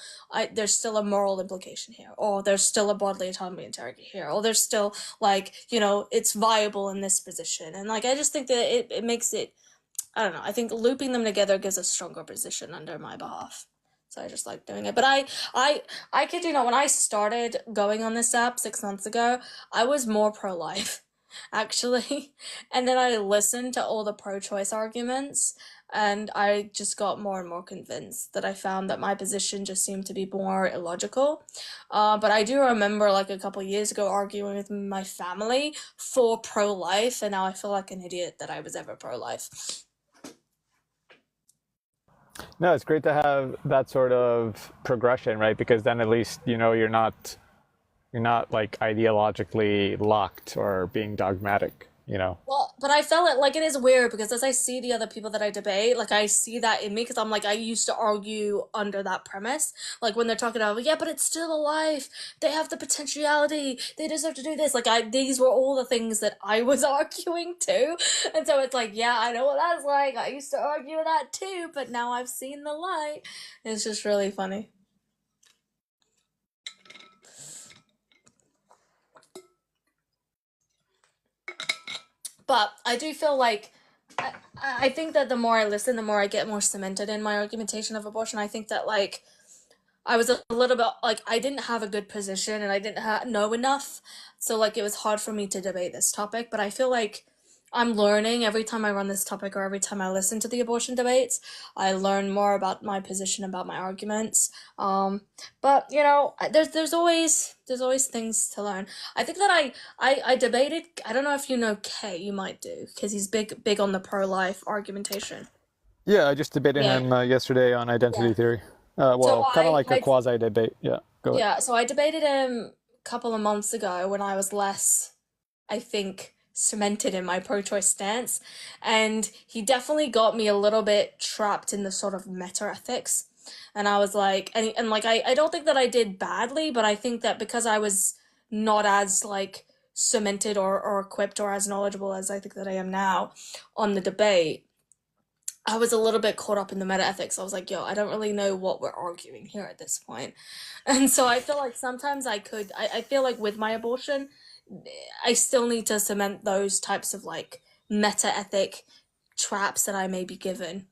there's still a moral implication here, or there's still a bodily autonomy interrogate here, or there's still like, you know, it's viable in this position. And like I just think that it makes it, I don't know, I think looping them together gives a stronger position under my behalf. So I just like doing it. But I kid you not, when I started going on this app 6 months ago, I was more pro-life, actually. And then I listened to all the pro-choice arguments, and I just got more and more convinced that I found that my position just seemed to be more illogical. But I do remember like a couple years ago arguing with my family for pro-life, and now I feel like an idiot that I was ever pro-life. No, it's great to have that sort of progression, right? Because then at least you know you're not like ideologically locked or being dogmatic, you know. Well, but I felt like it is weird because as I see the other people that I debate, like I see that in me because I'm like I used to argue under that premise, like when they're talking about yeah, but it's still a life. They have the potentiality. They deserve to do this. Like these were all the things that I was arguing too, and so it's like yeah, I know what that's like. I used to argue that too, but now I've seen the light. It's just really funny. But I do feel like I think that the more I listen, the more I get more cemented in my argumentation of abortion. I think that like I was a little bit like I didn't have a good position and I didn't know enough, so like it was hard for me to debate this topic. But I feel like I'm learning every time I run this topic or every time I listen to the abortion debates. I learn more about my position, about my arguments. But you know, there's always things to learn. I think that I debated. I don't know if you know Kay. You might do because he's big on the pro-life argumentation. Yeah, I just debated Yeah. him yesterday on identity Yeah. theory. So Well, kind of like a I quasi debate. Yeah, go ahead. yeah. So I debated him a couple of months ago when I was less, I think, cemented in my pro-choice stance, and he definitely got me a little bit trapped in the sort of meta ethics. And I was like, and like I don't think that I did badly, but I think that because I was not as like cemented or equipped or as knowledgeable as I think that I am now on the debate, I was a little bit caught up in the meta ethics. I was like, yo, I don't really know what we're arguing here at this point. And so I feel like sometimes I feel like with my abortion, I still need to cement those types of like meta ethic traps that I may be given.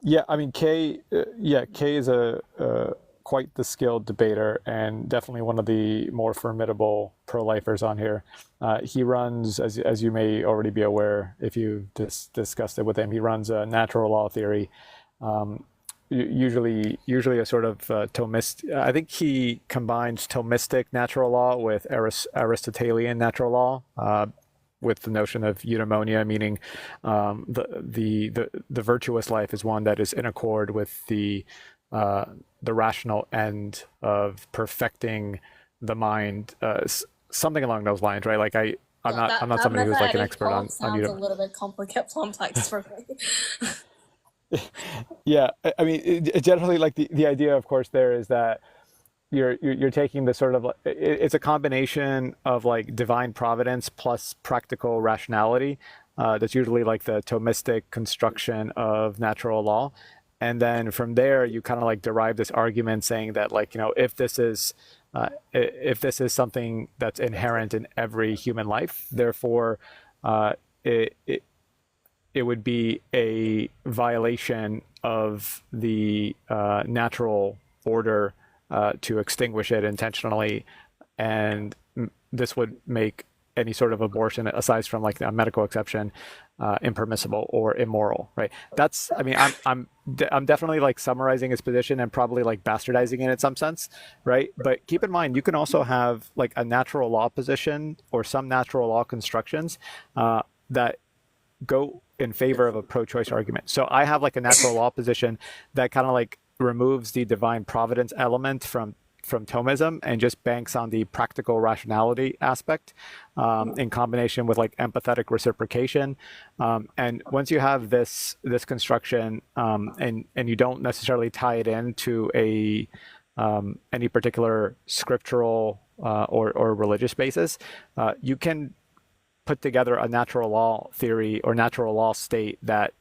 Yeah, I mean, Kay is a quite the skilled debater and definitely one of the more formidable pro-lifers on here. He runs, as you may already be aware, if you discussed it with him, he runs a natural law theory. Usually a sort of Thomistic. I think he combines Thomistic natural law with Aristotelian natural law, with the notion of eudaimonia, meaning the virtuous life is one that is in accord with the rational end of perfecting the mind, something along those lines, right? Like I'm Yeah, not somebody who's like an expert on sounds a eudaimonia. little bit complex for me. Yeah, I mean, generally, like the idea, of course, there is that you're taking the sort of it's a combination of like divine providence plus practical rationality. That's usually like the Thomistic construction of natural law, and then from there you kind of like derive this argument saying that like, you know, if this is something that's inherent in every human life, therefore it would be a violation of the natural order to extinguish it intentionally, and this would make any sort of abortion aside from like a medical exception impermissible or immoral, right? That's, I mean, I'm definitely like summarizing his position and probably like bastardizing it in some sense, right? But keep in mind, you can also have like a natural law position or some natural law constructions that go in favor of a pro-choice argument. So I have like a natural law position that kind of like removes the divine providence element from Thomism and just banks on the practical rationality aspect in combination with like empathetic reciprocation. And once you have this construction and you don't necessarily tie it into a any particular scriptural or religious basis, you can put together a natural law theory or natural law state that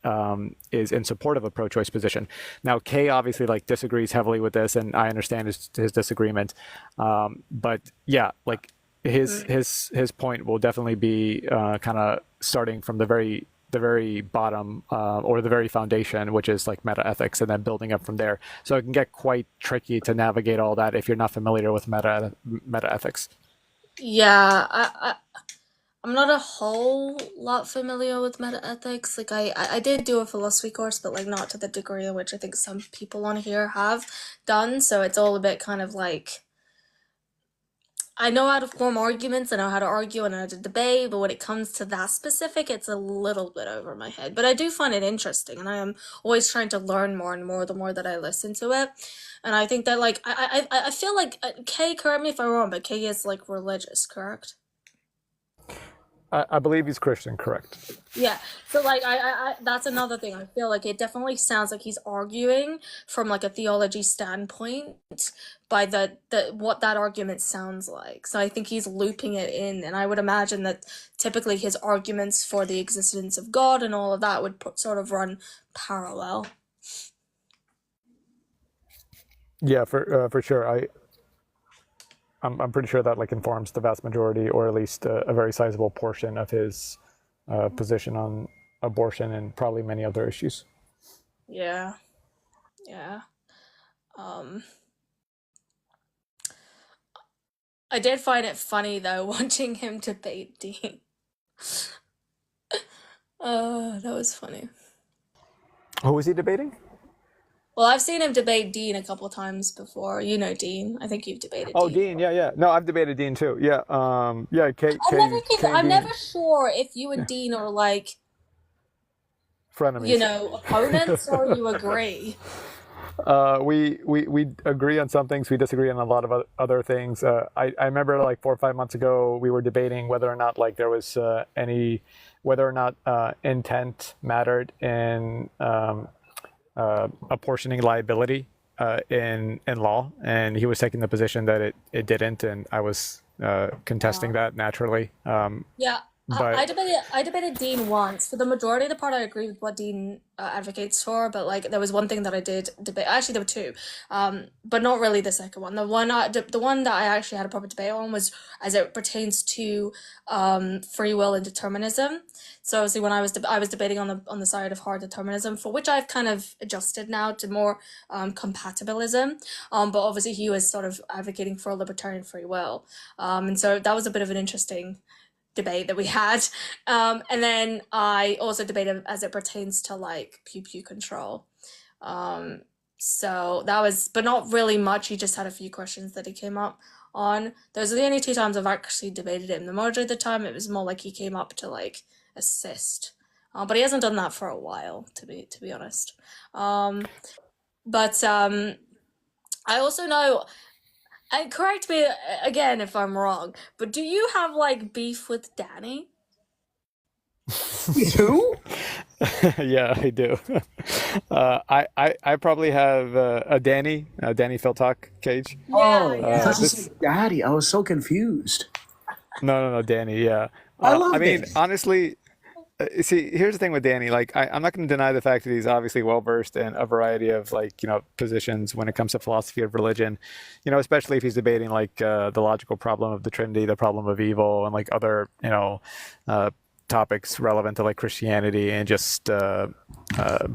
is in support of a pro-choice position. Now, Kay obviously like disagrees heavily with this, and I understand his disagreement. But yeah, like his point will definitely be kind of starting from the very bottom or the very foundation, which is like meta ethics, and then building up from there. So it can get quite tricky to navigate all that if you're not familiar with meta ethics. Yeah, I'm not a whole lot familiar with meta ethics. Like I did do a philosophy course, but like not to the degree in which I think some people on here have done. So it's all a bit kind of like, I know how to form arguments, I know how to argue, and how to debate, but when it comes to that specific, it's a little bit over my head. But I do find it interesting, and I am always trying to learn more and more the more that I listen to it. And I think that like I feel like Kay, correct me if I'm wrong, but Kay is like religious, correct? I believe he's Christian, correct? Yeah. So like I that's another thing. I feel like it definitely sounds like he's arguing from like a theology standpoint by the what that argument sounds like. So I think he's looping it in, and I would imagine that typically his arguments for the existence of God and all of that would sort of run parallel. Yeah, for sure. I'm pretty sure that like informs the vast majority, or at least a very sizable portion of his position on abortion and probably many other issues. Yeah. Yeah. Um I did find it funny though watching him debate Dean. That was funny. Who was he debating? Well, I've seen him debate Dean a couple times before. You know Dean. I think you've debated Oh, Dean. Dean. Yeah. No, I've debated Dean too. Yeah. Yeah. I'm never sure if you and Dean are like, frenemies. Opponents or you agree. We agree on some things. We disagree on a lot of other things. I remember like 4 or 5 months ago, we were debating whether or not like there was whether or not intent mattered in apportioning liability in law, and he was taking the position that it didn't, and I was contesting that naturally. Yeah, But I debated Dean once. For the majority of the part, I agree with what Dean advocates for, but like there was one thing that I did debate. Actually, there were two, but not really the second one. The one that I actually had a proper debate on was as it pertains to free will and determinism. So obviously, when I was debating on the side of hard determinism, for which I've kind of adjusted now to more compatibilism. But obviously, he was sort of advocating for libertarian free will, and so that was a bit of an interesting debate that we had. And then I also debated as it pertains to like pew control. So that was, but not really much. He just had a few questions that he came up on. Those are the only two times I've actually debated him. The majority of the time it was more like he came up to like assist. But he hasn't done that for a while, to be honest. But I also know, and correct me again if I'm wrong, but do you have like beef with Danny? Who? yeah, I do. I probably have a Danny Philtalk Cage. Oh, Yeah. that's just Daddy. I was so confused. No, Danny. Yeah. I love I mean, Danny. honestly, see, here's the thing with Danny. Like, I'm not going to deny the fact that he's obviously well versed in a variety of like positions when it comes to philosophy of religion. Especially if he's debating like the logical problem of the Trinity, the problem of evil, and like other topics relevant to like Christianity and just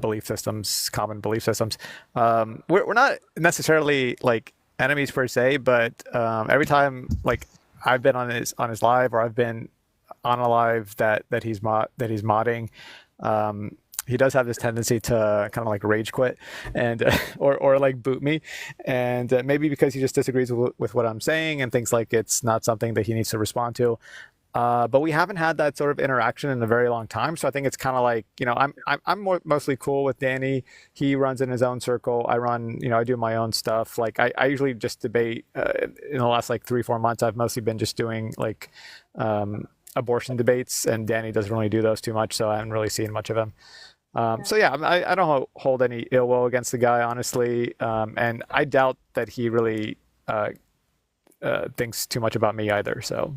belief systems, common belief systems. We're not necessarily like enemies per se, but every time like I've been on his live, or I've been Unalive that he's modding. He does have this tendency to kind of like rage quit and or like boot me, and maybe because he just disagrees with what I'm saying and thinks like it's not something that he needs to respond to. But we haven't had that sort of interaction in a very long time, so I think it's kind of like, you know, I'm mostly cool with Danny. He runs in his own circle. I run, you know, I do my own stuff. Like I usually just debate. In the last like 3-4 months, I've mostly been just doing like abortion debates, and Danny doesn't really do those too much, so I haven't really seen much of him. So yeah, I don't hold any ill will against the guy, honestly, and I doubt that he really thinks too much about me either. So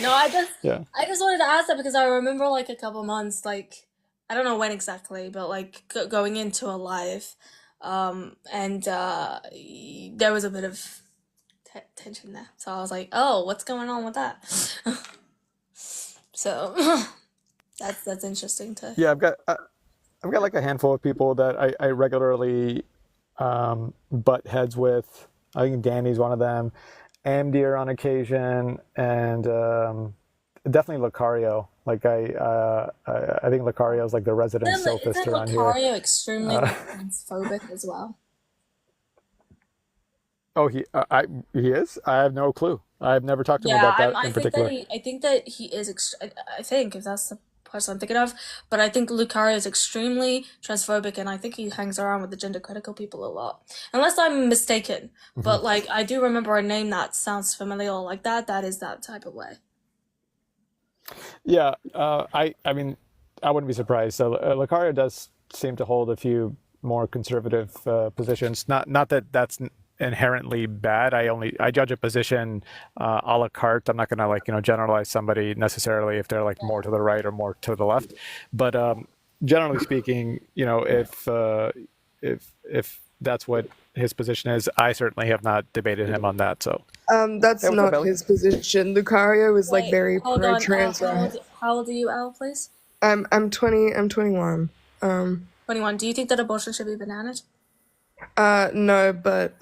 No, yeah. I just wanted to ask that because I remember like a couple months, like I don't know when exactly, but like going into a live, and there was a bit of tension there. So I was like, oh, what's going on with that? So that's interesting to. Yeah, I've got like a handful of people that I regularly butt heads with. I think Danny's one of them, Amdir on occasion, and definitely Lucario. Like I think Lucario is like the resident sophist Isn't around here. Lucario extremely transphobic as well? Oh, he is? I have no clue. I've never talked to him Yeah, about that I in think particular. I think that he is. I think if that's the person I'm thinking of, but I think Lucario is extremely transphobic, and I think he hangs around with the gender critical people a lot, unless I'm mistaken. But like, I do remember a name that sounds familiar like that. That is that type of way. Yeah, I mean, I wouldn't be surprised. So Lucario does seem to hold a few more conservative positions. Not that that's inherently bad. I judge a position a la carte. I'm not going to like, you know, generalize somebody necessarily if they're like more to the right or more to the left. But generally speaking, you know, if that's what his position is, I certainly have not debated him on that. So That's hey, what's up, not Ellie? his position. Lucario is like Wait, very hold on. pro-trans, right? How old are you, Al, please? I'm 20. I'm 21. 21. Do you think that abortion should be bananas? No, but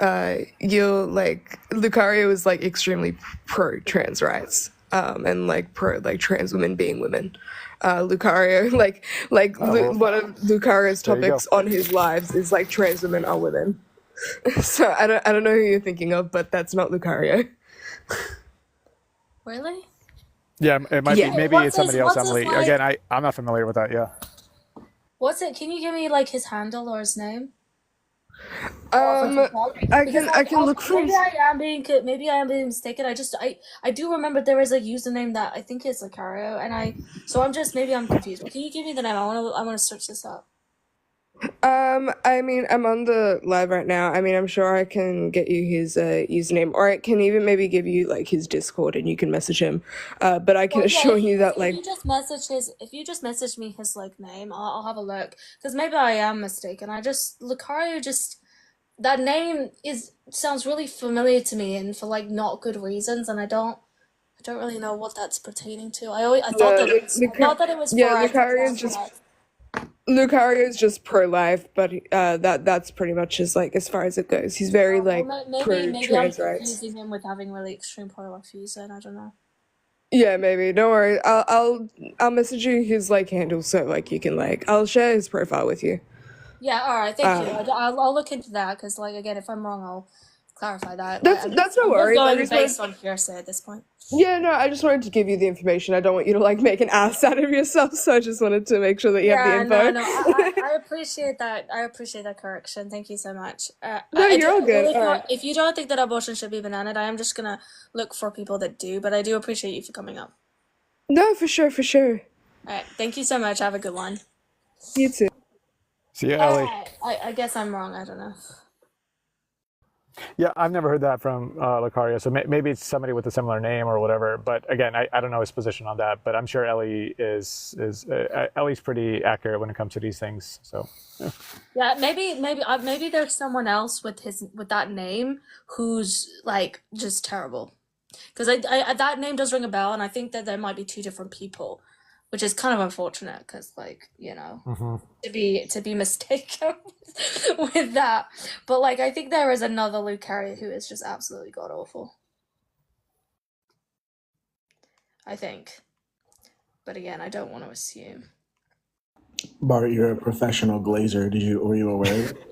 you'll like Lucario is like extremely pro-trans rights. And like pro like trans women being women. Lucario one of Lucario's There you go. topics on his lives is like trans women are women. So I don't know who you're thinking of, but that's not Lucario. Really? Yeah, it might Yeah. be. Maybe What's it's somebody else, his, Emily. like- Again, I'm not familiar with that. Yeah. What's it? Can you give me like his handle or his name? I can look for Maybe I am being mistaken. I do remember there is a username that I think is Lucario, and I'm confused. But can you give me the name? I wanna search this up. I mean, I'm on the live right now. I mean, I'm sure I can get you his username, or I can even maybe give you like his Discord, and you can message him. But I can assure you that like If you just message me his like name, I'll have a look because maybe I am mistaken. Lucario that name sounds really familiar to me, and for like not good reasons, and I don't really know what that's pertaining to. I thought that it was yeah, for Lucario is just pro-life, but that's pretty much as far as it goes. He's very like maybe I'm pro-trans rights. confusing him with having really extreme pro-life views. Then I don't know. Yeah, maybe. Don't worry. I'll message you his like handle so like you can like I'll share his profile with you. Yeah, all right, thank you. I'll look into that because, like, again, if I'm wrong, I'll clarify that. That's no worries. I'm I just just based on hearsay at this point. Yeah, no, I just wanted to give you the information. I don't want you to like make an ass out of yourself, so I just wanted to make sure that you have the info. No, I appreciate that. I appreciate that correction. Thank you so much. No, you're all good. If you don't think that abortion should be bananaed, I am just gonna look for people that do. But I do appreciate you for coming up. No, for sure, for sure. All right, thank you so much. Have a good one. You too. See you, Ellie. I guess I'm wrong. I don't know. Yeah, I've never heard that from Lucario, so maybe it's somebody with a similar name or whatever. But again, I don't know his position on that. But I'm sure Ellie Ellie's pretty accurate when it comes to these things. So Yeah, maybe there's someone else with that name who's like just terrible. Because I that name does ring a bell, and I think that there might be two different people, which is kind of unfortunate. Because like to be mistaken with that, but like I think there is another Lucario who is just absolutely god awful. I think. But again, I don't want to assume. Bart, you're a professional glazer. Were you aware of it?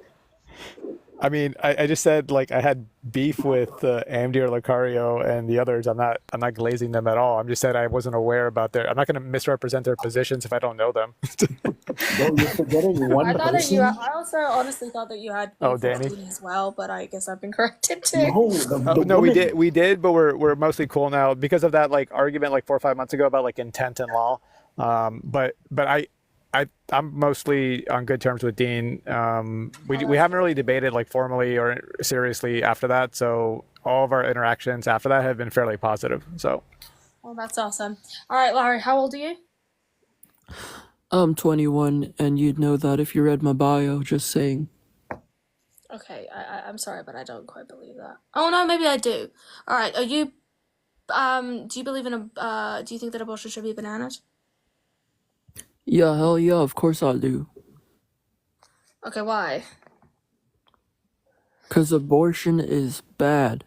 I mean, I just said like I had beef with AMD or Lucario and the others. I'm not glazing them at all. I'm just saying I wasn't aware about their. I'm not going to misrepresent their positions if I don't know them. Bro, you're forgetting one I thought that you. person. I also honestly thought that you had Oh, beef with Danny. Dean as well, but I guess I've been corrected too. No, the No, woman. we did, but we're mostly cool now because of that like argument like 4 or 5 months ago about like intent and law. But I'm mostly on good terms with Dean. We haven't really debated like formally or seriously after that. So all of our interactions after that have been fairly positive. So Well, that's awesome. All right, Larry, how old are you? I'm 21, and you'd know that if you read my bio, just saying. Okay, I'm sorry, but I don't quite believe that. Oh no, maybe I do. All right, are you? Do you believe in do you think that abortion should be bananas? Yeah, hell yeah, of course I do. Okay, why? 'Cause abortion is bad.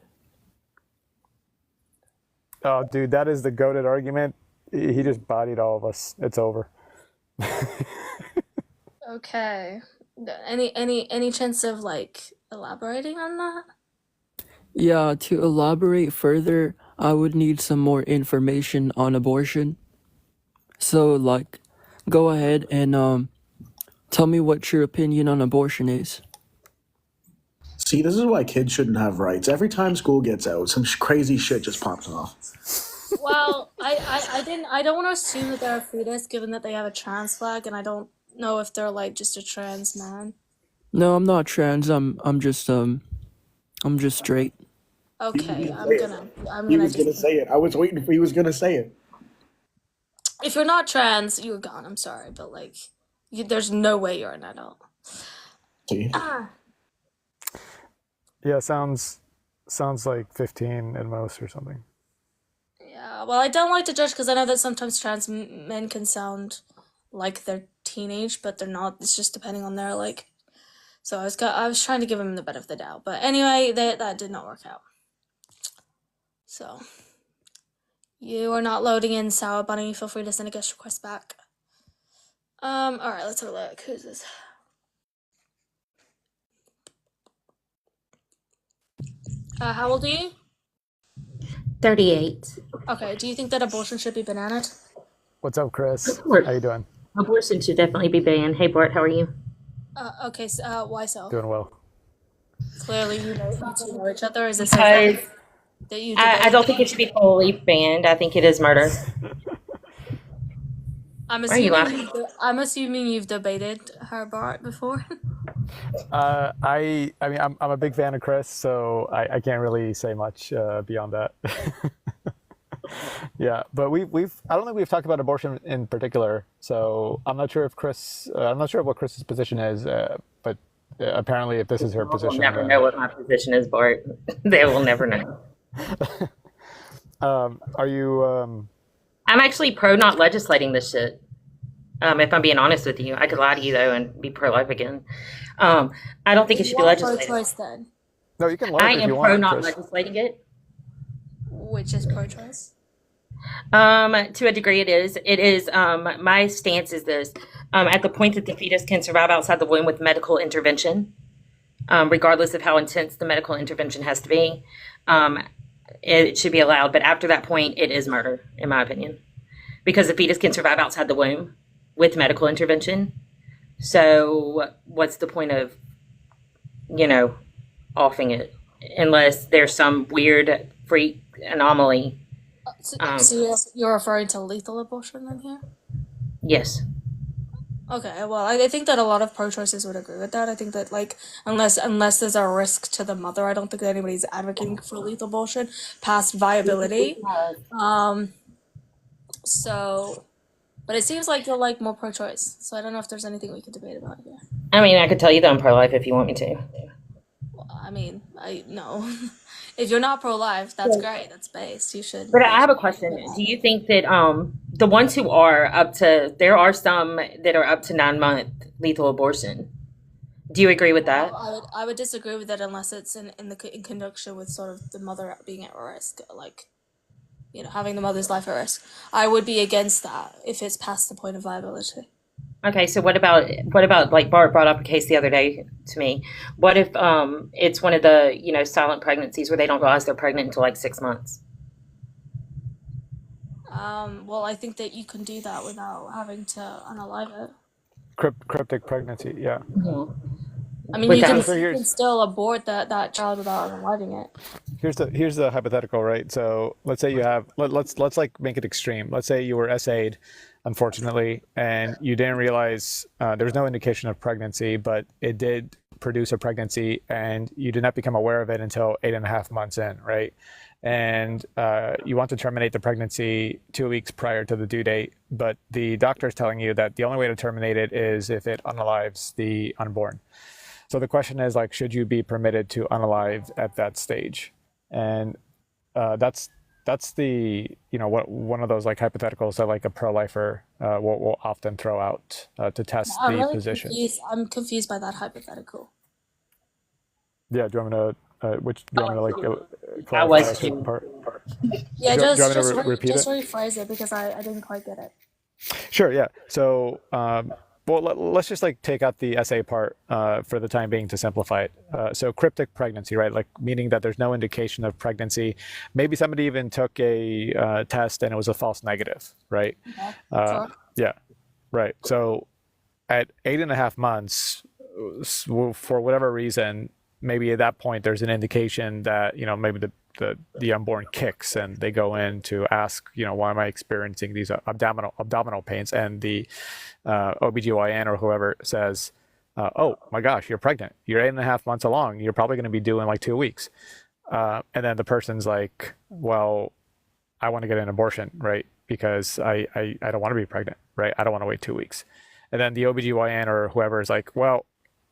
oh, dude, that is the goated argument. He just bodied all of us. It's over. Okay. Any chance of like elaborating on that? Yeah, to elaborate further, I would need some more information on abortion. So, like, go ahead and tell me what your opinion on abortion is. See, this is why kids shouldn't have rights. Every time school gets out, some crazy shit just pops off. Well, I don't want to assume that they're a fetus, given that they have a trans flag, and I don't know if they're like just a trans man. No, I'm not trans. I'm just straight. Okay, I'm He gonna was gonna just. say it. I was waiting for he was gonna say it. If you're not trans, you're gone. I'm sorry, but like, there's no way you're an adult. See? Yeah, sounds like 15 at most or something. Yeah, well, I don't like to judge because I know that sometimes trans men can sound like they're teenage, but they're not. It's just depending on their like. So I was trying to give him the benefit of the doubt, but anyway, that did not work out. So you are not loading in, Sour Bunny. Feel free to send a guest request back. All right, let's have a look. Who's this? How old are you? 38. Okay, do you think that abortion should be bananas? What's up, Chris? Of course. How you doing? Abortion should definitely be banned. Hey, Bart, how are you? Okay, so, why so? Doing well. Clearly, you two know each other. Is this Because something that you I don't think it should be fully banned. I think it is murder. I'm Why are you assuming laughing? I'm assuming you've debated her Bart before. I mean, I'm a big fan of Chris, so I can't really say much beyond that. Yeah, but I don't think we've talked about abortion in particular, so I'm not sure if I'm not sure what Chris's position is, but apparently if this is her People will position, never then know what my position is, Bart. They will never know. are you? I'm actually pro not legislating this shit. If I'm being honest with you, I could lie to you though and be pro-life again. I don't think it should be You are legislated. pro-choice then, No, you can I lie if am you pro want, not Chris. legislating it. which is pro-choice. To a degree, it is. It is. My stance is this: at the point that the fetus can survive outside the womb with medical intervention, regardless of how intense the medical intervention has to be, it should be allowed. But after that point, it is murder, in my opinion, because the fetus can survive outside the womb with medical intervention. So, what's the point of, offing it, unless there's some weird freak anomaly? So you're referring to lethal abortion then here? Yes. Okay, well, I think that a lot of pro-choicers would agree with that. I think that like unless there's a risk to the mother, I don't think that anybody's advocating for lethal abortion past viability. So, but it seems like you're like more pro-choice. So I don't know if there's anything we could debate about here. I mean, I could tell you that I'm pro-life if you want me to. Well, I mean, I no. If you're not pro-life, that's great. That's based. You should. But I have a question. Do you think that the ones who are there are some that are up to 9-month lethal abortion? Do you agree with that? I would disagree with that unless it's in conjunction with sort of the mother being at risk. Like, having the mother's life at risk. I would be against that if it's past the point of viability. Okay, so what about like Bart brought up a case the other day to me. What if it's one of the, silent pregnancies where they don't realize they're pregnant until like 6 months? Well, I think that you can do that without having to unalive it. Cryptic pregnancy, yeah. I mean, Without you So can still abort that child without unaliving it. here's the hypothetical, right? So let's say you have let's like make it extreme. Let's say you were SA'd, unfortunately, and you didn't realize there was no indication of pregnancy, but it did produce a pregnancy, and you did not become aware of it until 8.5 months in, right? And you want to terminate the pregnancy 2 weeks prior to the due date, but the doctor is telling you that the only way to terminate it is if it unalives the unborn. So the question is, like, should you be permitted to unalive at that stage? And that's the one of those like hypotheticals that like a pro-lifer will often throw out to test I'm the really position. confused. I'm confused by that hypothetical. Yeah, do you want me to which do you want me to like I clarify was a certain too. part? Yeah, Do you want me to just repeat just it? rephrase it because I didn't quite get it. Sure, yeah. So, well, let's just like take out the SA part for the time being to simplify it. So cryptic pregnancy, right? Like meaning that there's no indication of pregnancy. Maybe somebody even took a test and it was a false negative, right? Okay. Uh, Sure. yeah, right. So at 8.5 months, for whatever reason, maybe at that point there's an indication that maybe the unborn kicks and they go in to ask, why am I experiencing these abdominal pains? And the OBGYN or whoever says, oh my gosh, you're pregnant. You're 8.5 months along. You're probably going to be due in like 2 weeks. And then the person's like, well, I want to get an abortion, right? Because I don't want to be pregnant, right? I don't want to wait 2 weeks. And then the OBGYN or whoever is like, well,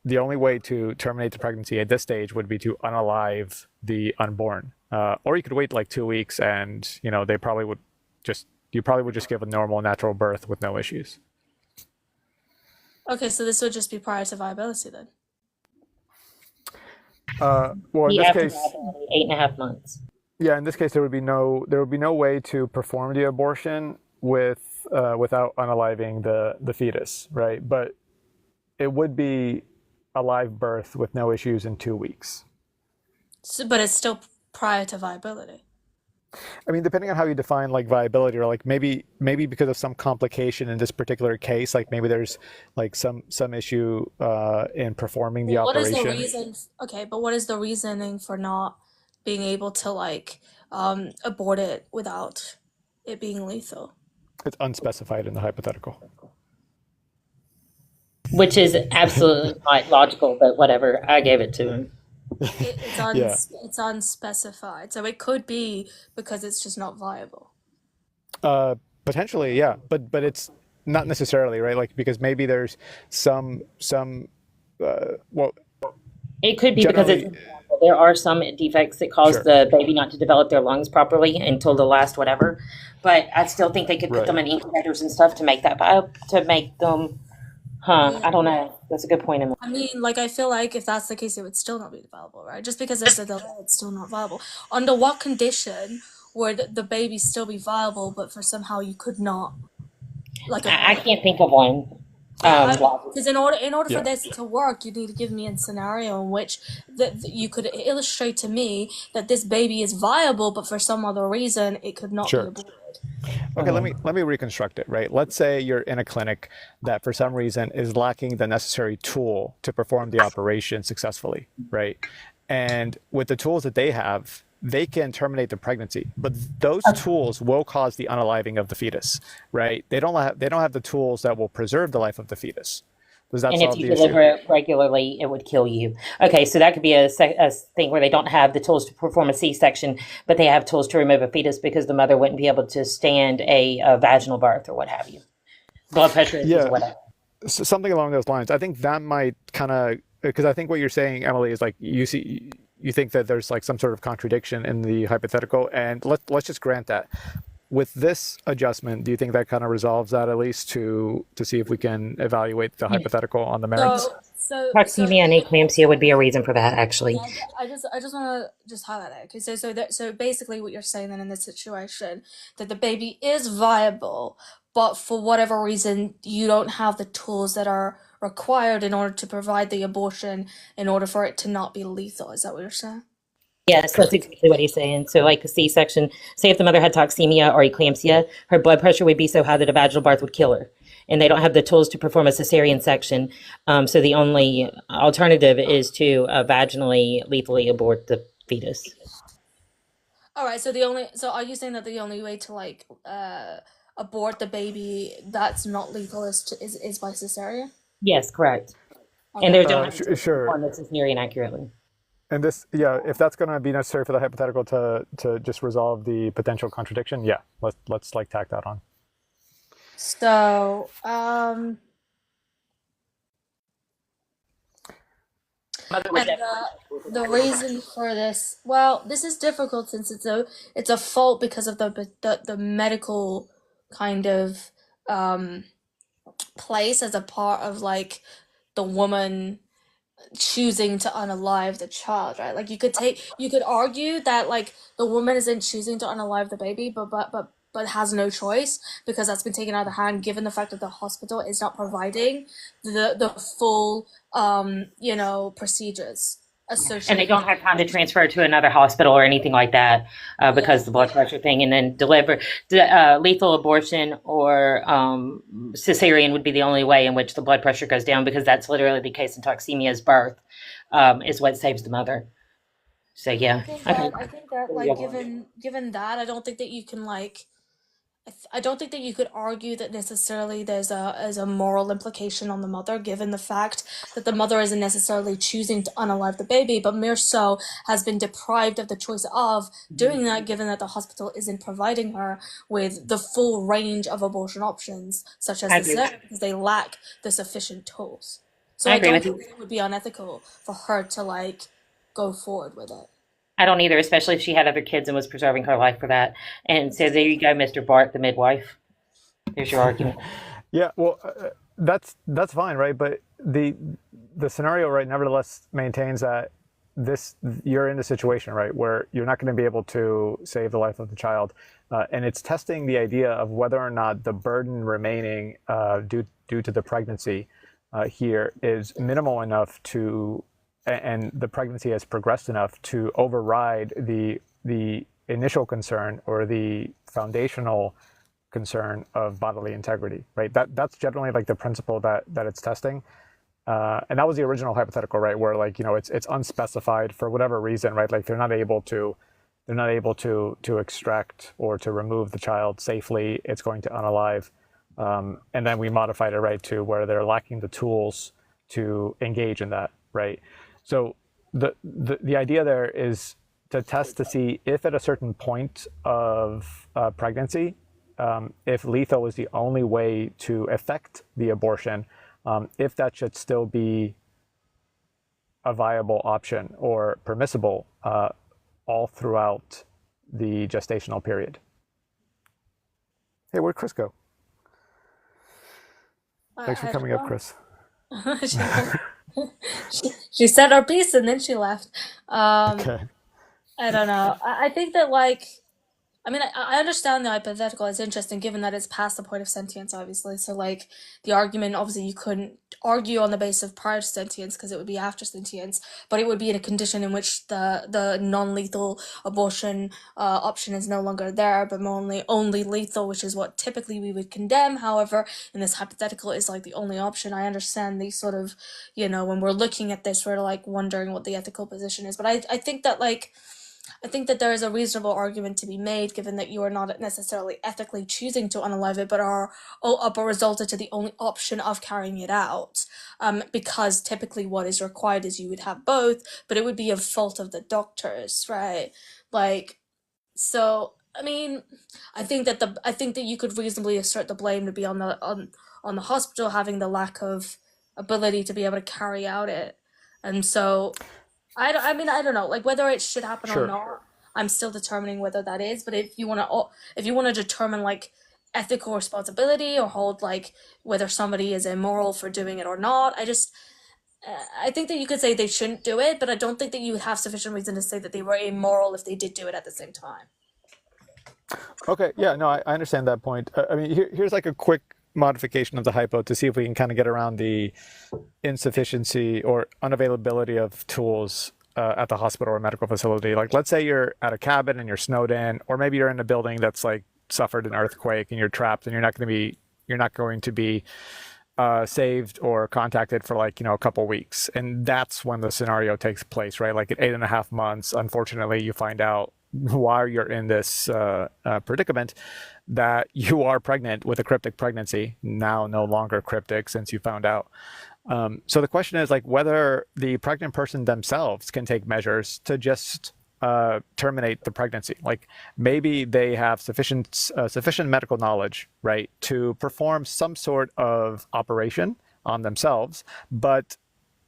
the only way to terminate the pregnancy at this stage would be to unalive the unborn. Or you could wait like 2 weeks and, you probably would just give a normal natural birth with no issues. Okay, so this would just be prior to viability then. Well, in You this have to case, have 8.5 months. yeah, in this case, there would be no way to perform the abortion without unaliving the fetus, right? But it would be a live birth with no issues in 2 weeks. So, but it's still prior to viability. I mean, depending on how you define like viability, or like maybe because of some complication in this particular case, like maybe there's like some issue in performing the Well, what is the operation. reason? Okay, but what is the reasoning for not being able to like abort it without it being lethal? It's unspecified in the hypothetical. Which is absolutely not logical, but whatever. I gave it to him. Yeah. It's unspecified, so it could be because it's just not viable. Potentially, yeah, but it's not necessarily, right? Like because maybe there's some well, It could be because generally, there are some defects that cause sure, the baby not to develop their lungs properly until the last whatever. But I still think they could put right. them in incubators and stuff to make that to make them. Yeah. I don't know. That's a good point, Emily. I mean, like, I feel like if that's the case, it would still not be viable, right? Just because there's a delay, it's still not viable. Under what condition would the baby still be viable, but for somehow you could not, like, I abort it? can't think of one. Because in order Yeah. for this to work, you need to give me a scenario in which that you could illustrate to me that this baby is viable, but for some other reason it could not be Sure. aborted. Okay, let me reconstruct it, right? Let's say you're in a clinic that for some reason is lacking the necessary tool to perform the operation successfully, right? And with the tools that they have, they can terminate the pregnancy, but those tools will cause the unaliving of the fetus, right? They don't have the tools that will preserve the life of the fetus. Does that And if solve you the deliver issue? it regularly, it would kill you. Okay, so that could be a thing where they don't have the tools to perform a C-section, but they have tools to remove a fetus because the mother wouldn't be able to stand a vaginal birth or what have you. Blood pressure issues Yeah, or whatever. something along those lines. I think that might kind of, because I think what you're saying, Emily, is like you think that there's like some sort of contradiction in the hypothetical, and let's just grant that. With this adjustment, do you think that kind of resolves that at least to see if we can evaluate the hypothetical on the merits? So Toxemia and eclampsia would be a reason for that, actually. yeah, I just want to just highlight that. Okay, so basically, what you're saying then in this situation, that the baby is viable, but for whatever reason, you don't have the tools that are required in order to provide the abortion in order for it to not be lethal. Is that what you're saying? Yes, that's exactly what he's saying. So, like a C-section, say if the mother had toxemia or eclampsia, her blood pressure would be so high that a vaginal birth would kill her. And they don't have the tools to perform a cesarean section. So the only alternative is to vaginally lethally abort the fetus. All right. So are you saying that the only way to like abort the baby that's not lethal is by cesarean? Yes, correct. And Okay. they don't have the tools to Sure. perform the cesarean accurately. And this, yeah, if that's going to be necessary for the hypothetical to just resolve the potential contradiction, yeah, let's like tack that on. So Mother would and definitely. the reason for this, well, this is difficult since it's a fault because of the medical kind of place as a part of like the woman choosing to unalive the child, right? Like you could argue that like the woman isn't choosing to unalive the baby, but has no choice because that's been taken out of the hand given the fact that the hospital is not providing the full procedures And they associated. don't have time to transfer to another hospital or anything like that because the blood pressure thing. And then lethal abortion or cesarean would be the only way in which the blood pressure goes down, because that's literally the case in toxemia's birth, is what saves the mother. So yeah, okay. I think that like given that, I don't think that you can like I don't think that you could argue that necessarily there's a moral implication on the mother, given the fact that the mother isn't necessarily choosing to unalive the baby, but mere so has been deprived of the choice of doing that, given that the hospital isn't providing her with the full range of abortion options, such as I the agree with cesarean, because they lack the sufficient tools. So I I agree don't with you. think it would be unethical for her to like go forward with it. I don't either, especially if she had other kids and was preserving her life for that. And so there you go, Mr. Bart, the midwife. There's your argument. Yeah, well, that's fine, right? But the scenario, right, nevertheless maintains that you're in the situation, right, where you're not going to be able to save the life of the child, and it's testing the idea of whether or not the burden remaining due to the pregnancy here is minimal enough and the pregnancy has progressed enough to override the initial concern or the foundational concern of bodily integrity, right? That's generally like the principle that it's testing. And that was the original hypothetical, right? Where like, it's unspecified for whatever reason, right? Like they're not able to extract or to remove the child safely. It's going to unalive. And then we modified it, right, to where they're lacking the tools to engage in that, right? So the idea there is to test to see if at a certain point of pregnancy, if lethal is the only way to effect the abortion, if that should still be a viable option or permissible all throughout the gestational period. Hey, where'd Chris go? Thanks for coming up, Chris. She said her piece and then she left. Okay. I don't know. I think that like, I mean, I understand the hypothetical. It's interesting given that it's past the point of sentience, obviously. So like the argument, obviously you couldn't argue on the basis of prior to sentience because it would be after sentience, but it would be in a condition in which the non-lethal abortion option is no longer there, but only lethal, which is what typically we would condemn. However, in this hypothetical is like the only option. I understand these sort of, when we're looking at this, we're like wondering what the ethical position is. But I think that like, I think that there is a reasonable argument to be made, given that you are not necessarily ethically choosing to unalive it, but resulted to the only option of carrying it out. Because typically what is required is you would have both, but it would be a fault of the doctors, right? Like, so I mean, I think that you could reasonably assert the blame to be on the hospital having the lack of ability to be able to carry out it, and so. I don't know, like whether it should happen or not. I'm still determining whether that is. But if you want to determine like ethical responsibility or hold like whether somebody is immoral for doing it or not, I think that you could say they shouldn't do it, but I don't think that you have sufficient reason to say that they were immoral if they did do it at the same time. Okay, yeah, no, I understand that point. I mean, here's like a quick modification of the hypo to see if we can kind of get around the insufficiency or unavailability of tools at the hospital or medical facility. Like, let's say you're at a cabin and you're snowed in, or maybe you're in a building that's like suffered an earthquake and you're trapped and you're not going to be saved or contacted for like, a couple weeks. And that's when the scenario takes place, right? Like at 8.5 months, unfortunately, you find out while you're in this predicament that you are pregnant with a cryptic pregnancy, now no longer cryptic since you found out. So the question is like whether the pregnant person themselves can take measures to just terminate the pregnancy. Like maybe they have sufficient medical knowledge, right, to perform some sort of operation on themselves, but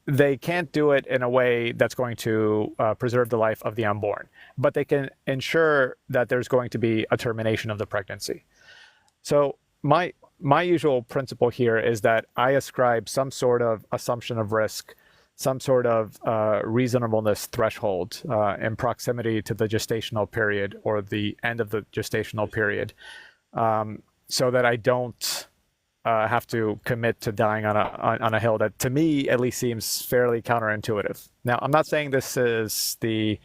they can't do it in a way that's going to preserve the life of the unborn, but they can ensure that there's going to be a termination of the pregnancy. So my usual principle here is that I ascribe some sort of assumption of risk, some sort of reasonableness threshold in proximity to the gestational period or the end of the gestational period, so that I don't have to commit to dying on a hill that to me at least seems fairly counterintuitive. Now, I'm not saying this is the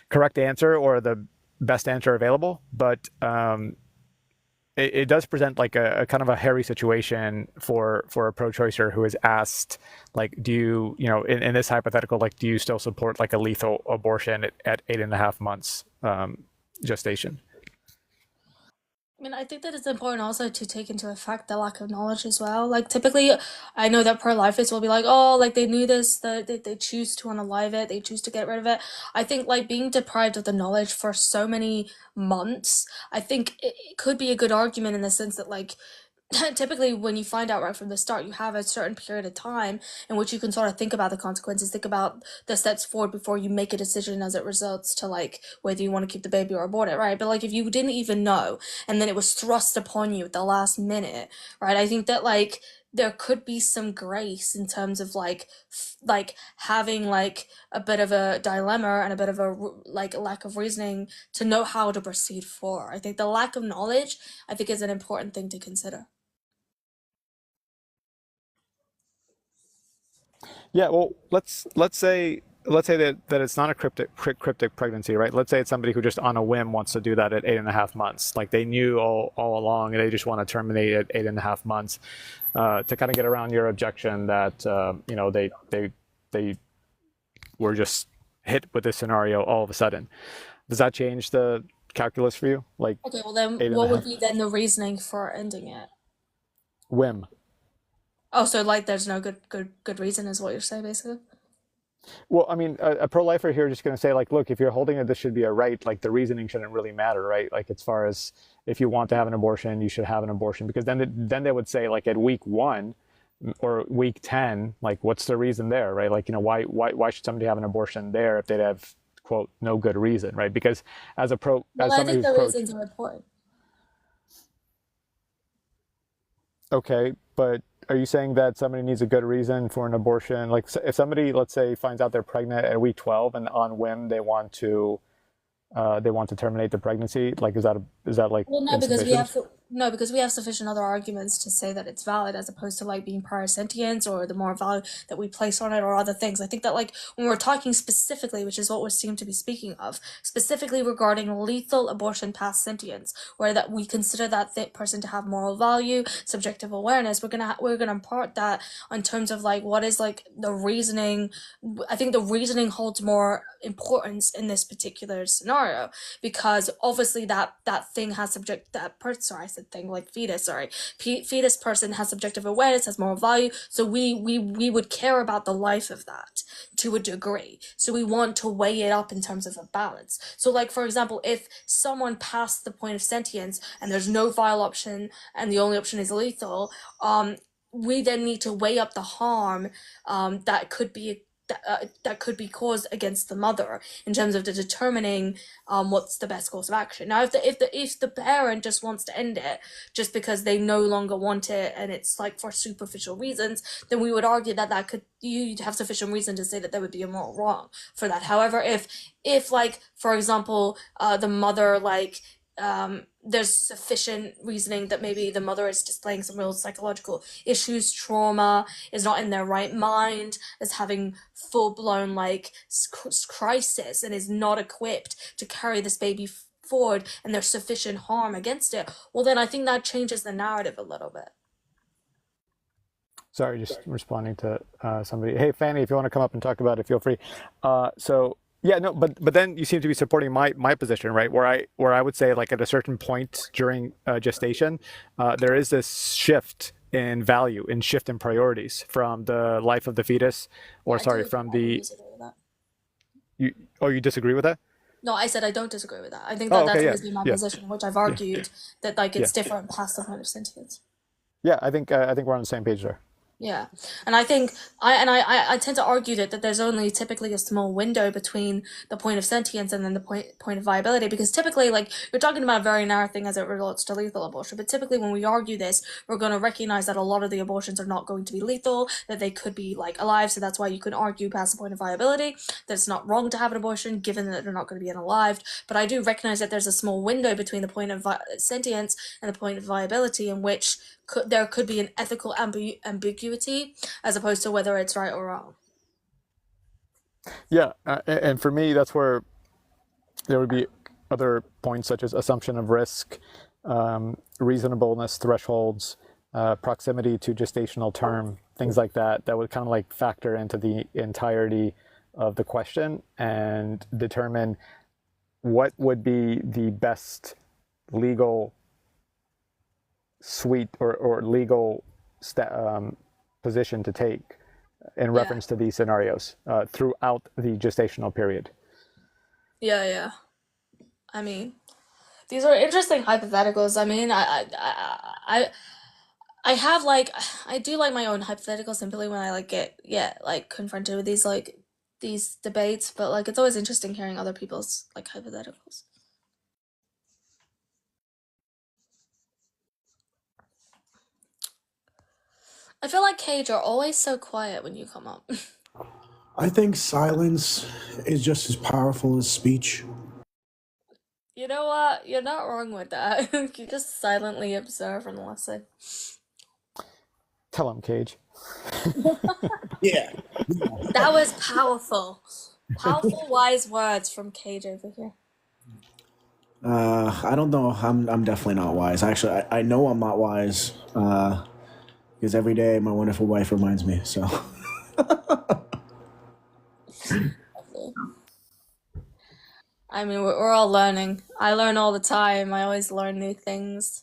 correct answer or the best answer available, but it does present like a kind of a hairy situation for a pro-choicer who is asked, like, do you, in this hypothetical, like, do you still support like a lethal abortion at 8.5 months gestation? I mean, I think that it's important also to take into effect the lack of knowledge as well. Like, typically, I know that pro-lifers will be like, oh, like, they knew this, that they choose to unalive it, they choose to get rid of it. I think, like, being deprived of the knowledge for so many months, I think it could be a good argument in the sense that, like, typically when you find out right from the start, you have a certain period of time in which you can sort of think about the consequences, think about the steps forward before you make a decision as it results to like whether you want to keep the baby or abort it, right? But like if you didn't even know and then it was thrust upon you at the last minute, right? I think that like there could be some grace in terms of like having like a bit of a dilemma and a bit of a like lack of reasoning to know how to proceed forward. I think the lack of knowledge, I think, is an important thing to consider. Yeah, well, let's say that it's not a cryptic pregnancy, right? Let's say it's somebody who just on a whim wants to do that at 8.5 months. Like they knew all along, and they just want to terminate at 8.5 months to kind of get around your objection that they were just hit with this scenario all of a sudden. Does that change the calculus for you? Like, okay, well then, what would be then the reasoning for ending it? Whim. Oh, so like there's no good reason is what you're saying, basically? Well, I mean, a pro-lifer here is just going to say, like, look, if you're holding it, this should be a right. Like, the reasoning shouldn't really matter, right? Like, as far as if you want to have an abortion, you should have an abortion. Because then they would say, like, at week 1 or week 10, like, what's the reason there, right? Like, why should somebody have an abortion there if they'd have, quote, no good reason, right? Because as a pro... Well, as I think the reasons are important. Okay, but are you saying that somebody needs a good reason for an abortion? Like if somebody, let's say, finds out they're pregnant at week 12 and on whim they want to terminate the pregnancy, like is that like well, no, because insufficient? because we have sufficient other arguments to say that it's valid as opposed to like being prior sentience or the more value that we place on it or other things. I think that like when we're talking specifically, which is what we seem to be speaking of, specifically regarding lethal abortion past sentience, where that we consider that person to have moral value, subjective awareness, we're gonna impart that in terms of like what is like the reasoning. I think the reasoning holds more importance in this particular scenario because obviously that thing has fetus person has subjective awareness, has moral value, so we would care about the life of that to a degree, so we want to weigh it up in terms of a balance. So like for example, if someone passed the point of sentience and there's no vial option and the only option is lethal, we then need to weigh up the harm that could be that could be caused against the mother in terms of determining what's the best course of action. Now, if the parent just wants to end it just because they no longer want it and it's like for superficial reasons, then we would argue that you'd have sufficient reason to say that there would be a moral wrong for that. However, if like, for example, the mother there's sufficient reasoning that maybe the mother is displaying some real psychological issues, trauma, is not in their right mind, is having full-blown crisis and is not equipped to carry this baby forward, and there's sufficient harm against it, well then I think that changes the narrative a little bit. Sorry, just responding to somebody. Hey, Fanny, if you want to come up and talk about it, feel free. Yeah, no, but then you seem to be supporting my position, right? Where I would say, like, at a certain point during gestation, there is this shift in value, in shift in priorities from the life of the fetus, or sorry, from the. You disagree with that? No, I said I don't disagree with that. I think that's always been my position, which I've argued that it's different past the point of sentience. Yeah, I think we're on the same page there. Yeah, and I think I tend to argue that there's only typically a small window between the point of sentience and then the point of viability, because typically, like, you're talking about a very narrow thing as it relates to lethal abortion, but typically when we argue this, we're going to recognize that a lot of the abortions are not going to be lethal, that they could be like alive, so that's why you can argue past the point of viability that it's not wrong to have an abortion given that they're not going to be unalived. But I do recognize that there's a small window between the point of sentience and the point of viability in which there could be an ethical ambiguity as opposed to whether it's right or wrong. Yeah, and for me, that's where there would be other points such as assumption of risk, reasonableness thresholds, proximity to gestational term, things like that would kind of like factor into the entirety of the question and determine what would be the best legal suite or legal position to take in reference to these scenarios throughout the gestational period. Yeah. I mean, these are interesting hypotheticals. I mean, I have I do like my own hypotheticals simply when I get confronted with these debates, but it's always interesting hearing other people's hypotheticals. I feel like Cage are always so quiet when you come up. I think silence is just as powerful as speech. You know what? You're not wrong with that. You just silently observe and listen. Tell him, Cage. Yeah. That was powerful. Powerful, wise words from Cage over here. I don't know. I'm definitely not wise. Actually, I know I'm not wise. Because every day my wonderful wife reminds me, so. I mean, we're all learning. I learn all the time. I always learn new things,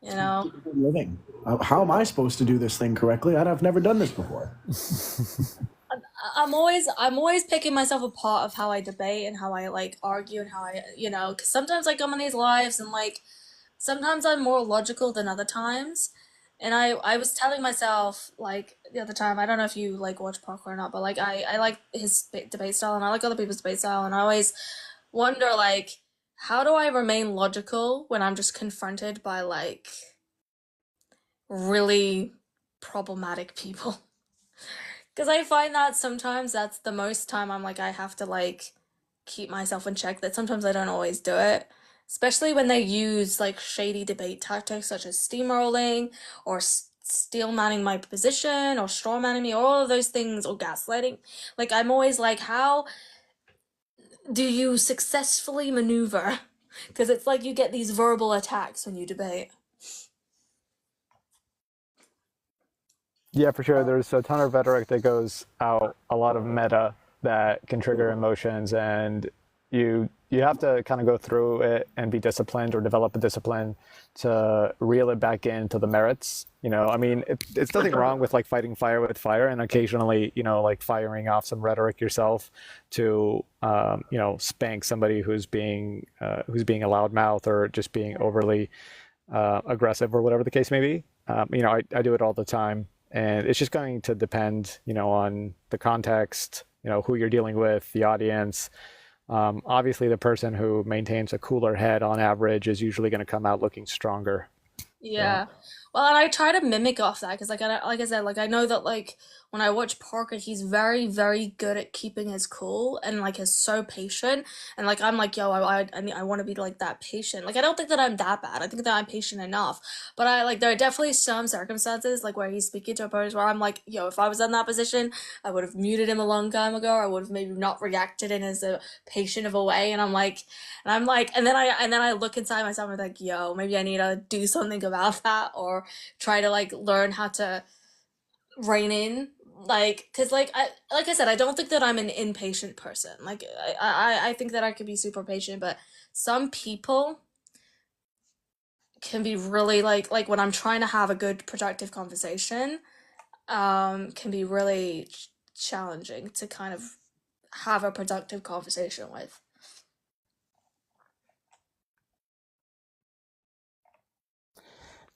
you know? Living. How am I supposed to do this thing correctly? I've never done this before. I'm always picking myself apart of how I debate and how I argue and how I, because sometimes I come on these lives and sometimes I'm more logical than other times. And I was telling myself, the other time, I don't know if you, watch Parker or not, but, I like his debate style, and I like other people's debate style, and I always wonder, how do I remain logical when I'm just confronted by, really problematic people? Because I find that sometimes that's the most time I'm, I have to, keep myself in check, that sometimes I don't always do it. Especially when they use shady debate tactics such as steamrolling or steel manning my position or straw manning me, or all of those things, or gaslighting. I'm always how do you successfully maneuver? Because it's you get these verbal attacks when you debate. Yeah, for sure. There's a ton of rhetoric that goes out, a lot of meta that can trigger emotions, and you have to kind of go through it and be disciplined or develop a discipline to reel it back into the merits. I mean, it's nothing wrong with fighting fire with fire and occasionally, firing off some rhetoric yourself to, spank somebody who's being a loudmouth or just being overly aggressive or whatever the case may be. I do it all the time, and it's just going to depend, on the context, who you're dealing with, the audience. Obviously, the person who maintains a cooler head on average is usually going to come out looking stronger. So, Yeah. Well, and I try to mimic off that because, like I said, like I know that like when I watch Parker, he's very, very good at keeping his cool and like is so patient. And like I'm like, yo, I want to be like that patient. Like I don't think that I'm that bad. I think that I'm patient enough. But I like there are definitely some circumstances like where he's speaking to a person where I'm like, yo, if I was in that position, I would have muted him a long time ago. I would have maybe not reacted in as a patient of a way. And then I look inside myself and I'm like, yo, maybe I need to do something about that or try to like learn how to rein in like because like I said, I don't think that I'm an impatient person. Like I think that I could be super patient, but some people can be really like when I'm trying to have a good productive conversation, can be really challenging to kind of have a productive conversation with.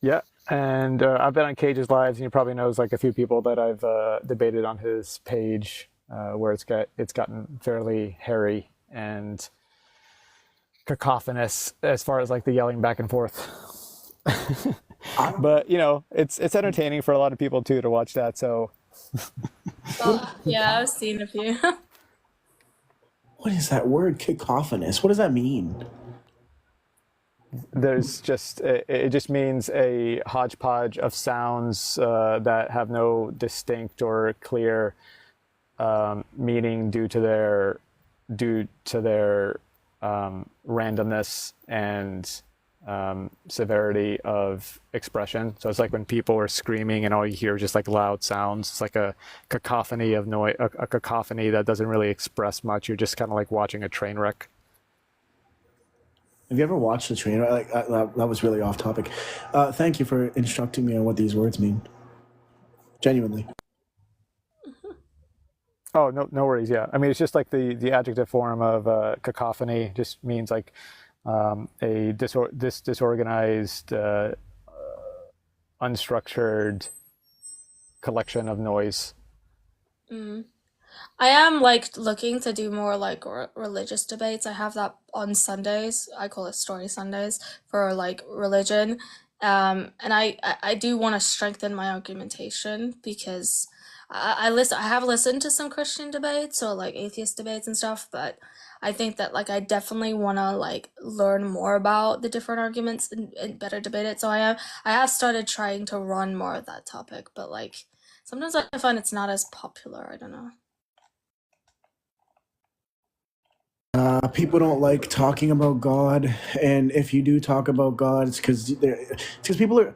yeah. And I've been on Cage's lives, and he probably knows like a few people that I've debated on his page, where it's gotten fairly hairy and cacophonous as far as like the yelling back and forth. But it's entertaining for a lot of people too to watch that. So Yeah, I've seen a few. What is that word, cacophonous? What does that mean? there's just it just means a hodgepodge of sounds that have no distinct or clear meaning due to their randomness and severity of expression. So it's like when people are screaming and all you hear is just like loud sounds. It's like a cacophony of noise, a cacophony that doesn't really express much. You're just kind of like watching a train wreck. Have you ever watched the train? That was really off topic. Thank you for instructing me on what these words mean. Genuinely. Oh, no worries. Yeah. I mean, it's just like the adjective form of cacophony just means like a disorganized, unstructured collection of noise. Mm. I am like looking to do more like religious debates. I have that on Sundays. I call it Story Sundays for like religion. And I do want to strengthen my argumentation because I have listened to some Christian debates or like atheist debates and stuff, but I think that like I definitely want to like learn more about the different arguments and better debate it. So I have started trying to run more of that topic, but like sometimes I find it's not as popular. I don't know. People don't like talking about God, and if you do talk about God, it's because people are.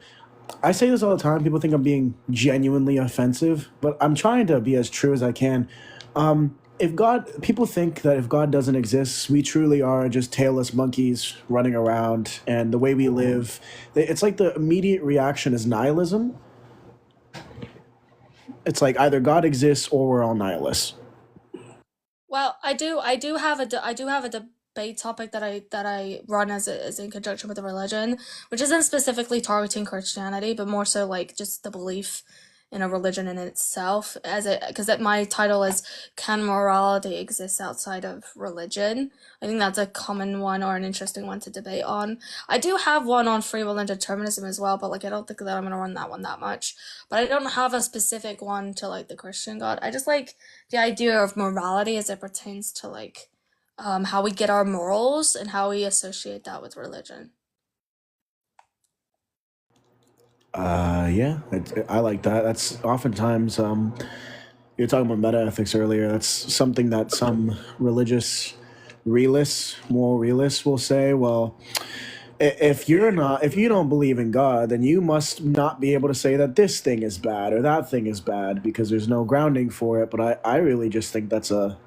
I say this all the time. People think I'm being genuinely offensive, but I'm trying to be as true as I can. People think that if God doesn't exist, we truly are just tailless monkeys running around, and the way we live, it's like the immediate reaction is nihilism. It's like either God exists or we're all nihilists. Well, I do have a debate topic that I run as in conjunction with the religion, which isn't specifically targeting Christianity, but more so like just the belief in a religion in itself, because my title is Can Morality Exist Outside of Religion? I think that's a common one or an interesting one to debate on. I do have one on free will and determinism as well, but like I don't think that I'm gonna run that one that much. But I don't have a specific one to like the Christian God. I just like the idea of morality as it pertains to like how we get our morals and how we associate that with religion. Yeah, I like that. That's oftentimes, you're talking about meta ethics earlier. That's something that some religious moral realists will say, well, if you don't believe in God, then you must not be able to say that this thing is bad or that thing is bad because there's no grounding for it. But I really just think that's a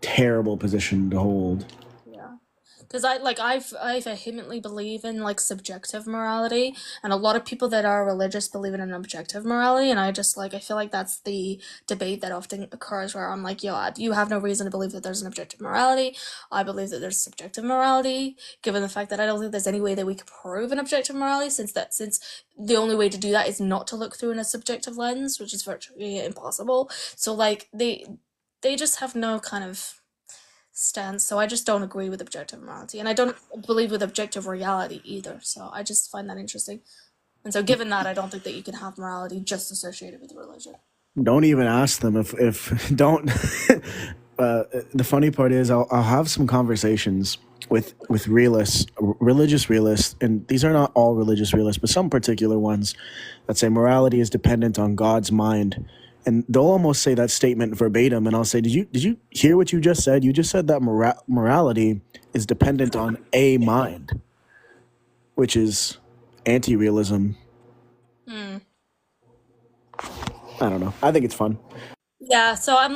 terrible position to hold. Yeah. Because I vehemently believe in like subjective morality, and a lot of people that are religious believe in an objective morality, and I feel like that's the debate that often occurs where I'm like, yo, you have no reason to believe that there's an objective morality. I believe that there's subjective morality, given the fact that I don't think there's any way that we could prove an objective morality, since the only way to do that is not to look through in a subjective lens, which is virtually impossible. So like they just have no kind of stance. So I just don't agree with objective morality, and I don't believe with objective reality either. So I just find that interesting. And so, given that, I don't think that you can have morality just associated with religion. Don't even ask them if don't. The funny part is I'll have some conversations with realists, religious realists, and these are not all religious realists, but some particular ones that say morality is dependent on God's mind, and they'll almost say that statement verbatim, and I'll say, did you hear what you just said? You just said that morality is dependent on a mind, which is anti-realism. Hmm. I don't know. I think it's fun. Yeah, so I'm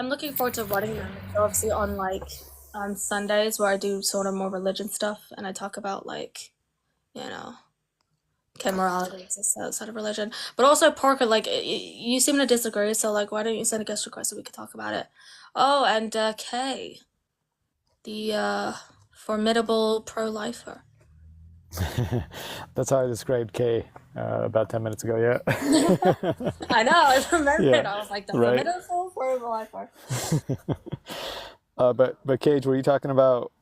looking forward to running them. Obviously on on Sundays where I do sort of more religion stuff and I talk about you know, can morality exist outside of religion? But also Parker, you seem to disagree, so why don't you send a guest request so we could talk about it? Oh, and Kay, the formidable pro-lifer. That's how I described Kay about 10 minutes ago. Yeah. I know, I remember it. Yeah. I was like, the Right. formidable pro-lifer. But Cage, were you talking about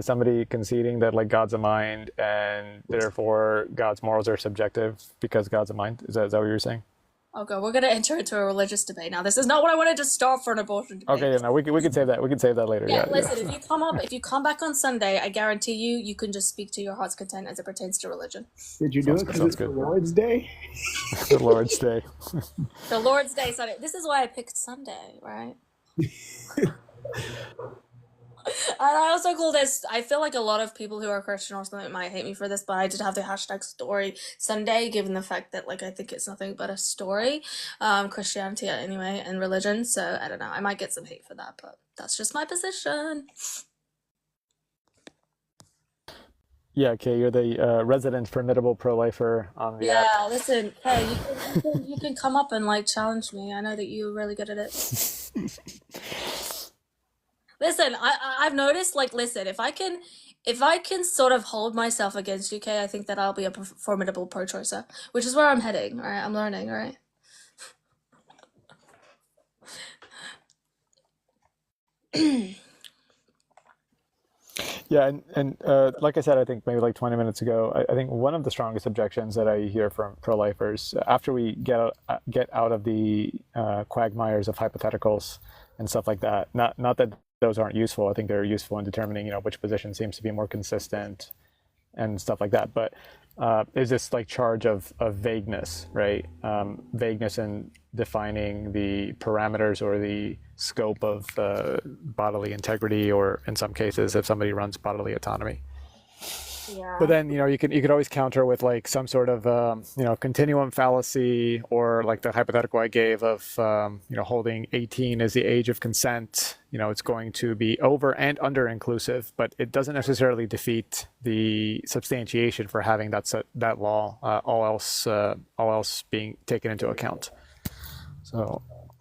somebody conceding that God's a mind and therefore God's morals are subjective because God's a mind? Is that what you were saying? Oh god, we're gonna enter into a religious debate now. This is not what I wanted to start for an abortion debate. Okay, yeah, no, we can save that. We can save that later. Yeah, Yeah, listen, if you come back on Sunday, I guarantee you can just speak to your heart's content as it pertains to religion. Did you do it because sounds it's the good. Lord's Day? The Lord's Day. The Lord's Day Sunday. This is why I picked Sunday, right? And I also call this, I feel like a lot of people who are Christian or something might hate me for this, but I did have the hashtag story Sunday, given the fact that I think it's nothing but a story, Christianity anyway, and religion. So I don't know, I might get some hate for that, but that's just my position. Yeah, okay, you're the resident formidable pro-lifer on the app. Yeah, listen, hey, you can come up and challenge me. I know that you're really good at it. Listen, I've noticed listen, if I can sort of hold myself against UK, I think that I'll be a formidable pro-choicer, which is where I'm heading. All right, I'm learning. All right. Yeah, and like I said, I think maybe 20 minutes ago, I think one of the strongest objections that I hear from pro-lifers after we get out of the quagmires of hypotheticals and stuff like that, not that those aren't useful. I think they're useful in determining which position seems to be more consistent and stuff like that. But is this charge of vagueness, right? Vagueness in defining the parameters or the scope of bodily integrity, or in some cases, if somebody runs bodily autonomy. Yeah. But then you could always counter with some sort of continuum fallacy, or the hypothetical I gave of holding 18 as the age of consent. It's going to be over and under inclusive, but it doesn't necessarily defeat the substantiation for having that law. All else being taken into account. So.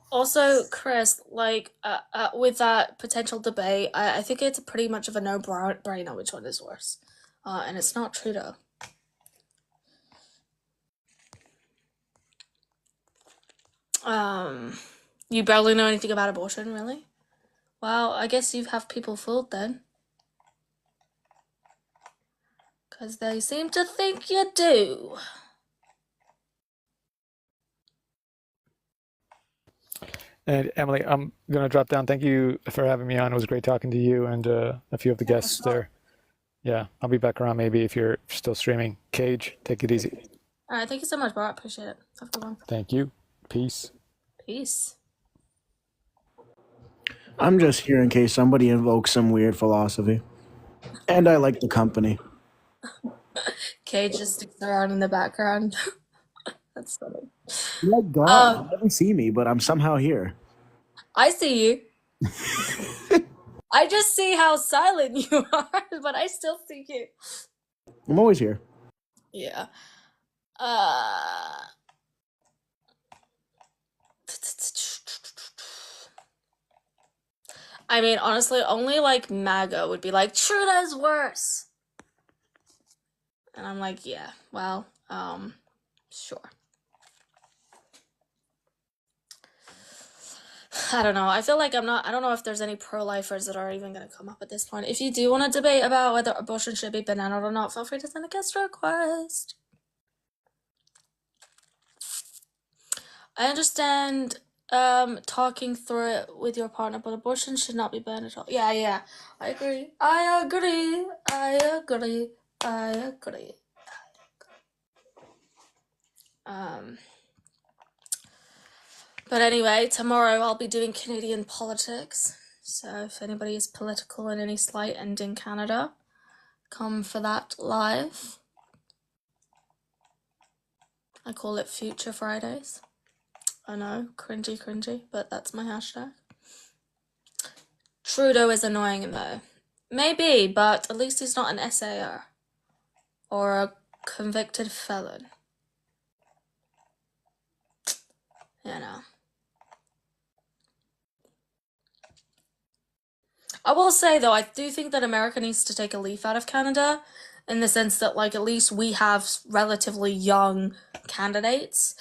Also, Chris, with that potential debate, I think it's pretty much of a no-brainer which one is worse. And it's not Trudeau. You barely know anything about abortion, really? Well, I guess you have people fooled then. Because they seem to think you do. And Emily, I'm going to drop down. Thank you for having me on. It was great talking to you and a few of the guests there. Yeah, I'll be back around maybe if you're still streaming. Cage, take it easy. All right, thank you so much, bro. I appreciate it. Have a good one. Thank you. Peace. Peace. I'm just here in case somebody invokes some weird philosophy. And I like the company. Cage just sticks around in the background. That's funny. My God, you never see me, but I'm somehow here. I see you. I just see how silent you are, but I still see you. I'm always here. Yeah. I mean, honestly, only MAGA would be Trudeau's worse. And I'm yeah, well, sure. I don't know. I feel like I don't know if there's any pro-lifers that are even going to come up at this point. If you do want to debate about whether abortion should be banana or not, feel free to send a guest request. I understand talking through it with your partner, but abortion should not be banned at all. Yeah. I agree. I agree. But anyway, tomorrow I'll be doing Canadian politics. So if anybody is political in any slight and in Canada, come for that live. I call it Future Fridays. I know, cringy, but that's my hashtag. Trudeau is annoying though. Maybe, but at least he's not an SAer or a convicted felon. You know. I will say though, I do think that America needs to take a leaf out of Canada in the sense that like at least we have relatively young candidates,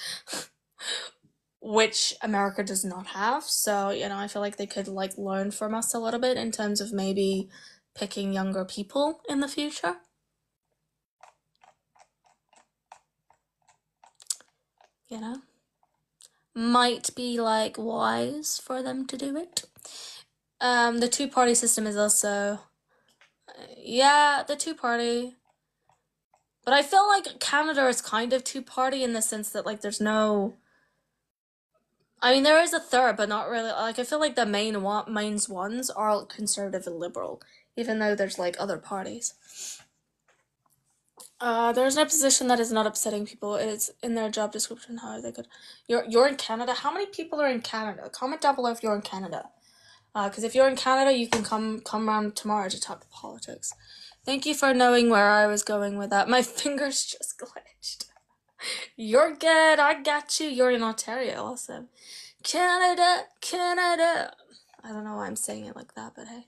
which America does not have. So, you know, I feel like they could like learn from us a little bit in terms of maybe picking younger people in the future. You know? Might be like wise for them to do it. The two-party system is also, yeah, the two-party. But I feel like Canada is kind of two-party in the sense that like there's no. I mean, there is a third, but not really. Like I feel like the main ones are conservative and liberal, even though there's like other parties. There's no position that is not upsetting people. It's in their job description how they could. You're in Canada. How many people are in Canada? Comment down below if you're in Canada. Because if you're in Canada, you can come around tomorrow to talk politics. Thank you for knowing where I was going with that. My fingers just glitched. You're good. I got you. You're in Ontario. Awesome. Canada. I don't know why I'm saying it like that, but hey.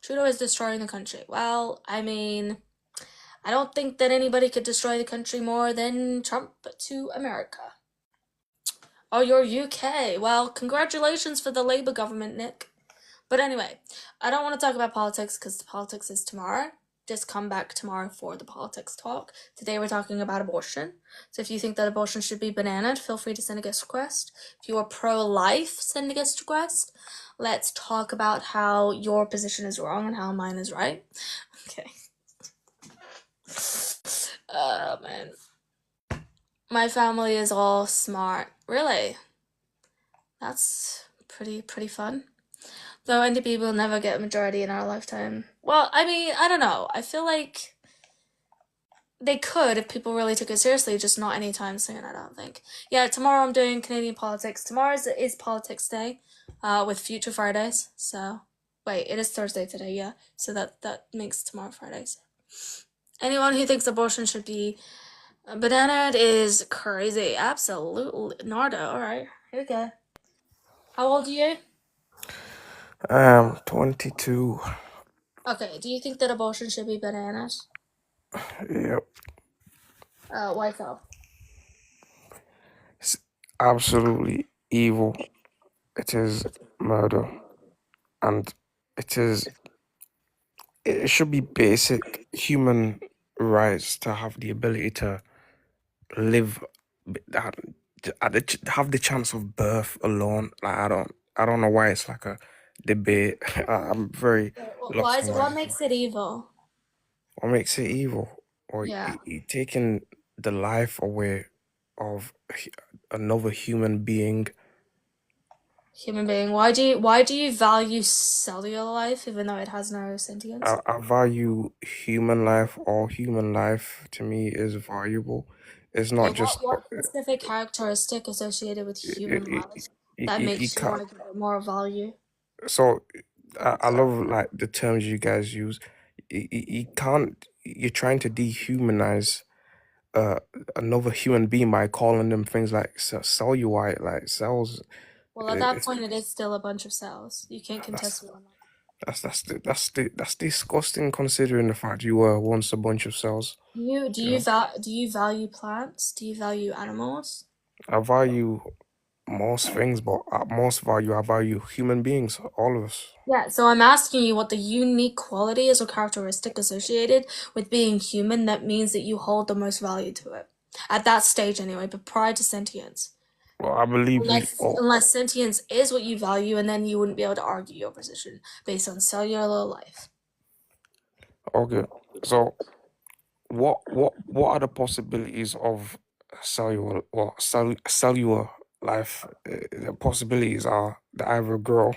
Trudeau is destroying the country. Well, I mean, I don't think that anybody could destroy the country more than Trump to America. Oh, you're UK. Well, congratulations for the Labour government, Nick. But anyway, I don't want to talk about politics because the politics is tomorrow. Just come back tomorrow for the politics talk. Today we're talking about abortion. So if you think that abortion should be bananaed, feel free to send a guest request. If you are pro-life, send a guest request. Let's talk about how your position is wrong and how mine is right. Okay. Oh, man. My family is all smart. Really? That's pretty fun. Though NDP will never get a majority in our lifetime. Well, I mean, I don't know. I feel like they could if people really took it seriously, just not anytime soon, I don't think. Yeah, tomorrow I'm doing Canadian politics. Tomorrow is politics day, with Future Fridays. So, wait, it is Thursday today, yeah. So that makes tomorrow Fridays. Anyone who thinks abortion should be bananaed is crazy. Absolutely. Nardo, alright. Here we go. How old are you? 22. Okay, do you think that abortion should be bananas? Yep. Why so? It's absolutely evil. It is murder. And it should be basic human rights to have the ability to live, have the chance of birth alone. Like I don't know why it's like a debate. I'm very lost in What makes it evil? What makes it evil? Or Yeah. you taking the life away of another human being. Human being. Why do you value cellular life even though it has no sentience? I value human life. All human life to me is valuable. It's not Okay, just what specific characteristic associated with human life that you makes you can't. want to give it more value? So I love like the terms you guys use. You can't. You're trying to dehumanize another human being by calling them things like cellulite, like cells. Well, at that point, it is still a bunch of cells. You can't contest it on that. That's disgusting considering the fact you were once a bunch of cells. Do you value plants? Do you value animals? I value most things, but at most value, I value human beings, all of us. Yeah, so I'm asking you what the unique quality is or characteristic associated with being human that means that you hold the most value to it. At that stage anyway, but prior to sentience. Well, I believe we've all. Unless sentience is what you value, and then you wouldn't be able to argue your position based on cellular life. Okay, so what are the possibilities of cellular life? The possibilities are that either grow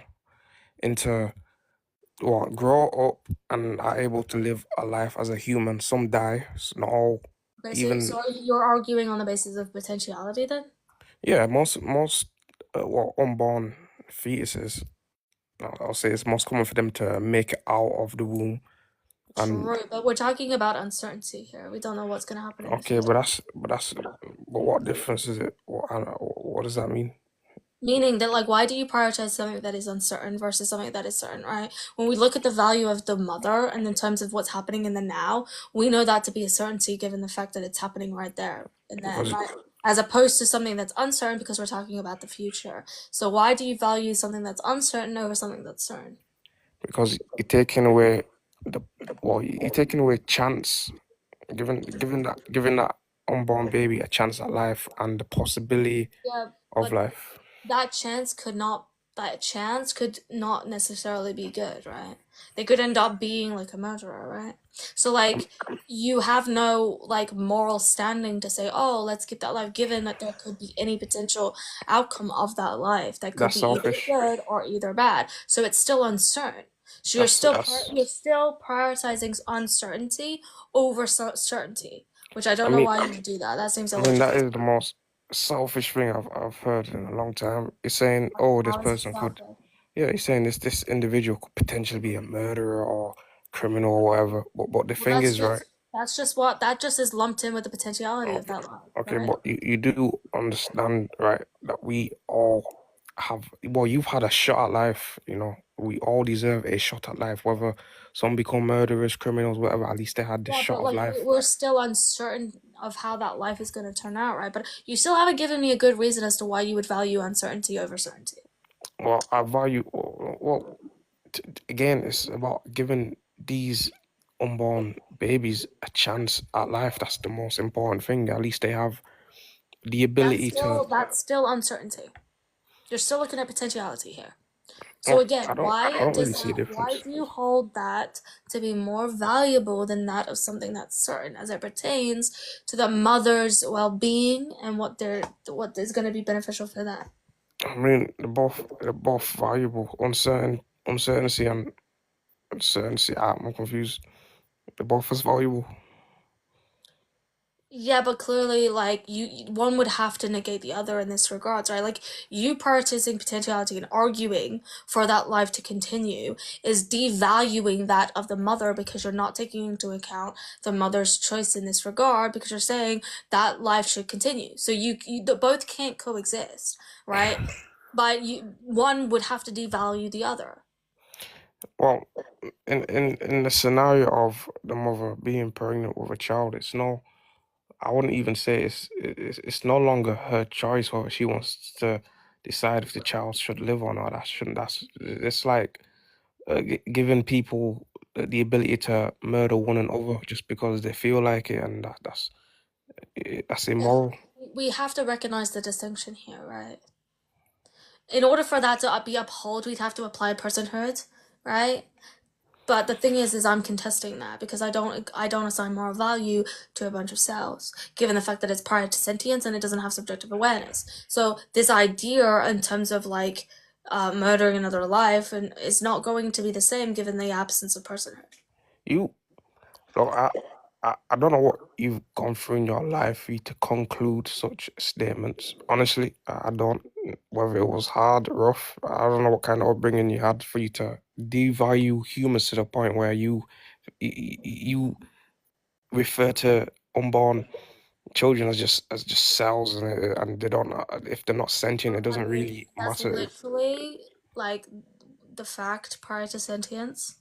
up and are able to live a life as a human. Some die, not all. Okay, Even so you're arguing on the basis of potentiality then? yeah, most unborn fetuses, I'll say it's most common for them to make it out of the womb. And True, but we're talking about uncertainty here. We don't know what's gonna happen in the okay, future. but what difference is it? What does that mean? Meaning that, like, why do you prioritize something that is uncertain versus something that is certain, right? When we look at the value of the mother and in terms of what's happening in the now, we know that to be a certainty given the fact that it's happening right there and then, Because right? As opposed to something that's uncertain because we're talking about the future. So why do you value something that's uncertain over something that's certain? because you're taking away you're taking away chance, giving that unborn baby a chance at life and the possibility Yeah, of but life. that chance could not necessarily be good, right? They could end up being like a murderer, right? So like you have no like moral standing to say, oh, let's keep that life, given that there could be any potential outcome of that life that could That's be either selfish. good or either bad. So it's still uncertain. So That's you're still prioritizing uncertainty over certainty, which I I don't know mean why you would do that. That seems I mean that illogical. is the most selfish thing I've heard in a long time. It's saying, oh, this How is it person could, selfish? yeah, he's saying this individual could potentially be a murderer or criminal or whatever. But the Well, thing is, right? that just is lumped in with the potentiality of that life, Okay, right? but you do understand, right, that we all have, well, you've had a shot at life, we all deserve a shot at life, whether some become murderers, criminals, whatever, at least they had the Yeah, shot but of like life. we're still uncertain of how that life is going to turn out, right? But you still haven't given me a good reason as to why you would value uncertainty over certainty. Well, I value, well, again, it's about giving these unborn babies a chance at life. That's the most important thing. At least they have the ability to. That's still uncertainty. You're still looking at potentiality here. So I again, don't really see a why difference. do you hold that to be more valuable than that of something that's certain as it pertains to the mother's well-being and what is going to be beneficial for them? I mean, they're both valuable. Uncertainty and uncertainty. I'm confused. They're both as valuable. Yeah, but clearly, like one would have to negate the other in this regards, right? Like you prioritizing potentiality and arguing for that life to continue is devaluing that of the mother because you're not taking into account the mother's choice in this regard because you're saying that life should continue. So both can't coexist, right? But one would have to devalue the other. Well, in the scenario of the mother being pregnant with a child, I wouldn't even say it's no longer her choice whether she wants to decide if the child should live or not. It's like giving people the ability to murder one another just because they feel like it, and that's immoral. We have to recognize the distinction here, right? In order for that to be upheld, we'd have to apply personhood, right? But the thing is I'm contesting that because I don't assign moral value to a bunch of cells, given the fact that it's prior to sentience and it doesn't have subjective awareness. So this idea in terms of like murdering another life and is not going to be the same given the absence of personhood. I don't know what you've gone through in your life for you to conclude such statements. Honestly, I don't. Whether it was hard, rough, I don't know what kind of upbringing you had for you to devalue humans to the point where you refer to unborn children as just cells, and they don't. If they're not sentient, it doesn't really That's matter. literally like the fact prior to sentience.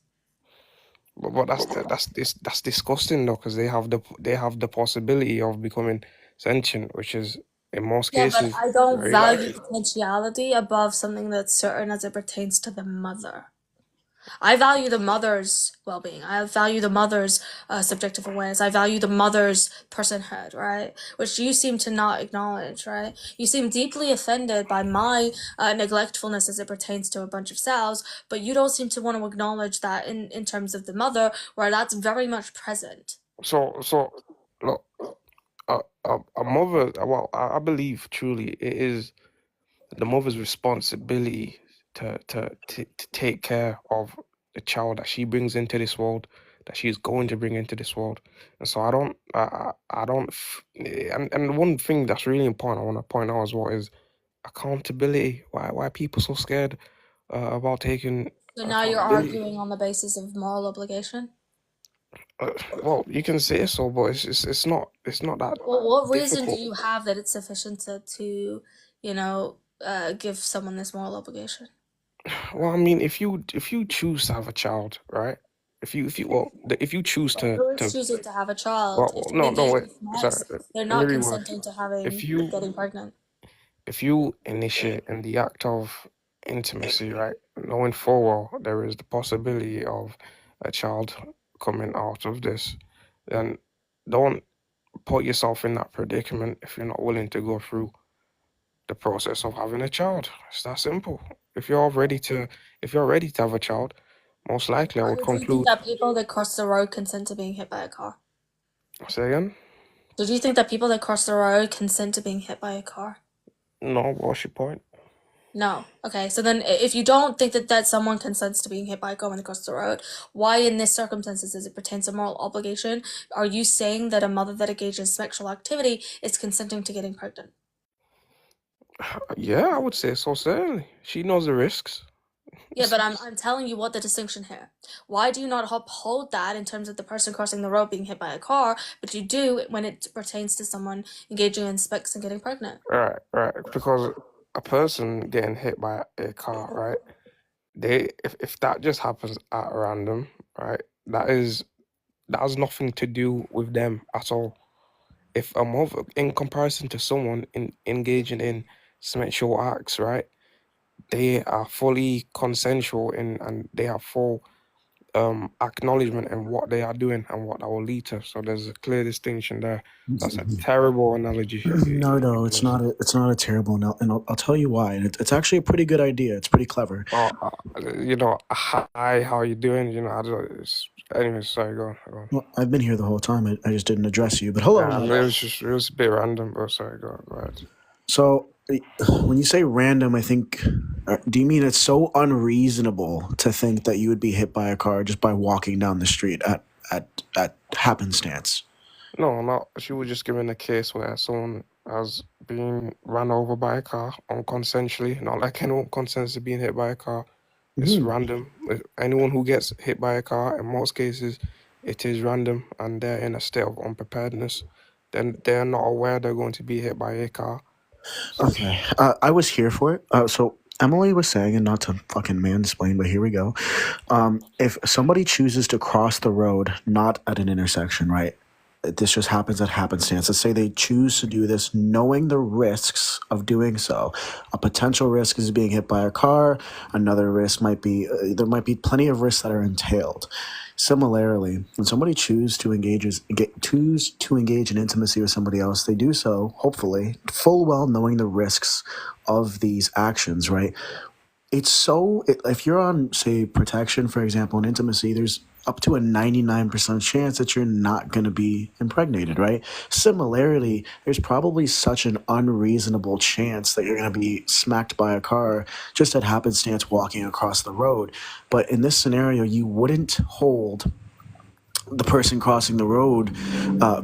But that's disgusting though, because they have the possibility of becoming sentient, which is In most Yeah, but cases, I don't very value likely. potentiality above something that's certain as it pertains to the mother. I value the mother's well-being. I value the mother's subjective awareness. I value the mother's personhood, right? Which you seem to not acknowledge, right? You seem deeply offended by my neglectfulness as it pertains to a bunch of cells, but you don't seem to want to acknowledge that in terms of the mother, where that's very much present. So look, a mother. Well, I believe truly it is the mother's responsibility to take care of the child that she brings into this world, that she's going to bring into this world. And so I don't and one thing that's really important I want to point out as well is accountability. Why are people so scared about taking So now you're accountability? arguing on the basis of moral obligation? Well, you can say so, but it's not that Well, what reason do difficult. you have that it's sufficient to give someone this moral obligation? Well, I mean, if you choose to have a child, right? If you choose Who is to choosing to have a child? well, If they no, engage wait, in sorry, sex, they're let me not reword. consenting to If getting pregnant. if you initiate in the act of intimacy, right, knowing full well there is the possibility of a child coming out of this, then don't put yourself in that predicament if you're not willing to go through the process of having a child. It's that simple. If you're ready to have a child, most likely I would Do you think conclude. that people that cross the road consent to being hit by a car? Say again? Do you think that people that cross the road consent to being hit by a car? No, what's your point? No. Okay, so then if you don't think that someone consents to being hit by a car when they cross the road, why in this circumstances as it pertains to moral obligation, are you saying that a mother that engages in sexual activity is consenting to getting pregnant? Yeah, I would say so, certainly. She knows the risks. Yeah, but I'm telling you what the distinction here. Why do you not uphold that in terms of the person crossing the road being hit by a car, but you do when it pertains to someone engaging in sex and getting pregnant? Right. Because a person getting hit by a car, right? If that just happens at random, right? That has nothing to do with them at all. If a mother, in comparison to someone engaging in sexual acts, right? They are fully consensual and they have full acknowledgement in what they are doing and what that will lead to. So there's a clear distinction there. That's a terrible analogy. No, it's not. It's not a terrible, and I'll tell you why. And it's actually a pretty good idea. It's pretty clever. Hi, how are you doing? I don't. Anyways, sorry, go on. Well, I've been here the whole time. I just didn't address you. But hello. Yeah, it was a bit random, but sorry, go ahead. So, when you say random, I think, do you mean it's so unreasonable to think that you would be hit by a car just by walking down the street at happenstance? No. She was just giving a case where someone has been run over by a car unconsensually, not like anyone consents to being hit by a car. It's random. Anyone who gets hit by a car, in most cases, it is random, and they're in a state of unpreparedness. Then they're not aware they're going to be hit by a car. Okay, I was here for it. So Emily was saying, and not to fucking mansplain, but here we go. If somebody chooses to cross the road, not at an intersection, right? This just happens at happenstance. Let's say they choose to do this knowing the risks of doing so. A potential risk is being hit by a car. Another risk might be, there might be plenty of risks that are entailed. Similarly, when somebody chooses to engage in intimacy with somebody else, they do so, hopefully, full well knowing the risks of these actions, right? If you're on, say, protection, for example, in intimacy, there's up to a 99% chance that you're not going to be impregnated, right? Similarly, there's probably such an unreasonable chance that you're going to be smacked by a car just at happenstance walking across the road. But in this scenario, you wouldn't hold the person crossing the road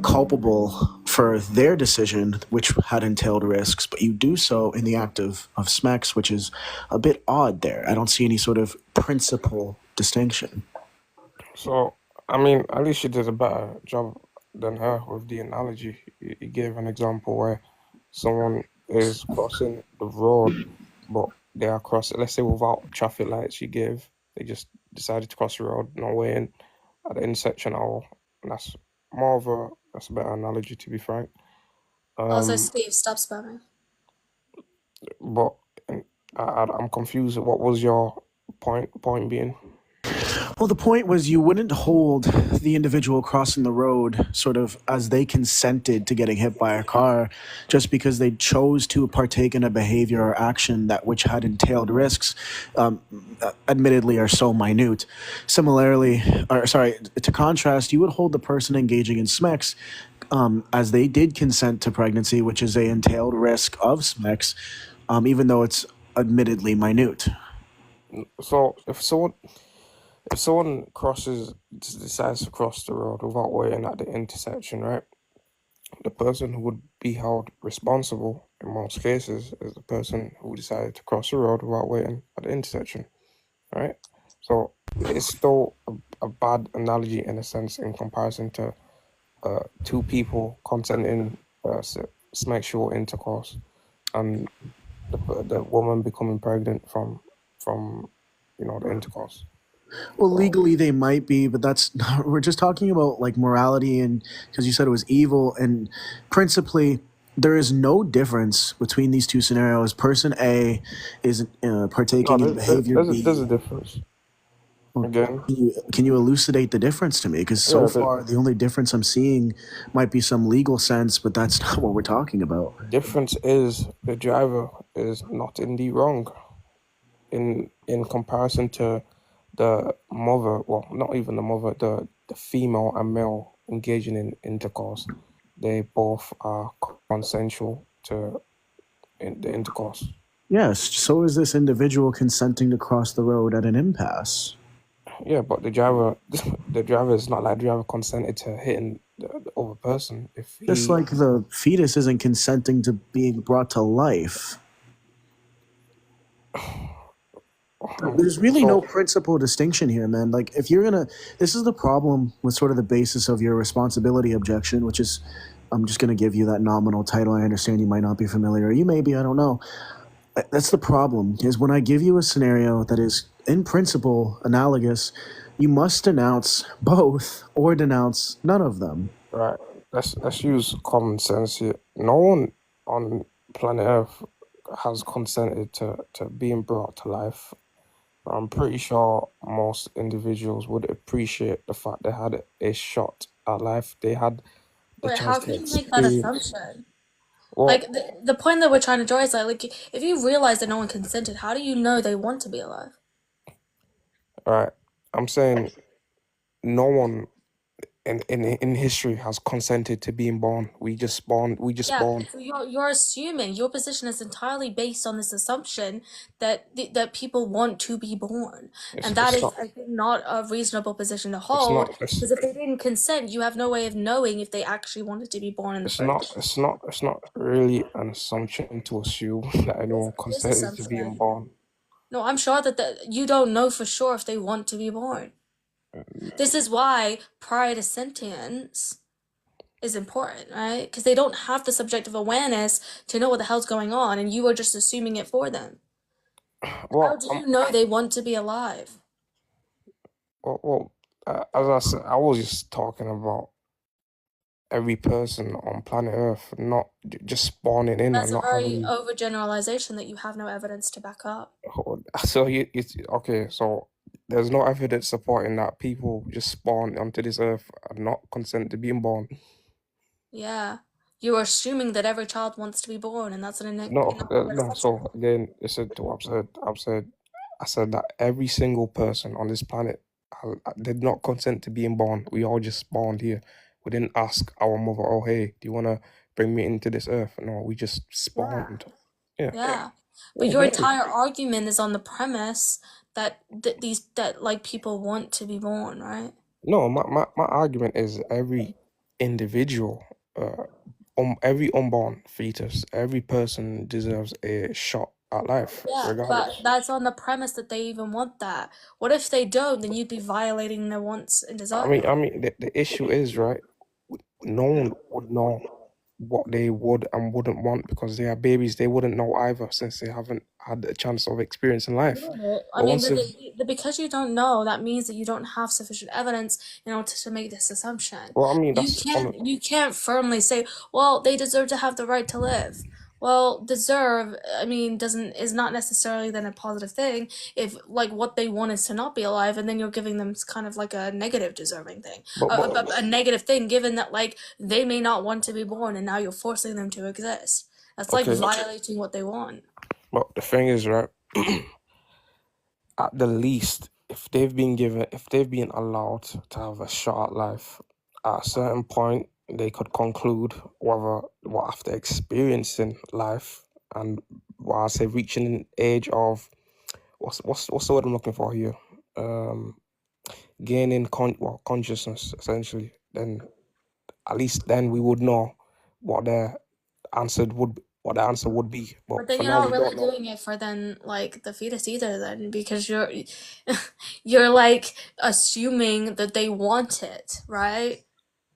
culpable for their decision, which had entailed risks, but you do so in the act of SMEX, which is a bit odd there. I don't see any sort of principle distinction. So, I mean, at least you did a better job than her with the analogy. You gave an example where someone is crossing the road, but they are crossing, let's say, without traffic lights. They just decided to cross the road, no way in at the intersection at all. And that's a better analogy, to be frank. Also, Um, Steve, stop spamming. but I'm confused. What was your point being? Well, the point was you wouldn't hold the individual crossing the road sort of as they consented to getting hit by a car just because they chose to partake in a behavior or action that which had entailed risks, admittedly are so minute. Similarly, or sorry, to contrast, you would hold the person engaging in SMECS as they did consent to pregnancy, which is a entailed risk of SMECS, even though it's admittedly minute. So if someone decides to cross the road without waiting at the intersection, right? The person who would be held responsible in most cases is the person who decided to cross the road without waiting at the intersection, right? So it's still a bad analogy in a sense in comparison to two people consenting sexual intercourse and the woman becoming pregnant from the intercourse. Well, legally they might be, but that's not, we're just talking about like morality, and because you said it was evil, and principally there is no difference between these two scenarios. Person A is partaking in behavior There's a B. difference. Again, Can you elucidate the difference to me? Because so far the only difference I'm seeing might be some legal sense, but that's not what we're talking about. the difference is the driver is not in the wrong in comparison to the mother, well, not even the mother, the female and male engaging in intercourse. They both are consensual to the intercourse. Yes, so is this individual consenting to cross the road at an impasse. Yeah, but the driver is not like the driver consented to hitting the other person. If Just like the fetus isn't consenting to being brought to life. There's really no principal distinction here, man. Like, if you're gonna, this is the problem with sort of the basis of your responsibility objection, which is, I'm just gonna give you that nominal title. I understand you might not be familiar, or you may be, I don't know. That's the problem, is when I give you a scenario that is, in principle, analogous, you must denounce both or denounce none of them. Right. Let's use common sense here. No one on planet Earth has consented to being brought to life. I'm pretty sure most individuals would appreciate the fact they had a shot at life. They had the Wait, chance how to can you make that experience. assumption? Well, Like, the point that we're trying to draw is like if you realize that no one consented, how do you know they want to be alive? all right. I'm saying no one in history has consented to being born. We just spawned. Yeah, so you're assuming your position is entirely based on this assumption that that people want to be born, and that is, I think, not a reasonable position to hold. Because if they didn't consent, you have no way of knowing if they actually wanted to be born in the first place. It's not really an assumption to assume that anyone consented to being born. No, I'm sure that you don't know for sure if they want to be born. This is why prior to sentience is important, right? Because they don't have the subjective awareness to know what the hell's going on, and you are just assuming it for them. How do you know they want to be alive? Well, as I said, I was just talking about every person on planet Earth, not just spawning in. That's and a not very having... overgeneralization that you have no evidence to back up. So it's okay. So there's no evidence supporting that people just spawn onto this Earth and not consent to being born. Yeah, you're assuming that every child wants to be born, and that's an No. So again, listen to what I've said. I said that every single person on this planet did not consent to being born. We all just spawned here. We didn't ask our mother, "Oh, hey, do you want to bring me into this Earth?" No, we just spawned. Yeah. But your entire argument is on the premise that like people want to be born, right? No, my argument is every individual, every unborn fetus, every person deserves a shot at life, regardless. But that's on the premise that they even want that. What if they don't? Then you'd be violating their wants and desires. I mean, the issue is, right, no one would know what they would and wouldn't want because they are babies. They wouldn't know either since they haven't had a chance of experiencing life. I But mean, once they've, because you don't know, that means that you don't have sufficient evidence in order to make this assumption. well, I mean, You that's on. can't you can't firmly say, well, they deserve to have the right to live. Well, deserve, I mean, doesn't is not necessarily then a positive thing if like what they want is to not be alive, and then you're giving them kind of like a negative deserving thing, a negative thing, given that like they may not want to be born, and now you're forcing them to exist. That's like Okay, violating what they want. but the thing is, right, at the least, if they've been allowed to have a shot at life, at a certain point, they could conclude whether, well, after experiencing life and, well, I say reaching an age of, what's the word I'm looking for here? Gaining consciousness, essentially. Then at least then we would know what the answer would be. But But then for you're now, not we really don't know. doing it for then like the fetus either then because you're like assuming that they want it, right?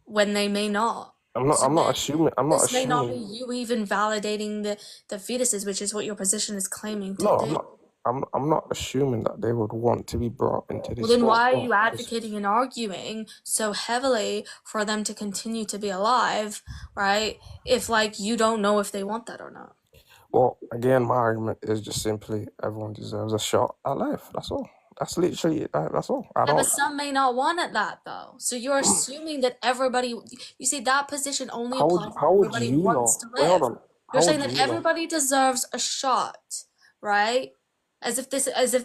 When they may not. I'm not. So I'm not then assuming. I'm not this may not be assuming. you even validating the fetuses, which is what your position is claiming to No, do. I'm not assuming that they would want to be brought into Well, this then world. why are No, you because advocating and arguing so heavily for them to continue to be alive, right? If like you don't know if they want that or not. well, again, my argument is just simply everyone deserves a shot at life. That's all. That's literally it. That's all. I Yeah, but don't. some may not want it that though. So you're assuming that everybody, you see, that position only How would applies if how would everybody you wants know? to Wait, hold live. on. You're How saying would that you know? everybody deserves a shot, right? As if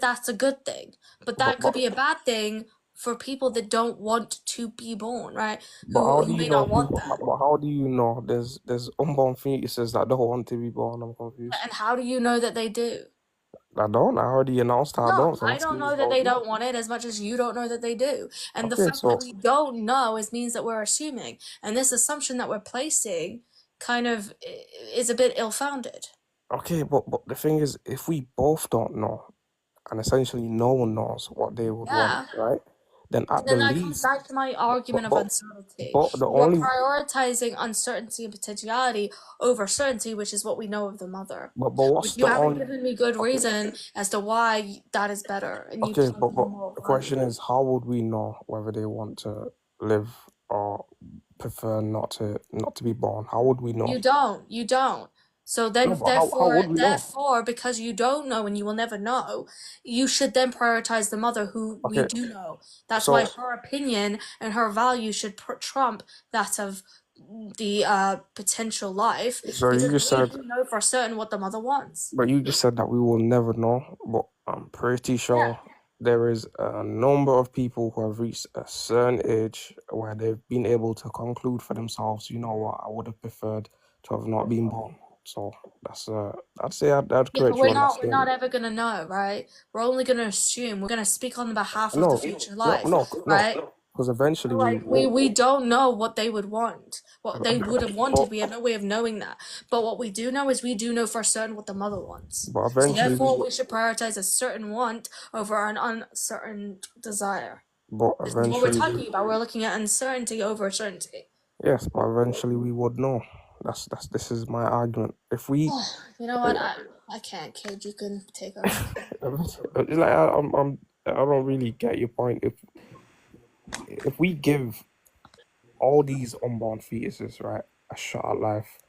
that's a good thing. But that could But be a bad thing for people that don't want to be born, right? but how do Who you may know not want people? that. But how do you know there's unborn fetuses that don't want to be born? I'm confused. And how do you know that they do? I don't. I already announced I No, don't. So I let's don't see know that how they it don't goes. want it as much as you don't know that they do. And the Okay, fact that so we don't know means that we're assuming. And this assumption that we're placing kind of is a bit ill-founded. okay, but the thing is, if we both don't know, and essentially no one knows what they would want, Yeah. right? Then at And the then that comes least, back to my argument of but uncertainty. the You're only prioritizing uncertainty and potentiality over certainty, which is what we know of the mother. but But what's you the haven't only given me good okay reason as to why that is better, and you okay place but more the value. question is how would we know whether they want to live or prefer not to be born? How would we know? You don't. So then, No, but how would we know? therefore, because you don't know and you will never know, you should then prioritize the mother who we Okay, do know. That's why so her opinion and her value should trump that of the potential life, so you because just we said do know for certain what the mother wants. but you just said that we will never know, but I'm pretty Yeah. sure there is a number of people who have reached a certain age where they've been able to conclude for themselves, you know what, I would have preferred to have not been born. So that's I'd say I'd Yeah, but correct you on that we're not statement. ever gonna know, right? We're only gonna assume. We're gonna speak on behalf of No, the future life, no, right? because eventually we Like we don't know what they would want, what they would have wanted. but, We have no way of knowing that. But what we do know is we do know for certain what the mother wants. but So eventually we therefore, would, we should prioritize a certain want over an uncertain desire. but This is what we're eventually talking about. We're looking at uncertainty over certainty. yes, but eventually we would know. That's this is my argument. If we You know what? I can't, kid. You can take over. like I don't really get your point. If we give all these unborn fetuses, right, a shot at life,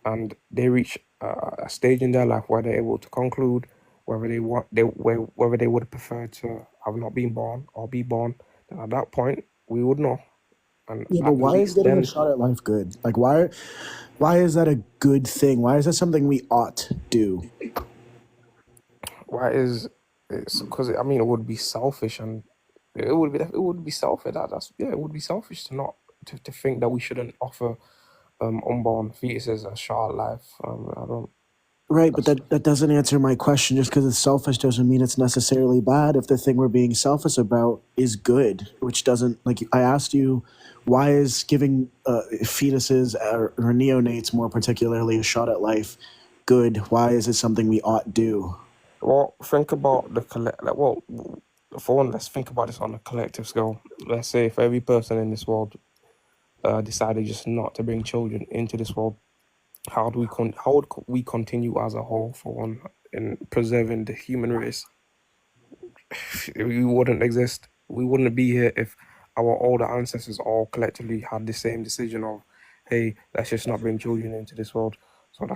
and they reach a stage in their life where they're able to conclude whether whether they would prefer to have not been born or be born, then at that point we would know. And Yeah, but at the why is least getting a then, shot at life good? Like, why is that a good thing? Why is that something we ought to do? why is it's because I mean it would be selfish and it would be selfish. That's yeah, it would be selfish to not to think that we shouldn't offer unborn fetuses a shot at life. I don't. Right, but That's that doesn't answer my question. Just because it's selfish doesn't mean it's necessarily bad. If the thing we're being selfish about is good, which doesn't, like I asked you, why is giving fetuses or neonates more particularly a shot at life good? Why is it something we ought do? well, think about the well, for one, let's think about this on a collective scale. Let's say if every person in this world decided just not to bring children into this world, how would we continue as a whole, for one, in preserving the human race? We wouldn't exist. We wouldn't be here if our older ancestors all collectively had the same decision of, hey, let's just not bring children into this world. So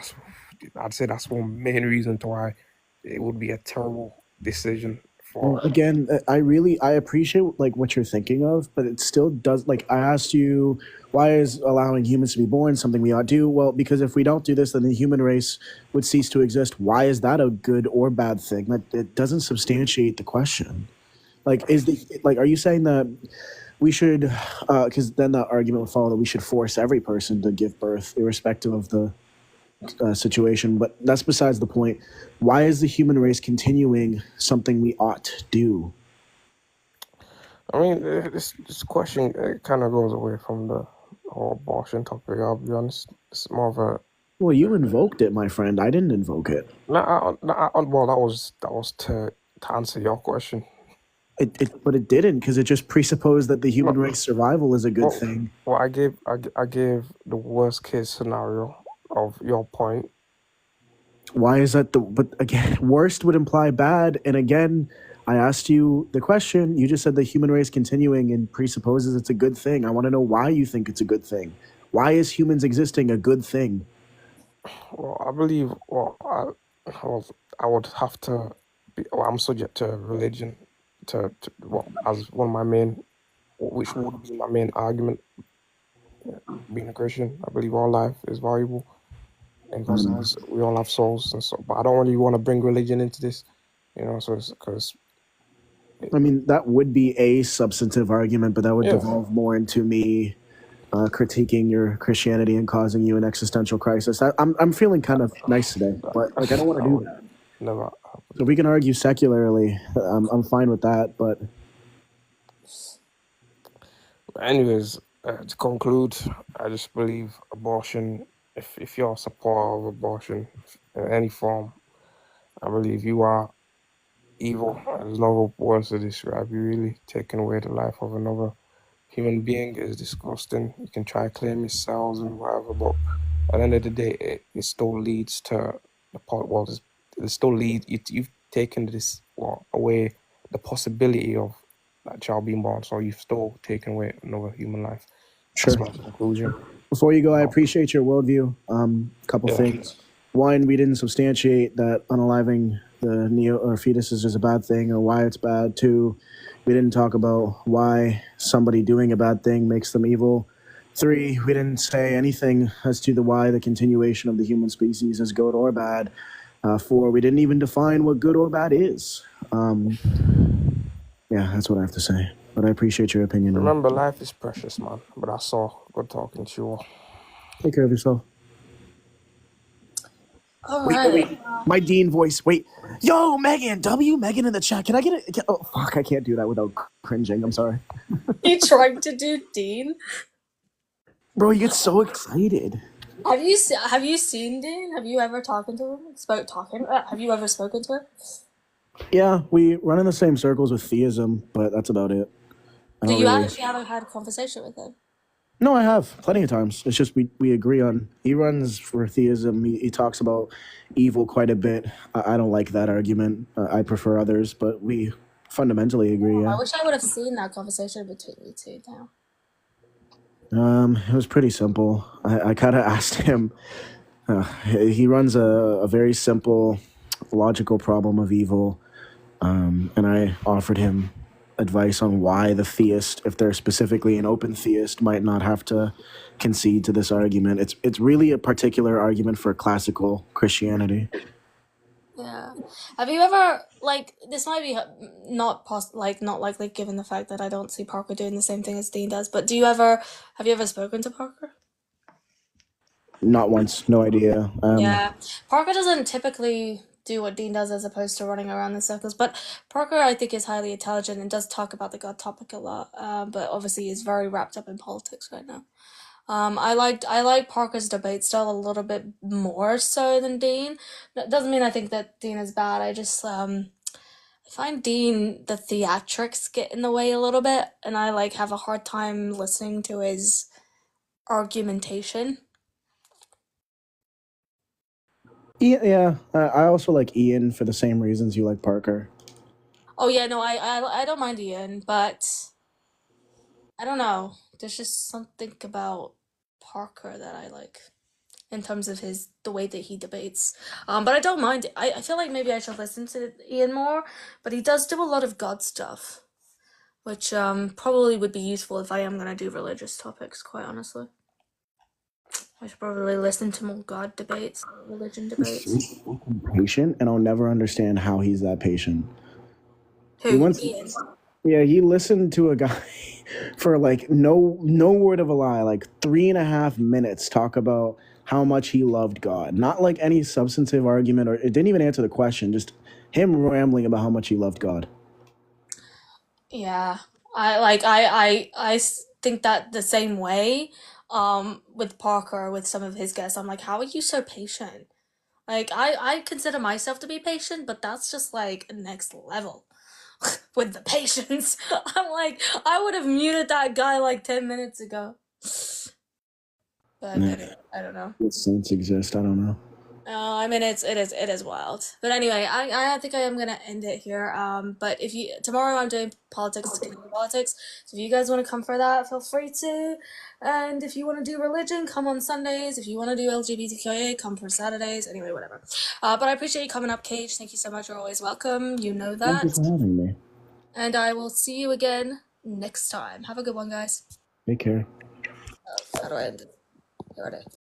I'd say that's one main reason to why it would be a terrible decision Well, for. again, I appreciate like what you're thinking of, but it still does. Like I asked you, why is allowing humans to be born something we ought to do? Well, because if we don't do this, then the human race would cease to exist. Why is that a good or bad thing? That it doesn't substantiate the question. Like, are you saying that we should? Because then the argument would follow that we should force every person to give birth, irrespective of the situation, but that's besides the point. Why is the human race continuing something we ought to do? I mean, this question kind of goes away from the whole abortion topic. I'll be honest. It's more of a Well, you invoked it, my friend. I didn't invoke it. well, that was to answer your question. But it didn't, because it just presupposed that the human Well, race survival is a good well, thing. well, I gave the worst case scenario of your point. Why is that but again, worst would imply bad. And again, I asked you the question. You just said the human race continuing and presupposes it's a good thing. I want to know why you think it's a good thing. Why is humans existing a good thing? Well, I believe. I would have to be. Well, I'm subject to religion, as one of my main, which would be my main argument. Being a Christian, I believe all life is valuable, and because we all have souls, and so. But I don't really want to bring religion into this, So it's because I mean, that would be a substantive argument, but that would yeah, devolve more into me critiquing your Christianity and causing you an existential crisis. I'm feeling kind of nice today, but like I don't want to that do would that. never happen. So we can argue secularly. I'm fine with that, but Anyways, to conclude, I just believe abortion. If you're a supporter of abortion in any form, I believe you are evil. There's no words to describe you. Really, taking away the life of another human being is disgusting. You can try claim your cells and whatever, but at the end of the day, it still leads to the part. Well, it still leads. You've taken this away the possibility of that child being born, so you've still taken away another human life. That's sure. my conclusion. Before you go, I Oh, appreciate your worldview. Couple yeah. things. One, we didn't substantiate that unaliving the neo or fetuses is a bad thing or why it's bad. Two, we didn't talk about why somebody doing a bad thing makes them evil. Three, we didn't say anything as to why the continuation of the human species is good or bad. Four, we didn't even define what good or bad is. Yeah, that's what I have to say. But I appreciate your opinion. Man. Remember, life is precious, man. But that's all. Good talking to you all. Take care of yourself. All Wait, right. my Dean voice. Wait, yo, Megan, Megan in the chat. Can I get it? Oh, fuck, I can't do that without cringing. I'm sorry. You trying to do Dean? Bro, you get so excited. Have you seen Dean? Have you ever talked to him? Have you ever spoken to him? Yeah, we run in the same circles with theism, but that's about it. Do you actually haven't had a conversation with him? No, I have plenty of times. It's just we agree on. He runs for theism. He talks about evil quite a bit. I don't like that argument. I prefer others, but we fundamentally agree. I Yeah. wish I would have seen that conversation between you two now. It was pretty simple. I kind of asked him. He runs a very simple, logical problem of evil, and I offered him advice on why the theist, if they're specifically an open theist, might not have to concede to this argument. It's really a particular argument for classical Christianity. Yeah. Have you ever this might be not likely given the fact that I don't see Parker doing the same thing as Dean does, but have you ever spoken to Parker? Not once, no idea. Yeah. Parker doesn't typically do what Dean does as opposed to running around in circles, but Parker I think is highly intelligent and does talk about the God topic a lot, but obviously is very wrapped up in politics right now. I like Parker's debate style a little bit more so than Dean. That doesn't mean I think that Dean is bad. I just I find Dean the theatrics get in the way a little bit, and I have a hard time listening to his argumentation. Yeah, I also like Ian for the same reasons you like Parker. Oh yeah, no, I don't mind Ian, but I don't know. There's just something about Parker that I like in terms of the way that he debates. But I don't mind. I feel like maybe I should listen to Ian more, but he does do a lot of God stuff, which probably would be useful if I am gonna do religious topics, quite honestly. I should probably listen to more God debates, religion He's debates. so fucking patient, and I'll never understand how he's that patient. He Who? once, Ian. yeah, he listened to a guy for like no word of a lie, like 3.5 minutes talk about how much he loved God. Not like any substantive argument, or it didn't even answer the question. Just him rambling about how much he loved God. Yeah, I think that the same way. With Parker, with some of his guests, I'm like, how are you so patient? Like, I consider myself to be patient, but that's just like next level with the patience. I'm like, I would have muted that guy like 10 minutes ago. But Yeah. I don't know. What sense exist? I don't know. I mean, it is wild. But anyway, I think I am gonna end it here. But if tomorrow I'm doing politics, Canadian politics. So if you guys want to come for that, feel free to. And if you want to do religion, come on Sundays. If you want to do LGBTQIA, come for Saturdays. Anyway, whatever. But I appreciate you coming up, Cage. Thank you so much. You're always welcome. You know Thank you that. for having me. And I will see you again next time. Have a good one, guys. Take care. How do I end it? Here it is.